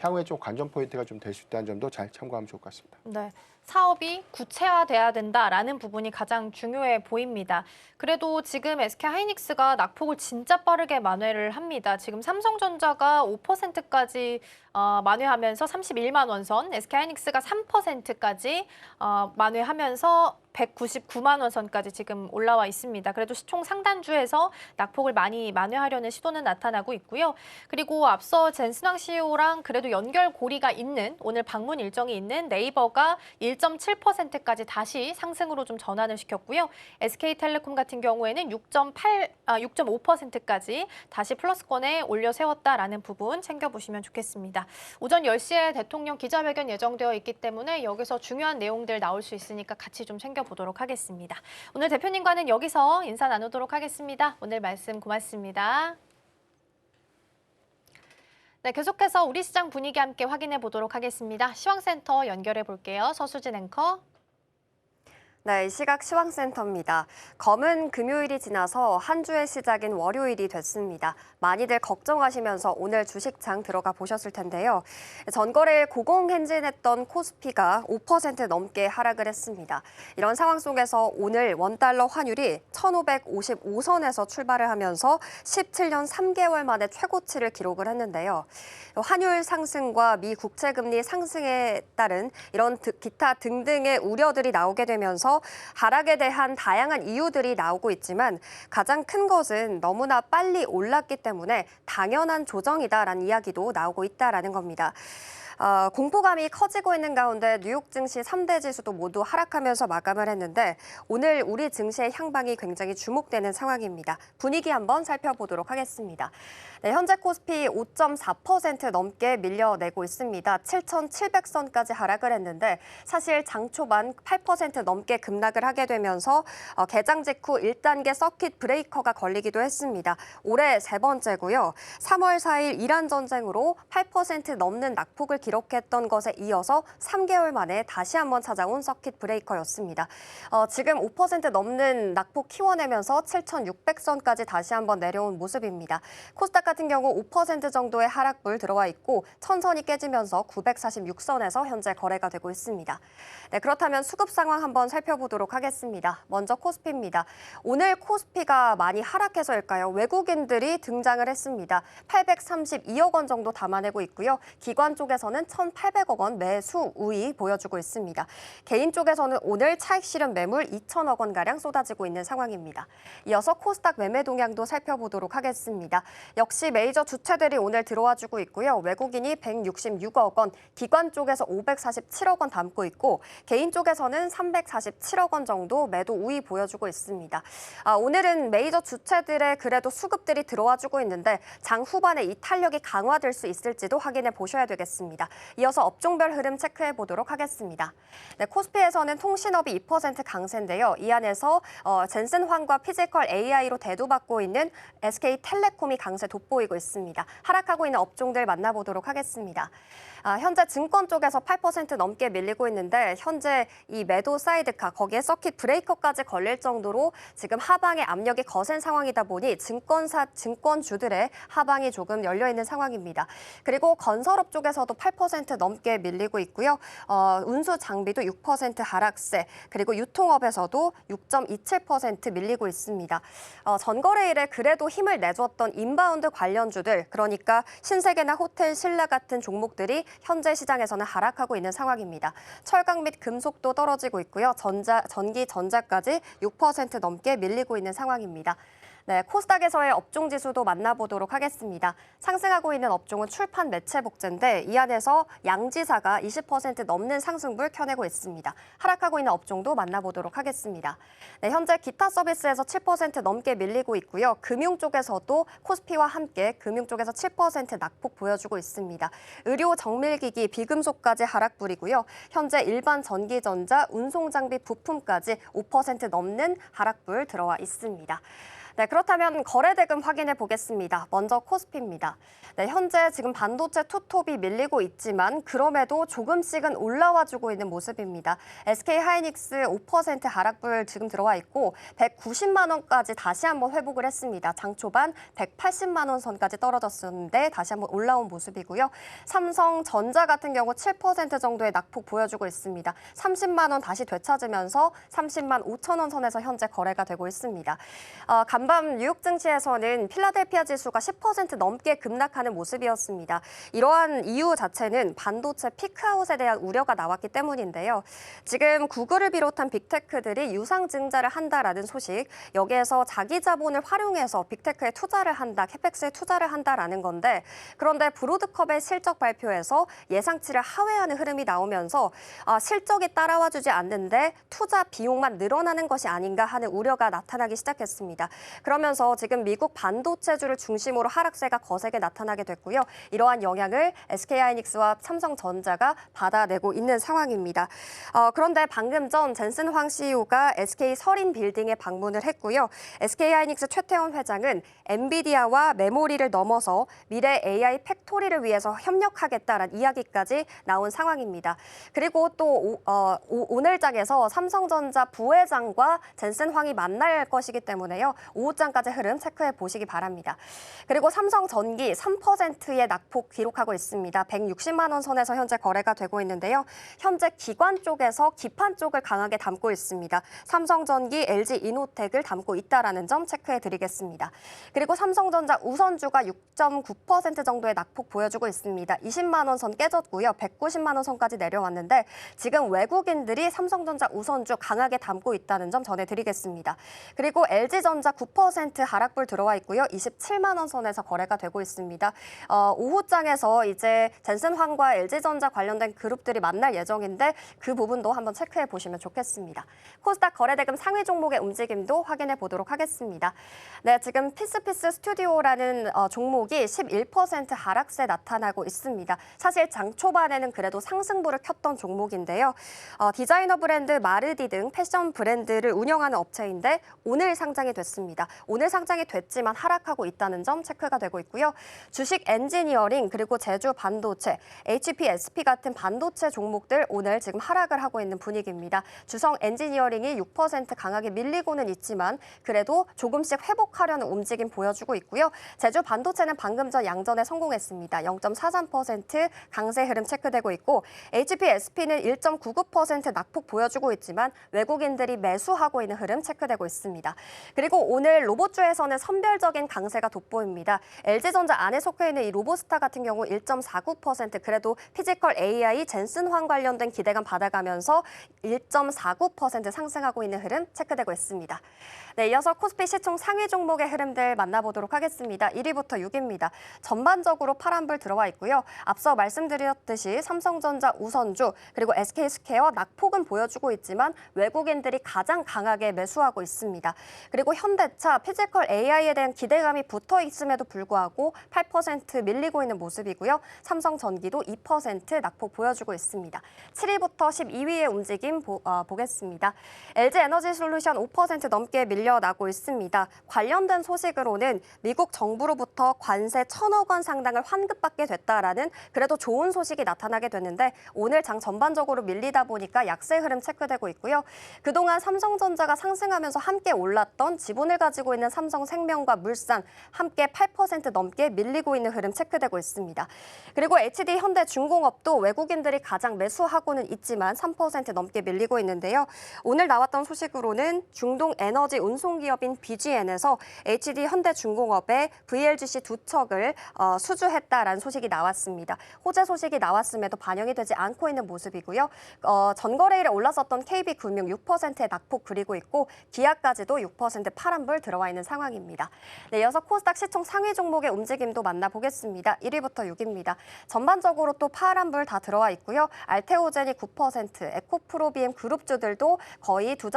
향후에 좀 관전 포인트가 좀 될 수 있다는 점도 잘 참고하면 좋을 것 같습니다. 네. 사업이 구체화돼야 된다라는 부분이 가장 중요해 보입니다. 그래도 지금 SK하이닉스가 낙폭을 진짜 빠르게 만회를 합니다. 지금 삼성전자가 5%까지 만회하면서 31만 원선, SK하이닉스가 3%까지 만회하면서 199만 원선까지 지금 올라와 있습니다. 그래도 총 상단주에서 낙폭을 많이 만회하려는 시도는 나타나고 있고요. 그리고 앞서 젠스낭 CEO랑 그래도 연결고리가 있는 오늘 방문 일정이 있는 네이버가 1.7%까지 다시 상승으로 좀 전환을 시켰고요. SK텔레콤 같은 경우에는 6.5%까지 다시 플러스권에 올려 세웠다라는 부분 챙겨보시면 좋겠습니다. 오전 10시에 대통령 기자회견 예정되어 있기 때문에 여기서 중요한 내용들 나올 수 있으니까 같이 좀 챙겨보도록 하겠습니다. 오늘 대표님과는 여기서 인사 나누도록 하겠습니다. 오늘 말씀 고맙습니다. 네, 계속해서 우리 시장 분위기 함께 확인해 보도록 하겠습니다. 시황센터 연결해 볼게요. 서수진 앵커. 네, 이 시각 시황센터입니다. 검은 금요일이 지나서 한 주의 시작인 월요일이 됐습니다. 많이들 걱정하시면서 오늘 주식장 들어가 보셨을 텐데요. 전거래일 고공행진했던 코스피가 5% 넘게 하락을 했습니다. 이런 상황 속에서 오늘 원달러 환율이 1,555선에서 출발을 하면서 17년 3개월 만에 최고치를 기록을 했는데요. 환율 상승과 미 국채금리 상승에 따른 이런 기타 등등의 우려들이 나오게 되면서 하락에 대한 다양한 이유들이 나오고 있지만 가장 큰 것은 너무나 빨리 올랐기 때문에 당연한 조정이다라는 이야기도 나오고 있다라는 겁니다. 공포감이 커지고 있는 가운데 뉴욕 증시 3대 지수도 모두 하락하면서 마감을 했는데 오늘 우리 증시의 향방이 굉장히 주목되는 상황입니다. 분위기 한번 살펴보도록 하겠습니다. 네, 현재 코스피 5.4% 넘게 밀려내고 있습니다. 7,700선까지 하락을 했는데 사실 장 초반 8% 넘게 급락을 하게 되면서 개장 직후 1단계 서킷 브레이커가 걸리기도 했습니다. 올해 세 번째고요. 3월 4일 이란 전쟁으로 8% 넘는 낙폭을 기록했던 것에 이어서 3개월 만에 다시 한번 찾아온 서킷 브레이커였습니다. 지금 5% 넘는 낙폭 키워내면서 7,600선까지 다시 한번 내려온 모습입니다. 코스닥 같은 경우 5% 정도의 하락불 들어와 있고 천선이 깨지면서 946선에서 현재 거래가 되고 있습니다. 네, 그렇다면 수급 상황 한번 살펴보도록 하겠습니다. 먼저 코스피입니다. 오늘 코스피가 많이 하락해서일까요? 외국인들이 등장을 했습니다. 832억 원 정도 담아내고 있고요. 기관 쪽에서는 1,800억 원 매수 우위 보여주고 있습니다. 개인 쪽에서는 오늘 차익 실현 매물 2천억 원가량 쏟아지고 있는 상황입니다. 이어서 코스닥 매매 동향도 살펴보도록 하겠습니다. 역시 메이저 주체들이 오늘 들어와주고 있고요. 외국인이 166억 원, 기관 쪽에서 547억 원 담고 있고 개인 쪽에서는 347억 원 정도 매도 우위 보여주고 있습니다. 오늘은 메이저 주체들의 그래도 수급들이 들어와주고 있는데 장 후반에 이 탄력이 강화될 수 있을지도 확인해 보셔야 되겠습니다. 이어서 업종별 흐름 체크해 보도록 하겠습니다. 네, 코스피에서는 통신업이 2% 강세인데요. 이 안에서 젠슨황과 피지컬 AI로 대두받고 있는 SK텔레콤이 강세 돋보이고 있습니다. 하락하고 있는 업종들 만나보도록 하겠습니다. 현재 증권 쪽에서 8% 넘게 밀리고 있는데 현재 이 매도 사이드카 거기에 서킷 브레이커까지 걸릴 정도로 지금 하방의 압력이 거센 상황이다 보니 증권주들의 하방이 조금 열려 있는 상황입니다. 그리고 건설업 쪽에서도 8% 넘게 밀리고 있고요. 운수 장비도 6% 하락세, 그리고 유통업에서도 6.27% 밀리고 있습니다. 전거래일에 그래도 힘을 내줬던 인바운드 관련주들, 그러니까 신세계나 호텔, 신라 같은 종목들이 현재 시장에서는 하락하고 있는 상황입니다. 철강 및 금속도 떨어지고 있고요. 전기, 전자까지 6% 넘게 밀리고 있는 상황입니다. 네, 코스닥에서의 업종 지수도 만나보도록 하겠습니다. 상승하고 있는 업종은 출판 매체 복제인데 이 안에서 양지사가 20% 넘는 상승불 켜내고 있습니다. 하락하고 있는 업종도 만나보도록 하겠습니다. 네, 현재 기타 서비스에서 7% 넘게 밀리고 있고요. 금융 쪽에서도 코스피와 함께 금융 쪽에서 7% 낙폭 보여주고 있습니다. 의료, 정밀기기, 비금속까지 하락불이고요. 현재 일반 전기전자, 운송장비, 부품까지 5% 넘는 하락불 들어와 있습니다. 네, 그렇다면 거래 대금 확인해 보겠습니다. 먼저 코스피입니다. 네, 현재 지금 반도체 투톱이 밀리고 있지만 그럼에도 조금씩은 올라와주고 있는 모습입니다. SK하이닉스 5% 하락불 지금 들어와 있고 190만 원까지 다시 한번 회복을 했습니다. 장 초반 180만 원 선까지 떨어졌었는데 다시 한번 올라온 모습이고요. 삼성전자 같은 경우 7% 정도의 낙폭 보여주고 있습니다. 30만 원 다시 되찾으면서 30만 5천 원 선에서 현재 거래가 되고 있습니다. 간밤 뉴욕 증시에서는 필라델피아 지수가 10% 넘게 급락하는 모습이었습니다. 이러한 이유 자체는 반도체 피크아웃에 대한 우려가 나왔기 때문인데요. 지금 구글을 비롯한 빅테크들이 유상 증자를 한다라는 소식, 여기에서 자기 자본을 활용해서 빅테크에 투자를 한다, 캐펙스에 투자를 한다라는 건데, 그런데 브로드컵의 실적 발표에서 예상치를 하회하는 흐름이 나오면서 실적이 따라와주지 않는데 투자 비용만 늘어나는 것이 아닌가 하는 우려가 나타나기 시작했습니다. 그러면서 지금 미국 반도체주를 중심으로 하락세가 거세게 나타나게 됐고요. 이러한 영향을 SK하이닉스와 삼성전자가 받아내고 있는 상황입니다. 그런데 방금 전 젠슨 황 CEO가 SK 서린 빌딩에 방문을 했고요. SK하이닉스 최태원 회장은 엔비디아와 메모리를 넘어서 미래 AI 팩토리를 위해서 협력하겠다라는 이야기까지 나온 상황입니다. 그리고 또 오늘장에서 삼성전자 부회장과 젠슨 황이 만날 것이기 때문에요. 오후장까지 흐름 체크해 보시기 바랍니다. 그리고 삼성전기 3%의 낙폭 기록하고 있습니다. 160만 원 선에서 현재 거래가 되고 있는데요. 현재 기관 쪽에서 기판 쪽을 강하게 담고 있습니다. 삼성전기, LG이노텍을 담고 있다라는 점 체크해 드리겠습니다. 그리고 삼성전자 우선주가 6.9% 정도의 낙폭 보여주고 있습니다. 20만 원 선 깨졌고요. 190만 원 선까지 내려왔는데 지금 외국인들이 삼성전자 우선주 강하게 담고 있다는 점 전해드리겠습니다. 그리고 LG전자 9% 하락불 들어와 있고요. 27만 원 선에서 거래가 되고 있습니다. 오후장에서 이제 젠슨 황과 LG전자 관련된 그룹들이 만날 예정인데 그 부분도 한번 체크해 보시면 좋겠습니다. 코스닥 거래대금 상위 종목의 움직임도 확인해 보도록 하겠습니다. 네, 지금 피스피스 스튜디오라는 종목이 11% 하락세 나타나고 있습니다. 사실 장 초반에는 그래도 상승부를 켰던 종목인데요. 디자이너 브랜드 마르디 등 패션 브랜드를 운영하는 업체인데 오늘 상장이 됐습니다. 오늘 상장이 됐지만 하락하고 있다는 점 체크가 되고 있고요. 주식 엔지니어링 그리고 제주 반도체, HPSP 같은 반도체 종목들 오늘 지금 하락을 하고 있는 분위기입니다. 주성 엔지니어링이 6% 강하게 밀리고는 있지만 그래도 조금씩 회복하려는 움직임 보여주고 있고요. 제주 반도체는 방금 전 양전에 성공했습니다. 0.43% 강세 흐름 체크되고 있고 HPSP는 1.99% 낙폭 보여주고 있지만 외국인들이 매수하고 있는 흐름 체크되고 있습니다. 그리고 오늘 로봇주에서는 선별적인 강세가 돋보입니다. LG전자 안에 속해 있는 이 로보스타 같은 경우 1.49% 그래도 피지컬 AI 젠슨 황 관련된 기대감 받아가면서 1.49% 상승하고 있는 흐름 체크되고 있습니다. 네, 이어서 코스피 시총 상위 종목의 흐름들 만나보도록 하겠습니다. 1위부터 6위입니다. 전반적으로 파란불 들어와 있고요. 앞서 말씀드렸듯이 삼성전자 우선주 그리고 SK스퀘어 낙폭은 보여주고 있지만 외국인들이 가장 강하게 매수하고 있습니다. 그리고 현대차 피지컬 AI에 대한 기대감이 붙어 있음에도 불구하고 8% 밀리고 있는 모습이고요. 삼성전기도 2% 낙폭 보여주고 있습니다. 7위부터 12위의 움직임 보겠습니다. LG에너지솔루션 5% 넘게 밀려나고 있습니다. 관련된 소식으로는 미국 정부로부터 관세 1,000억 원 상당을 환급받게 됐다라는 그래도 좋은 소식이 나타나게 됐는데 오늘 장 전반적으로 밀리다 보니까 약세 흐름 체크되고 있고요. 그동안 삼성전자가 상승하면서 함께 올랐던 지분을 가지고 있는 삼성생명과 물산 함께 8% 넘게 밀리고 있는 흐름 체크되고 있습니다. 그리고 HD현대중공업도 외국인들이 가장 매수하고는 있지만 3% 넘게 밀리고 있는데요. 오늘 나왔던 소식으로는 중동 에너지 운송기업인 BGN에서 HD현대중공업에 VLGC 2척을 수주했다라는 소식이 나왔습니다. 호재 소식이 나왔음에도 반영이 되지 않고 있는 모습이고요. 전거래일에 올랐었던 KB금융 6%의 낙폭 그리고 있고 기아까지도 6% 파란불 들어와 있는 상황입니다. 네, 이어서 코스닥 시총 상위 종목의 움직임도 만나보겠습니다. 1위부터 6위입니다. 전반적으로 또 파란불 다 들어와 있고요. 알테오젠이 9%, 에코프로비엠 그룹주들도 거의 두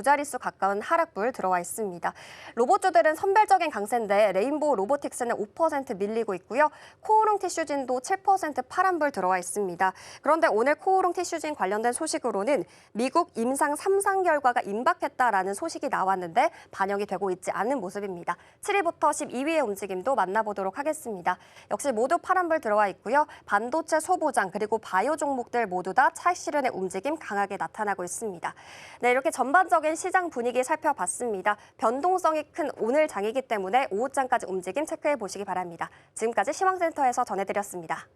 자릿수 가까운 하락불 들어와 있습니다. 로봇주들은 선별적인 강세인데 레인보우 로보틱스는 5% 밀리고 있고요. 코오롱 티슈진도 7% 파란불 들어와 있습니다. 그런데 오늘 코오롱 티슈진 관련된 소식으로는 미국 임상 3상 결과가 임박했다라는 소식이 나왔는데 반영이 되고 있지 않은 모습입니다. 7위부터 12위의 움직임도 만나보도록 하겠습니다. 역시 모두 파란불 들어와 있고요. 반도체 소보장 그리고 바이오 종목들 모두 다 차익 실현의 움직임 강하게 나타나고 있습니다. 네, 이렇게 전반적인 시장 분위기 살펴봤습니다. 변동성이 큰 오늘 장이기 때문에 오후장까지 움직임 체크해 보시기 바랍니다. 지금까지 시황센터에서 전해드렸습니다.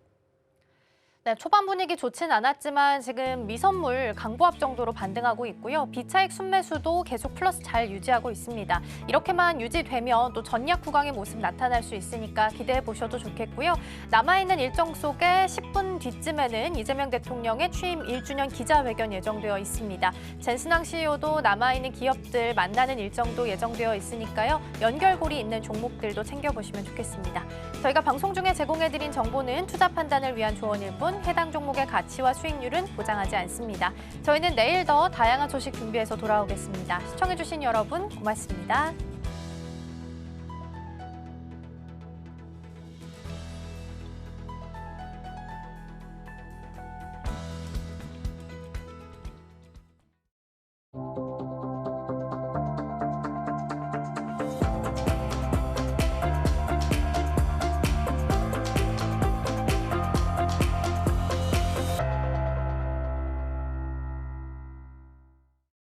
네, 초반 분위기 좋진 않았지만 지금 미선물 강보합 정도로 반등하고 있고요. 비차익 순매수도 계속 플러스 잘 유지하고 있습니다. 이렇게만 유지되면 또 전략 구강의 모습 나타날 수 있으니까 기대해 보셔도 좋겠고요. 남아있는 일정 속에 10분 뒤쯤에는 이재명 대통령의 취임 1주년 기자회견 예정되어 있습니다. 젠슨항 CEO도 남아있는 기업들 만나는 일정도 예정되어 있으니까요. 연결고리 있는 종목들도 챙겨보시면 좋겠습니다. 저희가 방송 중에 제공해드린 정보는 투자 판단을 위한 조언일 뿐 해당 종목의 가치와 수익률은 보장하지 않습니다. 저희는 내일 더 다양한 소식 준비해서 돌아오겠습니다. 시청해주신 여러분 고맙습니다.